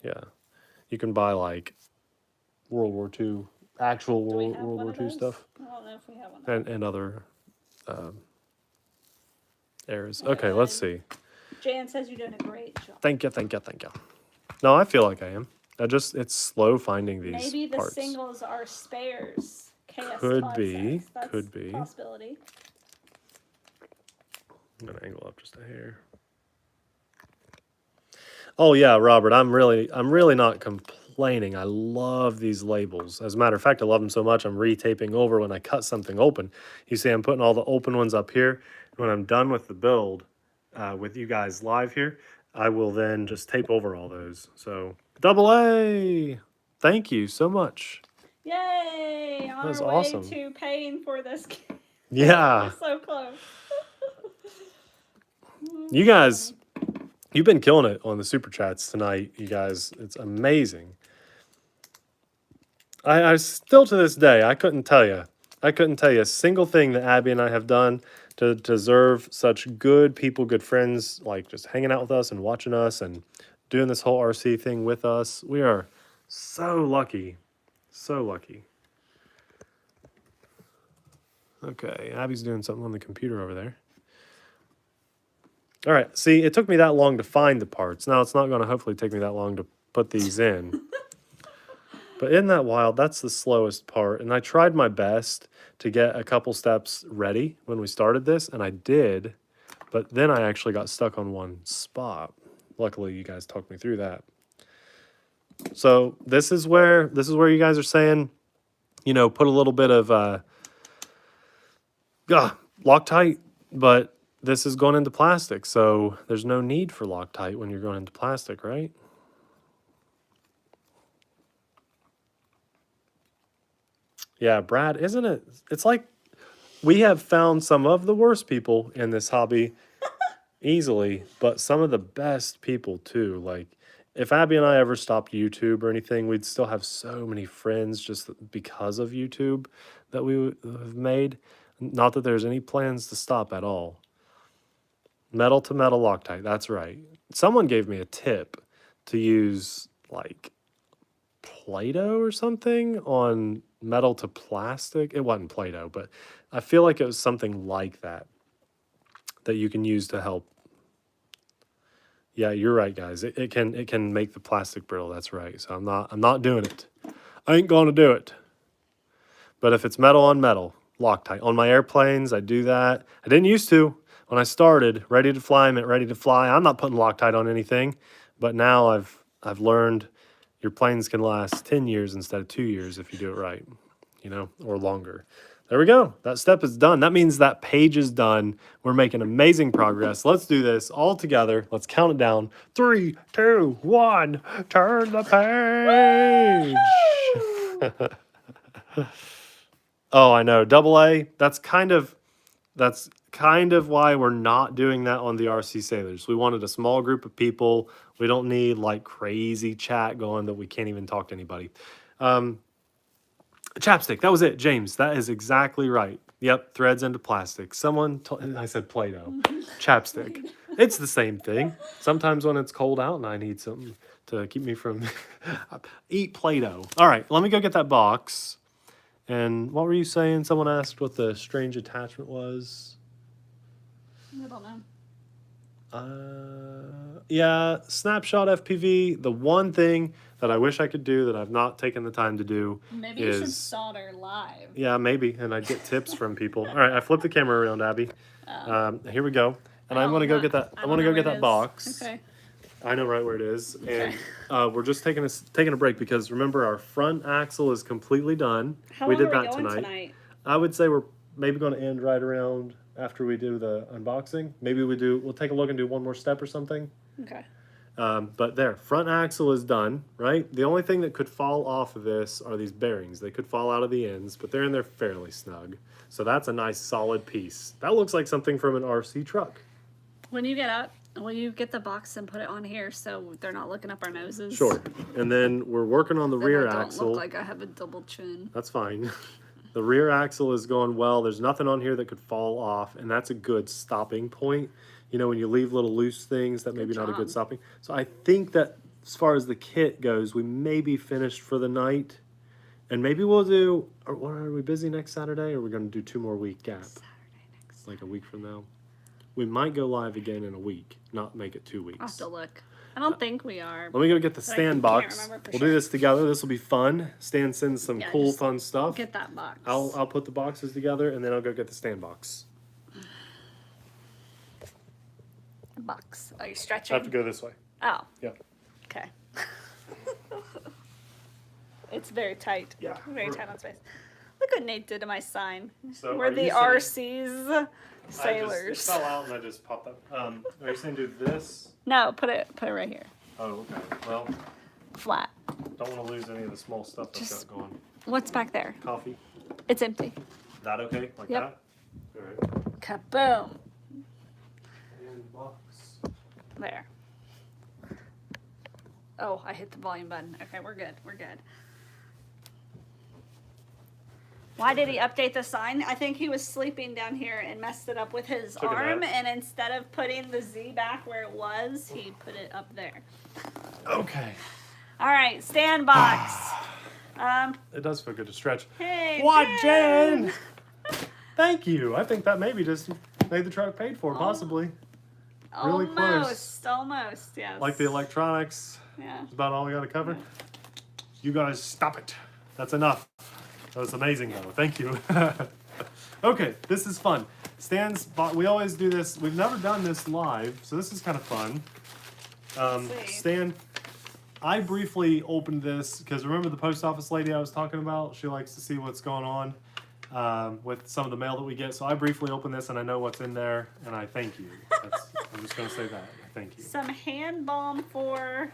Speaker 2: Yeah. You can buy, like, World War II, actual
Speaker 1: Do we
Speaker 2: World
Speaker 1: have
Speaker 2: War
Speaker 1: one of
Speaker 2: II
Speaker 1: those?
Speaker 2: stuff,
Speaker 1: I don't know if we have one.
Speaker 2: and other eras. Okay, let's see.
Speaker 1: Jan says you're doing a great job.
Speaker 2: Thank you. No, I feel like I am. It's slow finding these
Speaker 1: Maybe the
Speaker 2: parts.
Speaker 1: singles are spares. KS
Speaker 2: Could
Speaker 1: Todd
Speaker 2: be,
Speaker 1: says. That's
Speaker 2: could be.
Speaker 1: a possibility.
Speaker 2: I'm gonna angle up just a hair. Oh yeah, Robert, I'm really not complaining. I love these labels. As a matter of fact, I love them so much I'm retaping over when I cut something open. You see, I'm putting all the open ones up here. When I'm done with the build, with you guys live here, I will then just tape over all those. So double A, thank you so much.
Speaker 1: Yay! On
Speaker 2: That's
Speaker 1: our way
Speaker 2: awesome.
Speaker 1: to paying for this.
Speaker 2: Yeah,
Speaker 1: We're so close.
Speaker 2: you guys. You've been killing it on the super chats tonight, you guys. It's amazing. I still to this day, I couldn't tell you a single thing that Abby and I have done to deserve such good people, good friends, like just hanging out with us and watching us and doing this whole RC thing with us. We are so lucky. So lucky. Okay, Abby's doing something on the computer over there. All right, see, it took me that long to find the parts. Now it's not going to hopefully take me that long to put these in. But isn't that wild? That's the slowest part. And I tried my best to get a couple steps ready when we started this, and I did. But then I actually got stuck on one spot. Luckily, you guys talked me through that. So this is where you guys are saying, put a little bit of Loctite, but this is going into plastic, so there's no need for Loctite when you're going into plastic, right? Yeah, Brad, isn't it? It's like we have found some of the worst people in this hobby easily, but some of the best people too. Like, if Abby and I ever stopped YouTube or anything, we'd still have so many friends just because of YouTube that we have made. Not that there's any plans to stop at all. Metal to metal Loctite, that's right. Someone gave me a tip to use like Play-Doh or something on metal to plastic. It wasn't Play-Doh, but I feel like it was something like that you can use to help. Yeah, you're right, guys. It can make the plastic brittle. That's right. So I'm not doing it. I ain't gonna do it. But if it's metal on metal, Loctite. On my airplanes, I do that. I didn't used to. When I started, ready to fly meant ready to fly. I'm not putting Loctite on anything, but now I've learned your planes can last 10 years instead of 2 years if you do it right, or longer. There we go. That step is done. That means that page is done. We're making amazing progress. Let's do this all together. Let's count it down. 3, 2, 1. Turn the page. Oh, I know. Double A. That's kind of why we're not doing that on the RC Sailors. We wanted a small group of people. We don't need like crazy chat going that we can't even talk to anybody. Chapstick, that was it, James. That is exactly right. Yep, threads into plastic. I said Play-Doh. Chapstick. It's the same thing. Sometimes when it's cold out and I need something to keep me from eat Play-Doh. All right, let me go get that box. And what were you saying? Someone asked what the strange attachment was.
Speaker 1: I don't know.
Speaker 2: Yeah, snapshot FPV. The one thing that I wish I could do that I've not taken the time to do
Speaker 1: Maybe you should solder live.
Speaker 2: Yeah, maybe, and I'd get tips from people. All right, I flipped the camera around, Abby. Here we go, and I'm gonna go get that. I want to go get that box.
Speaker 1: Okay.
Speaker 2: I know right where it is, and we're just taking a break because remember our front axle is completely done.
Speaker 1: How
Speaker 2: we
Speaker 1: long
Speaker 2: did
Speaker 1: are we
Speaker 2: that
Speaker 1: going
Speaker 2: tonight. I would say we're maybe going to end right around after we do the unboxing. Maybe we'll take a look and do one more step or something.
Speaker 1: Okay.
Speaker 2: But there, front axle is done, right? The only thing that could fall off of this are these bearings. They could fall out of the ends, but they're in there fairly snug. So that's a nice solid piece. That looks like something from an RC truck.
Speaker 1: When you get up, will you get the box and put it on here so they're not looking up our noses?
Speaker 2: Sure. And then we're working on the rear axle.
Speaker 1: Look like I have a double chin.
Speaker 2: That's fine. The rear axle is going well. There's nothing on here that could fall off, and that's a good stopping point. When you leave little loose things, that maybe not a good stopping. So I think that as far as the kit goes, we may be finished for the night. And maybe we'll do, are we busy next Saturday, or are we going to do 2 more week gap? Like a week from now. We might go live again in a week, not make it 2 weeks.
Speaker 1: I'll have to look. I don't think we are.
Speaker 2: Let me go get the stand box. We'll do this together. This will be fun. Stan sends some cool, fun stuff.
Speaker 1: Get that box.
Speaker 2: I'll put the boxes together, and then I'll go get the stand box.
Speaker 1: Box. Are you stretching?
Speaker 2: I have to go this way.
Speaker 1: Oh.
Speaker 2: Yep.
Speaker 1: Okay. It's very tight.
Speaker 2: Yeah.
Speaker 1: Very tight on space. Look what Nate did to my sign.
Speaker 2: So
Speaker 1: We're the RC's sailors.
Speaker 2: It fell out and I just popped up. Are you saying do this?
Speaker 1: No, put it right here.
Speaker 2: Oh, okay. Well,
Speaker 1: flat.
Speaker 2: Don't want to lose any of the small stuff that's got going.
Speaker 1: What's back there?
Speaker 2: Coffee.
Speaker 1: It's empty.
Speaker 2: That okay? Like
Speaker 1: Yep.
Speaker 2: that? All right.
Speaker 1: Kaboom.
Speaker 2: And box.
Speaker 1: There. Oh, I hit the volume button. Okay, we're good. We're good. Why did he update the sign? I think he was sleeping down here and messed it up with his arm, and instead of putting the Z back where it was, he put it up there.
Speaker 2: Okay.
Speaker 1: All right, stand box.
Speaker 2: It does feel good to stretch.
Speaker 1: Hey,
Speaker 2: what, Jen? Thank you. I think that maybe just made the truck paid for, possibly. Really close.
Speaker 1: Almost, yes.
Speaker 2: Like the electronics.
Speaker 1: Yeah.
Speaker 2: That's about all we got to cover. You guys stop it. That's enough. That was amazing though. Thank you. Okay, this is fun. We always do this. We've never done this live, so this is kind of fun. Stan, I briefly opened this because remember the post office lady I was talking about? She likes to see what's going on with some of the mail that we get. So I briefly opened this and I know what's in there, and I thank you. I'm just going to say that. Thank you.
Speaker 1: Some hand balm for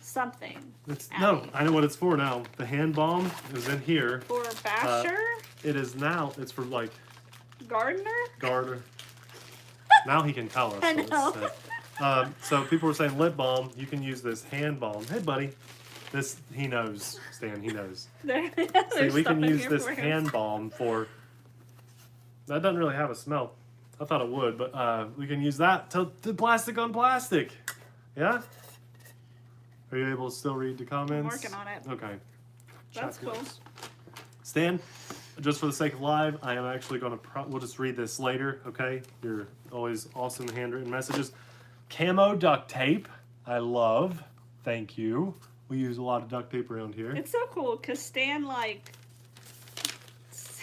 Speaker 1: something.
Speaker 2: No, I know what it's for now. The hand balm is in here.
Speaker 1: For Basher?
Speaker 2: It is now. It's for like
Speaker 1: Gardner.
Speaker 2: Now he can tell us.
Speaker 1: I know.
Speaker 2: So people were saying lip balm. You can use this hand balm. Hey, buddy. He knows, Stan. He knows. See, we can use this hand balm for. That doesn't really have a smell. I thought it would, but we can use that to plastic on plastic. Yeah. Are you able to still read the comments?
Speaker 1: I'm working on it.
Speaker 2: Okay.
Speaker 1: That's cool.
Speaker 2: Stan, just for the sake of live, I am actually going to, we'll just read this later, okay? Your always awesome handwritten messages. Camo duct tape, I love. Thank you. We use a lot of duct tape around here.
Speaker 1: It's so cool because Stan, like,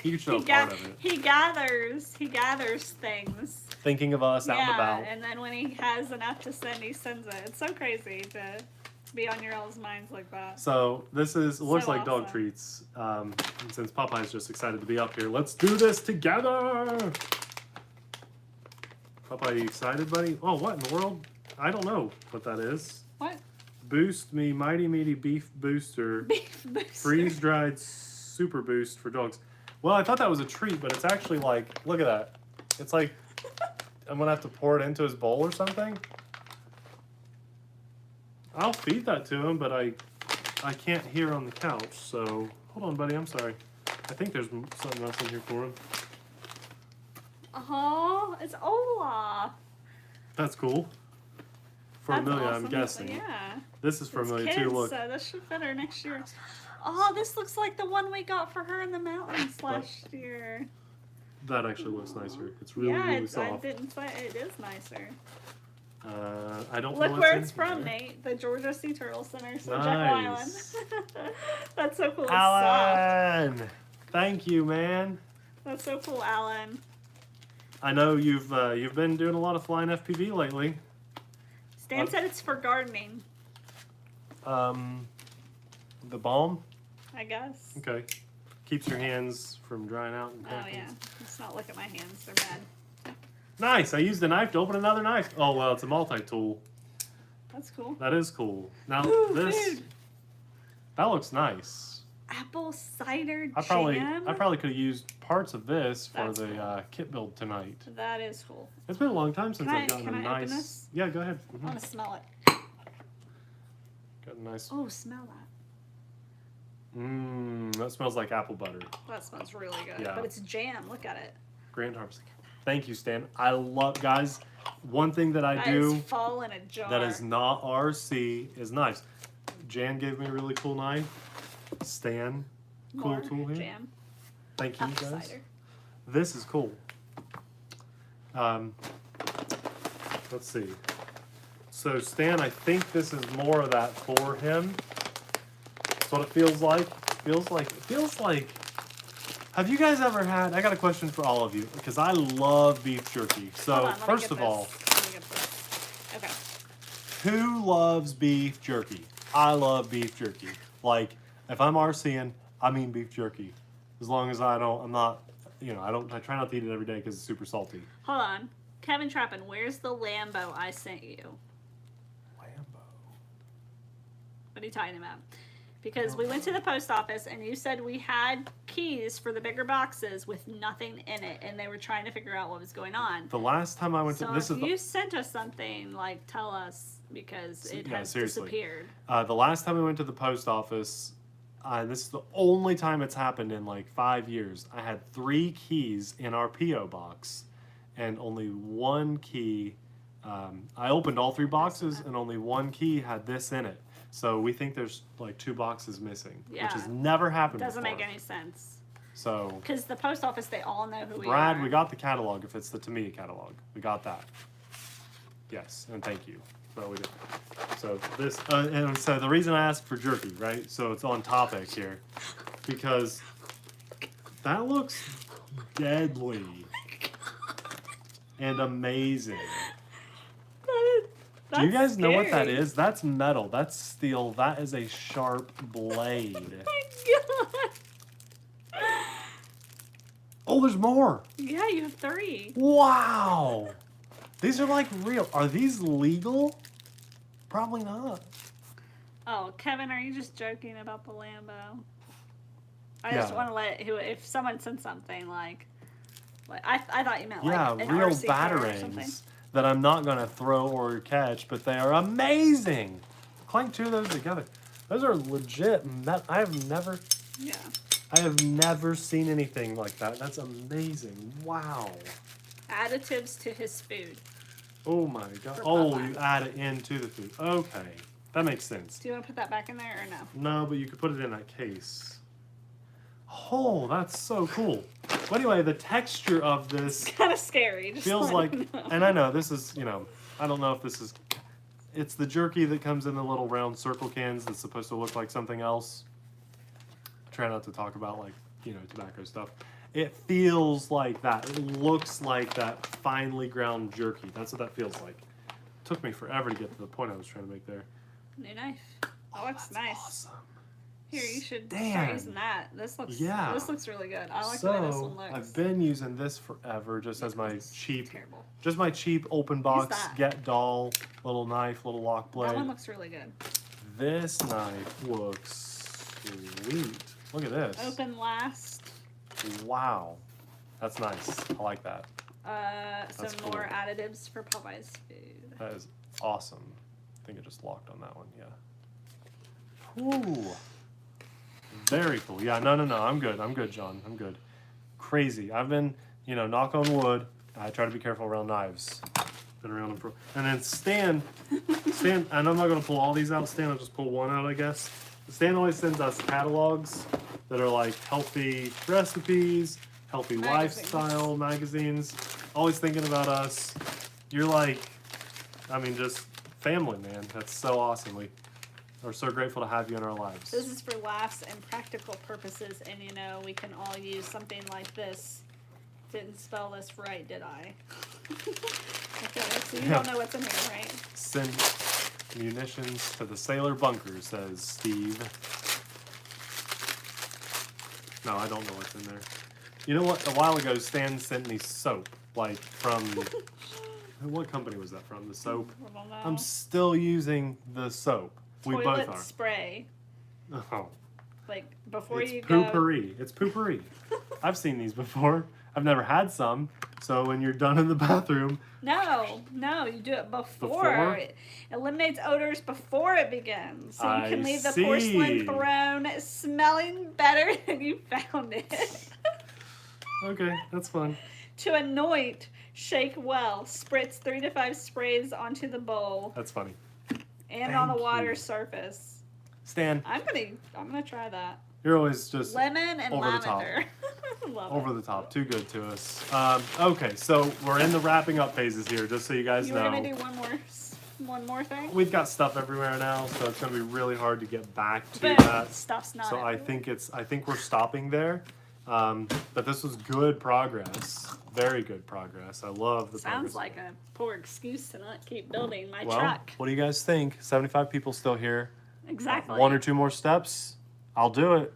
Speaker 2: he can show part of it.
Speaker 1: He gathers things.
Speaker 2: Thinking of us out and about.
Speaker 1: And then when he has enough to send, he sends it. It's so crazy to be on your all's minds like that.
Speaker 2: So this looks like
Speaker 1: awesome.
Speaker 2: dog treats. And since Popeye's just excited to be up here, let's do this together. Popeye, you excited, buddy? Oh, what in the world? I don't know what that is.
Speaker 1: What?
Speaker 2: Boost Me Mighty Meaty Beef Booster.
Speaker 1: Beef booster.
Speaker 2: Freeze dried super boost for dogs. Well, I thought that was a treat, but it's actually like, look at that. It's like, I'm gonna have to pour it into his bowl or something. I'll feed that to him, but I can't hear on the couch, so hold on, buddy. I'm sorry. I think there's something else in here for him.
Speaker 1: Oh, it's Olaf.
Speaker 2: That's cool. For
Speaker 1: That's
Speaker 2: Amelia,
Speaker 1: awesome.
Speaker 2: I'm guessing.
Speaker 1: Yeah.
Speaker 2: This is for
Speaker 1: It's
Speaker 2: Amelia
Speaker 1: kids,
Speaker 2: too. Look.
Speaker 1: So this should fit her next year. Oh, this looks like the one we got for her in the mountains last year.
Speaker 2: That actually looks nicer. It's really,
Speaker 1: yeah,
Speaker 2: really soft.
Speaker 1: I didn't say it is nicer.
Speaker 2: I don't know
Speaker 1: Look
Speaker 2: what's
Speaker 1: where
Speaker 2: in
Speaker 1: it's from,
Speaker 2: here.
Speaker 1: Nate. The Georgia Sea Turtle Center, so
Speaker 2: Nice.
Speaker 1: Jekyll Island. That's so cool. It's soft.
Speaker 2: Alan! Thank you, man.
Speaker 1: That's so cool, Alan.
Speaker 2: I know you've been doing a lot of flying FPV lately.
Speaker 1: Stan said it's for gardening.
Speaker 2: The balm?
Speaker 1: I guess.
Speaker 2: Okay. Keeps your hands from drying out and
Speaker 1: Oh
Speaker 2: cracking.
Speaker 1: yeah. Let's not look at my hands. They're bad.
Speaker 2: Nice. I used a knife to open another knife. Oh well, it's a multi-tool.
Speaker 1: That's cool.
Speaker 2: That is cool. Now
Speaker 1: Ooh,
Speaker 2: this,
Speaker 1: food.
Speaker 2: that looks nice.
Speaker 1: Apple cider
Speaker 2: I
Speaker 1: jam.
Speaker 2: probably could have used parts of this for
Speaker 1: That's
Speaker 2: the
Speaker 1: cool.
Speaker 2: Kit build tonight.
Speaker 1: That is cool.
Speaker 2: It's been a long time since
Speaker 1: Can
Speaker 2: I've gotten
Speaker 1: I
Speaker 2: a
Speaker 1: open
Speaker 2: nice.
Speaker 1: this?
Speaker 2: Yeah, go ahead.
Speaker 1: I want to smell it.
Speaker 2: Got a nice.
Speaker 1: Oh, smell that.
Speaker 2: That smells like apple butter.
Speaker 1: That smells really good.
Speaker 2: Yeah.
Speaker 1: But it's jam. Look at it.
Speaker 2: Grand Harvest. Thank you, Stan. I love, guys. One thing that I
Speaker 1: That
Speaker 2: do
Speaker 1: is fall in a jar.
Speaker 2: that is not RC is knives. Jan gave me a really cool knife. Stan, cool
Speaker 1: More
Speaker 2: tool here.
Speaker 1: jam.
Speaker 2: Thank you,
Speaker 1: Apple
Speaker 2: guys.
Speaker 1: cider.
Speaker 2: This is cool. Let's see. So Stan, I think this is more of that for him. That's what it feels like. Feels like. Have you guys ever had? I got a question for all of you because I love beef jerky. So
Speaker 1: Hold on, let me
Speaker 2: first
Speaker 1: get
Speaker 2: of
Speaker 1: this.
Speaker 2: all,
Speaker 1: Let me get this. Okay.
Speaker 2: who loves beef jerky? I love beef jerky. Like if I'm RCing, I mean beef jerky. As long as I try not to eat it every day because it's super salty.
Speaker 1: Hold on. Kevin Trappin, where's the Lambo I sent you?
Speaker 2: Lambo.
Speaker 1: What are you talking about? Because we went to the post office and you said we had keys for the bigger boxes with nothing in it, and they were trying to figure out what was going on.
Speaker 2: The last time I went
Speaker 1: So
Speaker 2: to this
Speaker 1: if
Speaker 2: is
Speaker 1: you sent us something, like, tell us, because it has
Speaker 2: seriously.
Speaker 1: disappeared.
Speaker 2: The last time we went to the post office, this is the only time it's happened in like 5 years. I had 3 keys in our PO box, and only 1 key. I opened all 3 boxes, and only 1 key had this in it. So we think there's like 2 boxes missing, which has never happened
Speaker 1: Doesn't
Speaker 2: before.
Speaker 1: make any sense.
Speaker 2: So
Speaker 1: Because the post office, they all know who we are.
Speaker 2: Brad, we got the catalog. If it's the Tamiya catalog, we got that. Yes, and thank you. No, we didn't. So this, and so the reason I asked for jerky, right? So it's on topic here, because that looks deadly and amazing. Do you guys know what that is? That's metal. That's steel. That is a sharp blade.
Speaker 1: Oh my god.
Speaker 2: Oh, there's more.
Speaker 1: Yeah, you have 3.
Speaker 2: Wow. These are like real. Are these legal? Probably not.
Speaker 1: Oh, Kevin, are you just joking about the Lambo? I
Speaker 2: Yeah.
Speaker 1: just want to let if someone sent something like I thought you meant
Speaker 2: Yeah,
Speaker 1: like an
Speaker 2: real
Speaker 1: RC car or something.
Speaker 2: batarangs that I'm not going to throw or catch, but they are amazing. Clank 2 of those together. Those are legit. I have never seen anything like that. That's amazing. Wow.
Speaker 1: Additives to his food.
Speaker 2: Oh my god.
Speaker 1: For
Speaker 2: Oh,
Speaker 1: Popeye.
Speaker 2: you add it into the food. Okay. That makes sense.
Speaker 1: Do you want to put that back in there or no?
Speaker 2: No, but you could put it in that case. Oh, that's so cool. Well, anyway, the texture of this
Speaker 1: Kind of scary. Just
Speaker 2: feels like,
Speaker 1: letting you know.
Speaker 2: and I know this is, I don't know if this is, it's the jerky that comes in the little round circle cans that's supposed to look like something else. Try not to talk about like, tobacco stuff. It feels like that. It looks like that finely ground jerky. That's what that feels like. Took me forever to get to the point I was trying to make there.
Speaker 1: New knife. Oh, it's
Speaker 2: that's
Speaker 1: nice.
Speaker 2: Awesome.
Speaker 1: Here, you should
Speaker 2: Damn.
Speaker 1: start using that. This looks really good. I like the way this one looks.
Speaker 2: I've been using this forever just as my cheap,
Speaker 1: terrible.
Speaker 2: just my cheap open box
Speaker 1: that.
Speaker 2: get doll little knife, little lock blade.
Speaker 1: That one looks really good.
Speaker 2: This knife looks sweet. Look at this.
Speaker 1: Open last.
Speaker 2: Wow. That's nice. I like that.
Speaker 1: Some
Speaker 2: That's
Speaker 1: more
Speaker 2: cool.
Speaker 1: additives for Popeye's food.
Speaker 2: That is awesome. I think it just locked on that one. Yeah. Ooh. Very cool. Yeah, no. I'm good. I'm good, John. I'm good. Crazy. I've been, knock on wood. I try to be careful around knives. Been around them for. And then Stan, and I'm not going to pull all these out. Stan, I'll just pull one out, I guess. Stan always sends us catalogs that are like healthy recipes, healthy lifestyle magazines. Always thinking about us. You're like, just family, man. That's so awesome. We're so grateful to have you in our lives.
Speaker 1: This is for laughs and practical purposes, and we can all use something like this. Didn't spell this right, did I? Okay, so you don't know what's in here, right?
Speaker 2: Send munitions to the sailor bunker, says Steve. No, I don't know what's in there. You know what? A while ago, Stan sent me soap, like from... What company was that from? The soap?
Speaker 1: I don't know.
Speaker 2: I'm still using the soap. We
Speaker 1: Toilet
Speaker 2: both are.
Speaker 1: spray.
Speaker 2: Oh.
Speaker 1: Like, before
Speaker 2: It's
Speaker 1: you go...
Speaker 2: poopery. It's poopery. I've seen these before. I've never had some. So when you're done in the bathroom...
Speaker 1: No, you do it before. It eliminates odors before it begins. So you can leave the porcelain throne smelling better than you found it.
Speaker 2: Okay, that's fun.
Speaker 1: To anoint, shake well. Spritz 3 to 5 sprays onto the bowl
Speaker 2: That's funny.
Speaker 1: and on the
Speaker 2: Thank
Speaker 1: water
Speaker 2: you.
Speaker 1: surface.
Speaker 2: Stan,
Speaker 1: I'm gonna try that.
Speaker 2: you're always just
Speaker 1: Lemon and
Speaker 2: over the top.
Speaker 1: lavender. Love
Speaker 2: over
Speaker 1: it.
Speaker 2: the top. Too good to us. Okay, so we're in the wrapping up phases here, just so you guys
Speaker 1: You
Speaker 2: know.
Speaker 1: want to do one more thing?
Speaker 2: We've got stuff everywhere now, so it's going to be really hard to get back to
Speaker 1: But
Speaker 2: that.
Speaker 1: stuff's not.
Speaker 2: So I
Speaker 1: everywhere.
Speaker 2: think we're stopping there. But this was good progress. Very good progress. I love the
Speaker 1: Sounds
Speaker 2: progress.
Speaker 1: like a poor excuse to not keep building my
Speaker 2: Well,
Speaker 1: truck.
Speaker 2: what do you guys think? 75 people still here.
Speaker 1: Exactly.
Speaker 2: 1 or 2 more steps. I'll do it.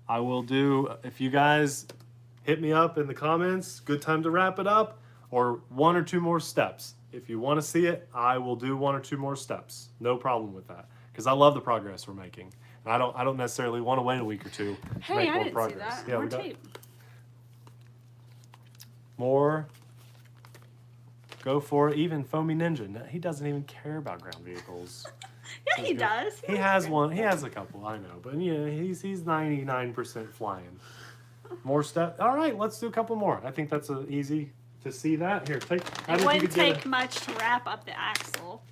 Speaker 2: I will do. If you guys hit me up in the comments, good time to wrap it up, or 1 or 2 more steps. If you want to see it, I will do 1 or 2 more steps. No problem with that, because I love the progress we're making. And I don't necessarily want to wait a week or 2 to
Speaker 1: Hey,
Speaker 2: make
Speaker 1: I
Speaker 2: more
Speaker 1: didn't
Speaker 2: progress.
Speaker 1: see that.
Speaker 2: Yeah,
Speaker 1: More
Speaker 2: we got
Speaker 1: tape.
Speaker 2: more. Go for it. Even Foamy Ninja. He doesn't even care about ground vehicles.
Speaker 1: Yeah, he does.
Speaker 2: He has one. He has a couple. I know, but he's 99% flying. More steps. All right, let's do a couple more. I think that's easy to see that. Here, take.
Speaker 1: It wouldn't take much to wrap up the axle.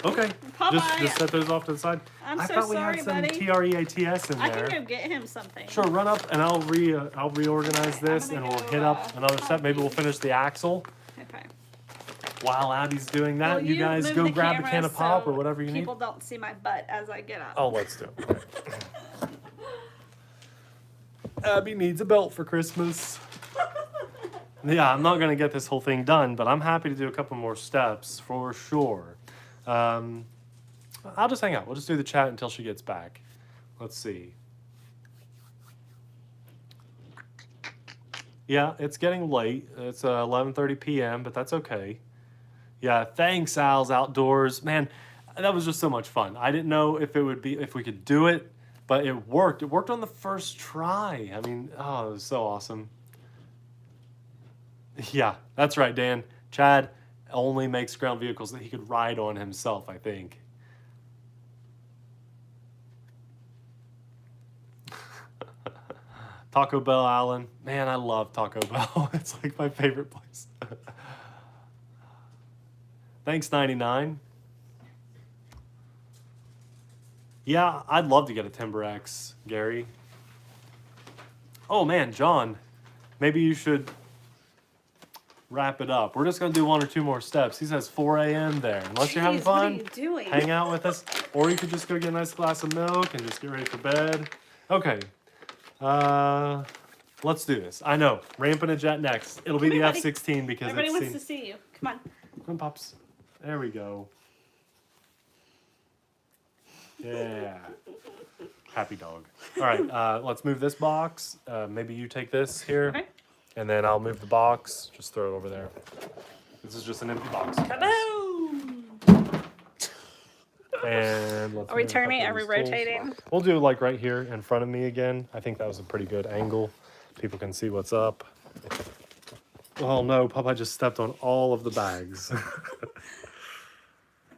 Speaker 2: Okay.
Speaker 1: Popeye.
Speaker 2: Just set those off to the side.
Speaker 1: I'm
Speaker 2: I
Speaker 1: so
Speaker 2: thought we
Speaker 1: sorry,
Speaker 2: had some
Speaker 1: buddy.
Speaker 2: TREATS in
Speaker 1: I
Speaker 2: there.
Speaker 1: can go get him something.
Speaker 2: Sure, run up and I'll reorganize
Speaker 1: Okay, I'm
Speaker 2: this
Speaker 1: gonna
Speaker 2: and we'll
Speaker 1: go,
Speaker 2: hit up another step. Maybe we'll finish the axle.
Speaker 1: Okay.
Speaker 2: while Abby's doing that,
Speaker 1: Well,
Speaker 2: you guys
Speaker 1: move
Speaker 2: go
Speaker 1: the
Speaker 2: grab a
Speaker 1: camera
Speaker 2: can of pop
Speaker 1: so
Speaker 2: or whatever you need.
Speaker 1: people don't see my butt as I get up.
Speaker 2: Oh, let's do it. Abby needs a belt for Christmas. Yeah, I'm not going to get this whole thing done, but I'm happy to do a couple more steps for sure. I'll just hang out. We'll just do the chat until she gets back. Let's see. Yeah, it's getting late. It's 11:30 p.m., but that's okay. Yeah, thanks, Al's Outdoors. Man, that was just so much fun. I didn't know if we could do it, but it worked. It worked on the first try. I mean, oh, it was so awesome. Yeah, that's right, Dan. Chad only makes ground vehicles that he could ride on himself, I think. Taco Bell, Alan. Man, I love Taco Bell. It's like my favorite place. Thanks, 99. Yeah, I'd love to get a Timber X, Gary. Oh, man, John. Maybe you should wrap it up. We're just going to do one or two more steps. He says 4 a.m. there. Unless you're having fun,
Speaker 1: what are you doing?
Speaker 2: hang out with us. Or you could just go get a nice glass of milk and just get ready for bed. Okay. Let's do this. I know. Ramping a jet next. It'll be the
Speaker 1: buddy.
Speaker 2: F-16 because
Speaker 1: Everybody
Speaker 2: it's
Speaker 1: wants to see you. Come on.
Speaker 2: Come on, Pops. There we go. Yeah. Happy dog. All right, let's move this box. Maybe you take this here.
Speaker 1: Okay.
Speaker 2: And then I'll move the box. Just throw it over there. This is just an empty box.
Speaker 1: Kaboom!
Speaker 2: And let's
Speaker 1: Are we
Speaker 2: move a
Speaker 1: turning?
Speaker 2: couple
Speaker 1: Are
Speaker 2: of
Speaker 1: we
Speaker 2: these tools.
Speaker 1: rotating?
Speaker 2: We'll do like right here in front of me again. I think that was a pretty good angle. People can see what's up. Oh no, Popeye just stepped on all of the bags.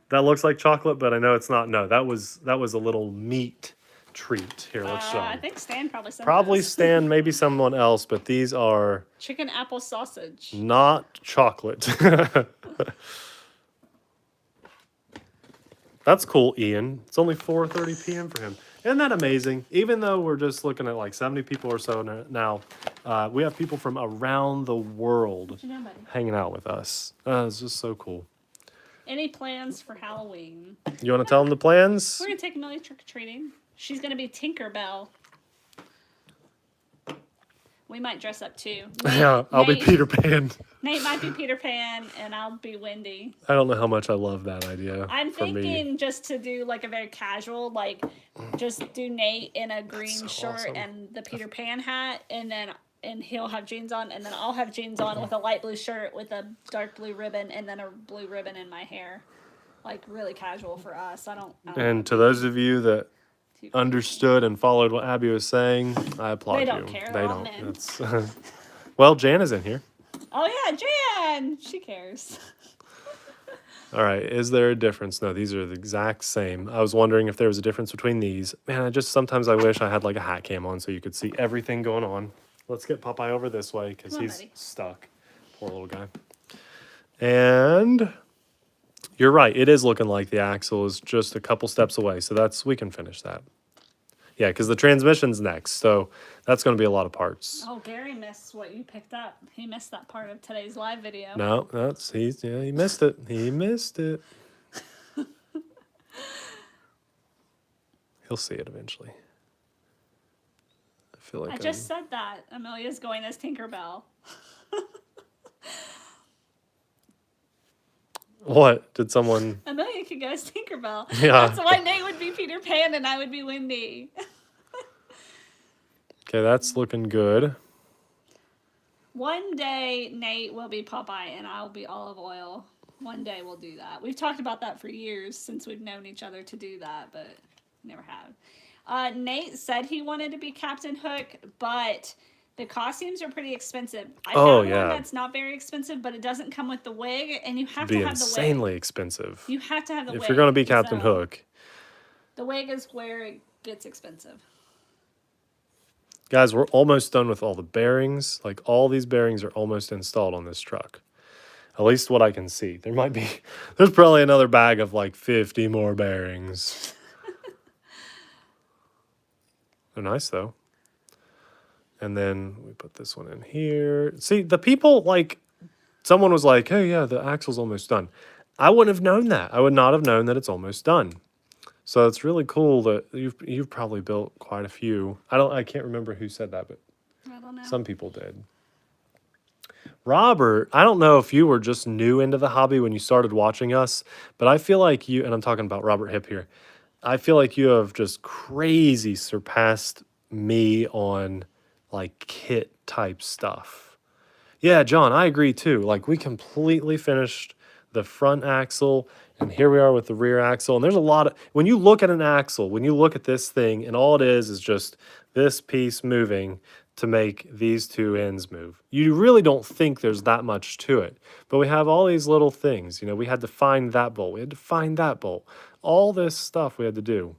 Speaker 2: That looks like chocolate, but I know it's not. No, that was a little meat treat. Here, let's show
Speaker 1: I
Speaker 2: 'em.
Speaker 1: think Stan probably sent
Speaker 2: Probably
Speaker 1: this.
Speaker 2: Stan, maybe someone else, but these are
Speaker 1: Chicken apple sausage.
Speaker 2: not chocolate. That's cool, Ian. It's only 4:30 p.m. for him. Isn't that amazing? Even though we're just looking at like 70 people or so now, we have people from around the world
Speaker 1: What you doing, buddy?
Speaker 2: hanging out with us. It's just so cool.
Speaker 1: Any plans for Halloween?
Speaker 2: You want to tell them the plans?
Speaker 1: We're gonna take Amelia trick or treating. She's gonna be Tinkerbell. We might dress up too.
Speaker 2: Yeah, I'll be Peter Pan.
Speaker 1: Nate might be Peter Pan, and I'll be Wendy.
Speaker 2: I don't know how much I love that idea.
Speaker 1: I'm
Speaker 2: for me.
Speaker 1: thinking just to do like a very casual, like just do Nate in a green
Speaker 2: so
Speaker 1: shirt
Speaker 2: awesome.
Speaker 1: and the Peter Pan hat, and he'll have jeans on, and then I'll have jeans on with a light blue shirt with a dark blue ribbon, and then a blue ribbon in my hair, like really casual for us. I don't
Speaker 2: And to those of you that understood and followed what Abby was saying, I applaud you.
Speaker 1: They don't care.
Speaker 2: They
Speaker 1: They're all
Speaker 2: don't.
Speaker 1: men.
Speaker 2: It's, well, Jan is in here.
Speaker 1: Oh yeah, Jan. She cares.
Speaker 2: All right. Is there a difference? No, these are the exact same. I was wondering if there was a difference between these. Man, sometimes I wish I had like a hat cam on so you could see everything going on. Let's get Popeye over this way because
Speaker 1: Come on,
Speaker 2: he's
Speaker 1: buddy.
Speaker 2: stuck. Poor little guy. And you're right. It is looking like the axle is just a couple steps away. So we can finish that. Yeah, because the transmission's next. So that's going to be a lot of parts.
Speaker 1: Oh, Gary missed what you picked up. He missed that part of today's live video.
Speaker 2: No, he missed it. He missed it. He'll see it eventually. I feel like
Speaker 1: I just said that. Amelia's going as Tinkerbell.
Speaker 2: What? Did someone...
Speaker 1: Amelia could go as Tinkerbell.
Speaker 2: Yeah.
Speaker 1: That's why Nate would be Peter Pan and I would be Wendy.
Speaker 2: Okay, that's looking good.
Speaker 1: One day Nate will be Popeye and I'll be Olive Oil. One day we'll do that. We've talked about that for years since we've known each other to do that, but never have. Nate said he wanted to be Captain Hook, but the costumes are pretty expensive. I found one that's not very expensive, but it doesn't come with the wig, and you have to have the wig.
Speaker 2: Insanely expensive.
Speaker 1: You have to have the wig.
Speaker 2: If you're going to be Captain Hook.
Speaker 1: The wig is where it gets expensive.
Speaker 2: Guys, we're almost done with all the bearings. Like, all these bearings are almost installed on this truck. At least what I can see. There's probably another bag of like 50 more bearings. They're nice, though. And then we put this one in here. See, the people, like, Someone was like, "Hey, yeah, the axle's almost done." I wouldn't have known that. I would not have known that it's almost done. So it's really cool that you've probably built quite a few. I can't remember who said that, but
Speaker 1: I don't know.
Speaker 2: some people did. Robert, I don't know if you were just new into the hobby when you started watching us, but I feel like you, and I'm talking about Robert Hip here, I feel like you have just crazy surpassed me on like kit type stuff. Yeah, John, I agree too. Like we completely finished the front axle and here we are with the rear axle. And there's a lot of when you look at an axle, when you look at this thing and all it is just this piece moving to make these two ends move. You really don't think there's that much to it. But we have all these little things. You know, we had to find that bolt. We had to find that bolt. All this stuff we had to do.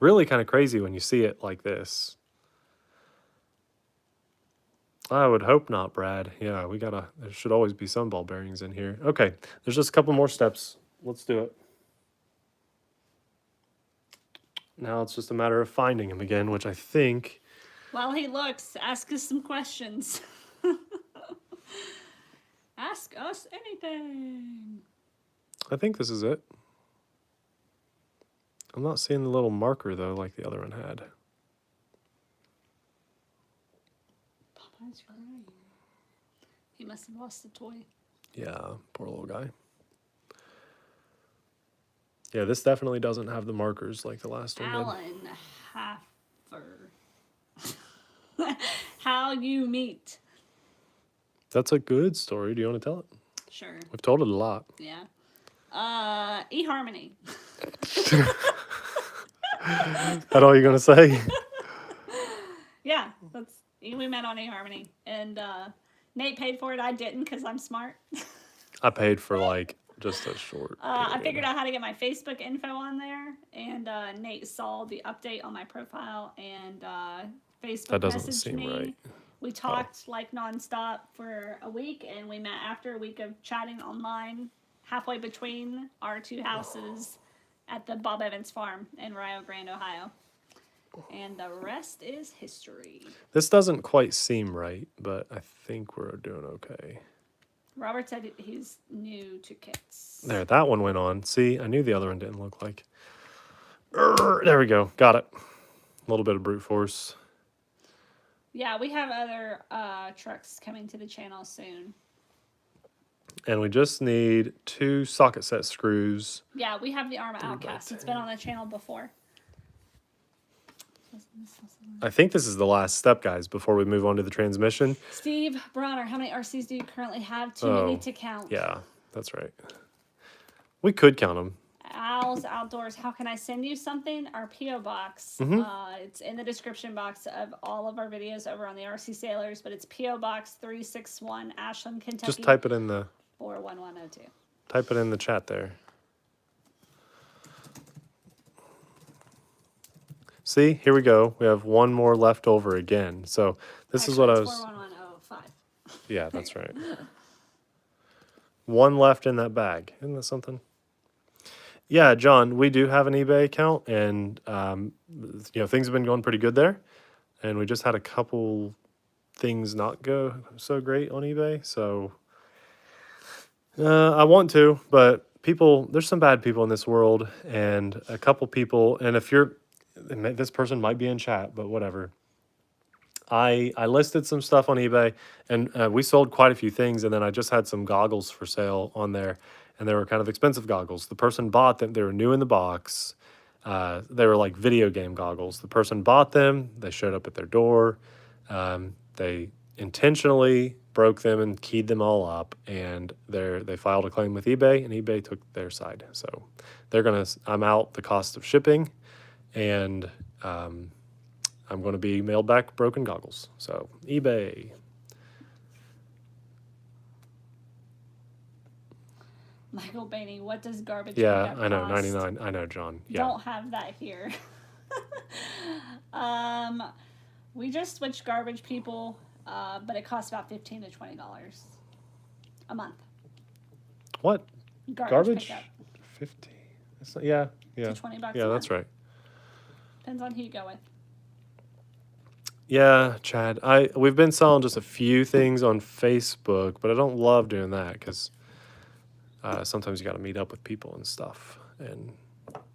Speaker 2: Really kind of crazy when you see it like this. I would hope not, Brad. Yeah, there should always be some ball bearings in here. Okay, there's just a couple more steps. Let's do it. Now it's just a matter of finding him again, which I think...
Speaker 1: While he looks, ask us some questions. Ask us anything.
Speaker 2: I think this is it. I'm not seeing the little marker, though, like the other one had.
Speaker 1: Popeye's right. He must have lost the toy.
Speaker 2: Yeah, poor little guy. Yeah, this definitely doesn't have the markers like the last one did.
Speaker 1: Alan Haffer. How you meet.
Speaker 2: That's a good story. Do you want to tell it?
Speaker 1: Sure.
Speaker 2: We've told it a lot.
Speaker 1: Yeah. eHarmony.
Speaker 2: That all you're going to say?
Speaker 1: Yeah, we met on eHarmony. And Nate paid for it. I didn't because I'm smart.
Speaker 2: I paid for like just a short
Speaker 1: I figured out how to get my Facebook info on there. And Nate saw the update on my profile and Facebook
Speaker 2: that doesn't
Speaker 1: messaged
Speaker 2: seem
Speaker 1: me.
Speaker 2: right.
Speaker 1: We talked like nonstop for a week, and we met after a week of chatting online, halfway between our two houses at the Bob Evans farm in Rio Grande, Ohio. And the rest is history.
Speaker 2: This doesn't quite seem right, but I think we're doing okay.
Speaker 1: Robert said he's new to kits.
Speaker 2: There, that one went on. See, I knew the other one didn't look like. There we go. Got it. A little bit of brute force.
Speaker 1: Yeah, we have other trucks coming to the channel soon.
Speaker 2: And we just need 2 socket set screws.
Speaker 1: Yeah, we have the Arma Outcast. It's been on the channel before.
Speaker 2: I think this is the last step, guys, before we move on to the transmission.
Speaker 1: Steve Bronner, how many RCs do you currently have? Too many to count.
Speaker 2: Yeah, that's right. We could count them.
Speaker 1: Owls Outdoors, how can I send you something? Our P.O. box. It's in the description box of all of our videos over on the RC Sailors, but it's P.O. Box 361, Ashland, Kentucky.
Speaker 2: Just type it in the
Speaker 1: 41102.
Speaker 2: Type it in the chat there. See, here we go. We have one more left over again. So this is what I was...
Speaker 1: 41105.
Speaker 2: Yeah, that's right. One left in that bag. Isn't that something? Yeah, John, we do have an eBay account, and things have been going pretty good there. And we just had a couple things not go so great on eBay. So I want to, but there's some bad people in this world, and a couple people, and this person might be in chat, but whatever. I listed some stuff on eBay, and we sold quite a few things, and then I just had some goggles for sale on there, and they were kind of expensive goggles. The person bought them. They were new in the box. They were like video game goggles. The person bought them. They showed up at their door. They intentionally broke them and keyed them all up, and they filed a claim with eBay, and eBay took their side. So I'm out the cost of shipping, and I'm going to be mailed back broken goggles. So eBay.
Speaker 1: Michael Bainey, what does garbage
Speaker 2: Yeah,
Speaker 1: pickup
Speaker 2: I know,
Speaker 1: cost?
Speaker 2: 99. I know, John. Yeah.
Speaker 1: Don't have that here. We just switched garbage people, but it costs about $15 to $20 a month.
Speaker 2: What? Garbage?
Speaker 1: Pickup.
Speaker 2: 50. Yeah.
Speaker 1: To $20
Speaker 2: Yeah,
Speaker 1: a
Speaker 2: that's
Speaker 1: month.
Speaker 2: right.
Speaker 1: Depends on who you go with.
Speaker 2: Yeah, Chad. We've been selling just a few things on Facebook, but I don't love doing that because sometimes you got to meet up with people and stuff. And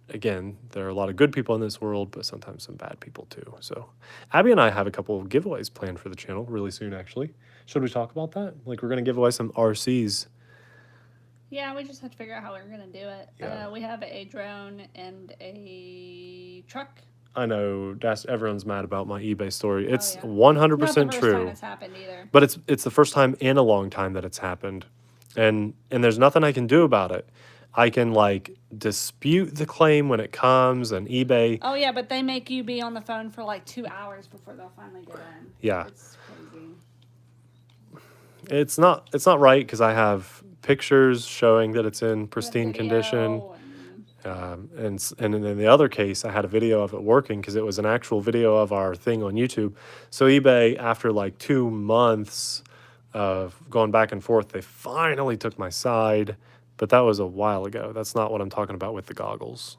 Speaker 2: again, there are a lot of good people in this world, but sometimes some bad people too. So, Abby and I have a couple of giveaways planned for the channel really soon, actually. Should we talk about that? Like, we're going to give away some RCs.
Speaker 1: Yeah, we just have to figure out how we're going to do it.
Speaker 2: Yeah.
Speaker 1: We have a drone and a truck.
Speaker 2: I know everyone's mad about my eBay story. It's
Speaker 1: yeah.
Speaker 2: 100%
Speaker 1: Not the first
Speaker 2: true.
Speaker 1: time it's happened either.
Speaker 2: But it's the first time in a long time that it's happened. And there's nothing I can do about it. I can like dispute the claim when it comes and eBay.
Speaker 1: Oh yeah, but they make you be on the phone for like 2 hours before they'll finally get in.
Speaker 2: Yeah.
Speaker 1: It's crazy.
Speaker 2: It's not right because I have pictures showing that it's in pristine condition. And in the other case, I had a video of it working because it was an actual video of our thing on YouTube. So eBay, after like 2 months of going back and forth, they finally took my side. But that was a while ago. That's not what I'm talking about with the goggles.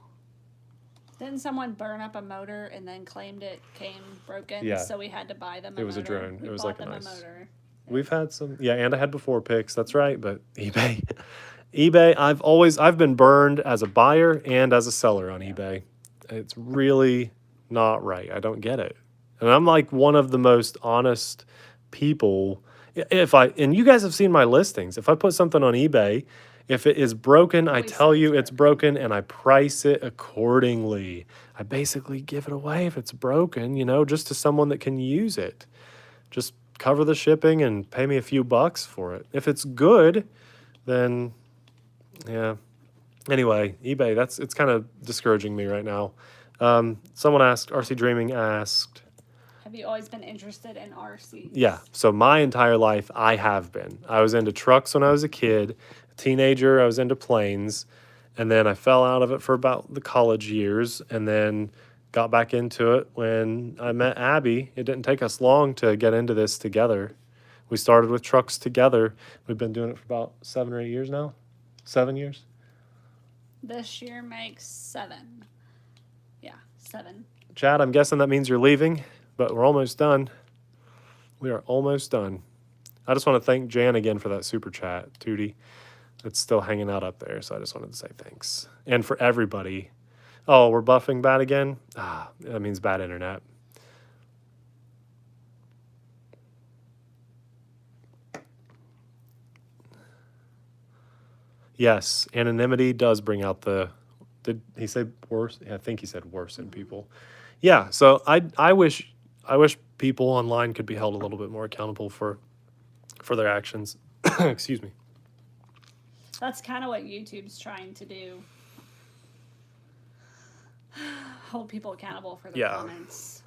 Speaker 1: Didn't someone burn up a motor and then claimed it came broken?
Speaker 2: Yeah.
Speaker 1: So we had to buy them a
Speaker 2: It was
Speaker 1: motor.
Speaker 2: a drone. It was like a nice.
Speaker 1: motor.
Speaker 2: We've had some, yeah, and I had before picks. That's right. But eBay, I've been burned as a buyer and as a seller on eBay. It's really not right. I don't get it. And I'm like one of the most honest people. And you guys have seen my listings. If I put something on eBay, if it is broken, I tell you it's broken and I price it accordingly. I basically give it away if it's broken, just to someone that can use it. Just cover the shipping and pay me a few bucks for it. If it's good, then yeah. Anyway, eBay, it's kind of discouraging me right now. Someone asked, RC Dreaming asked,
Speaker 1: have you always been interested in RCs?
Speaker 2: Yeah, so my entire life I have been. I was into trucks when I was a kid. A teenager, I was into planes. And then I fell out of it for about the college years and then got back into it when I met Abby. It didn't take us long to get into this together. We started with trucks together. We've been doing it for about 7 or 8 years now. 7 years.
Speaker 1: This year makes 7. Yeah, 7.
Speaker 2: Chad, I'm guessing that means you're leaving, but we're almost done. We are almost done. I just want to thank Jan again for that super chat, Tootie. It's still hanging out up there, so I just wanted to say thanks. And for everybody. Oh, we're buffing bad again? That means bad internet. Yes, anonymity does bring out did he say worse? Yeah, I think he said worse in people. Yeah, so I wish people online could be held a little bit more accountable for their actions. Excuse me.
Speaker 1: That's kind of what YouTube's trying to do. Hold people accountable for their comments.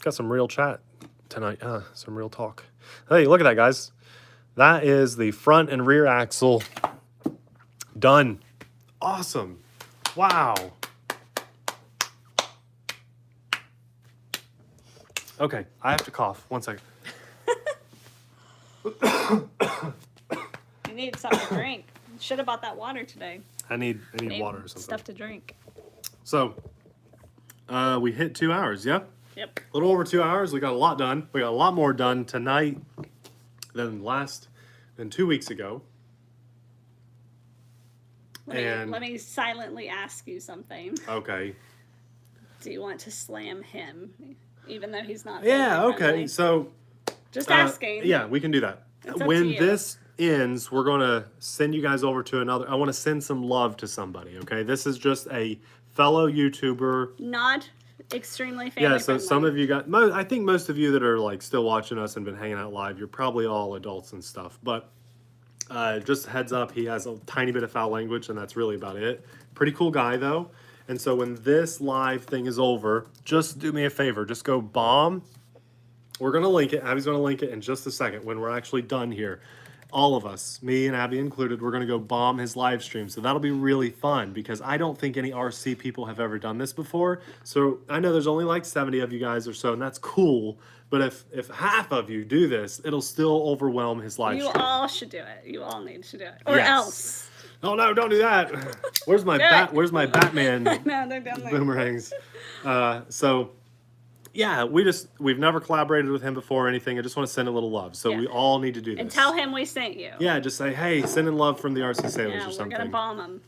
Speaker 2: Got some real chat tonight. Some real talk. Hey, look at that, guys. That is the front and rear axle done. Awesome. Wow. Okay, I have to cough. 1 second.
Speaker 1: You need something to drink. Should have bought that water today.
Speaker 2: I need water or something.
Speaker 1: Stuff to drink.
Speaker 2: So, we hit 2 hours, yeah?
Speaker 1: Yep.
Speaker 2: A little over 2 hours. We got a lot done. We got a lot more done tonight than 2 weeks ago.
Speaker 1: Let me silently ask you something.
Speaker 2: Okay.
Speaker 1: Do you want to slam him, even though he's not?
Speaker 2: Yeah. Okay.
Speaker 1: Friendly?
Speaker 2: So.
Speaker 1: Just asking.
Speaker 2: Yeah, we can do that. When this ends, we're gonna send you guys over to another. I want to send some love to somebody. Okay. This is just a fellow YouTuber.
Speaker 1: Not extremely family
Speaker 2: so
Speaker 1: friendly.
Speaker 2: some of you got. I think most of you that are like still watching us and been hanging out live, you're probably all adults and stuff. But just a heads up, he has a tiny bit of foul language, and that's really about it. Pretty cool guy though. And so when this live thing is over, just do me a favor. Just go bomb. We're going to link it. Abby's going to link it in just a second when we're actually done here. All of us, me and Abby included, we're going to go bomb his live stream. So that'll be really fun because I don't think any RC people have ever done this before. So I know there's only like 70 of you guys or so, and that's cool. But if half of you do this, it'll still overwhelm his live stream.
Speaker 1: You all should do it. You all need to do it. Or else.
Speaker 2: Oh no, don't do that. Where's my Where's my Batman
Speaker 1: No, they're down there.
Speaker 2: boomerangs? So Yeah, we've never collaborated with him before or anything. I just want to send a little love. So
Speaker 1: Yeah.
Speaker 2: we all need to do this.
Speaker 1: And tell him we sent you.
Speaker 2: Yeah, just say, hey, send in love from the RC Sailors
Speaker 1: Yeah,
Speaker 2: or
Speaker 1: we're
Speaker 2: something.
Speaker 1: gonna bomb him.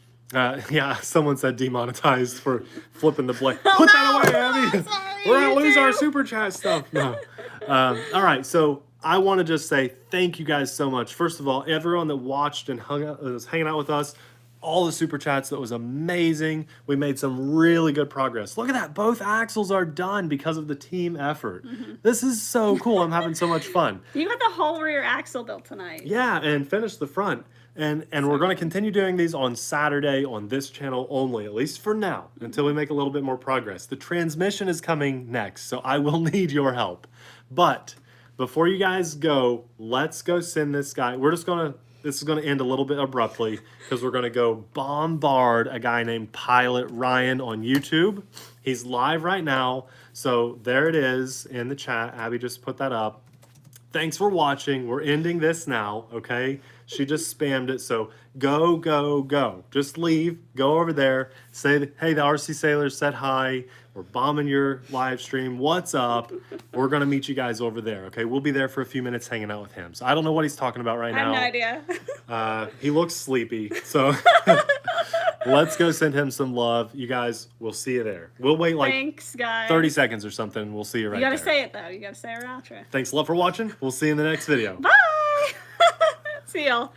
Speaker 2: Yeah, someone said demonetized for flipping the blade.
Speaker 1: Oh,
Speaker 2: Put
Speaker 1: no!
Speaker 2: that away, Abby.
Speaker 1: Sorry,
Speaker 2: We're gonna
Speaker 1: you
Speaker 2: lose our
Speaker 1: too.
Speaker 2: super chat stuff. No. All right, so I want to just say thank you guys so much. First of all, everyone that watched and was hanging out with us, all the super chats, that was amazing. We made some really good progress. Look at that, both axles are done because of the team effort. This is so cool. I'm having so much fun.
Speaker 1: You got the whole rear axle built tonight.
Speaker 2: Yeah, and finish the front. And we're going to continue doing these on Saturday on this channel only, at least for now, until we make a little bit more progress. The transmission is coming next, so I will need your help. But before you guys go, let's go send this guy. This is going to end a little bit abruptly because we're going to go bombard a guy named Pilot Ryan on YouTube. He's live right now, so there it is in the chat. Abby just put that up. Thanks for watching. We're ending this now, okay? She just spammed it, so go, go, go. Just leave, go over there, say, hey, the RC Sailors said hi. We're bombing your live stream. What's up? We're going to meet you guys over there, okay? We'll be there for a few minutes hanging out with him. So I don't know what he's talking about right
Speaker 1: I have
Speaker 2: now.
Speaker 1: no idea.
Speaker 2: He looks sleepy, so let's go send him some love. You guys, we'll see you there. We'll wait like
Speaker 1: Thanks, guys.
Speaker 2: 30 seconds or something. We'll see you right
Speaker 1: You gotta
Speaker 2: there.
Speaker 1: say it though. You gotta say our outro.
Speaker 2: Thanks a lot for watching. We'll see you in the next video.
Speaker 1: Bye. See y'all.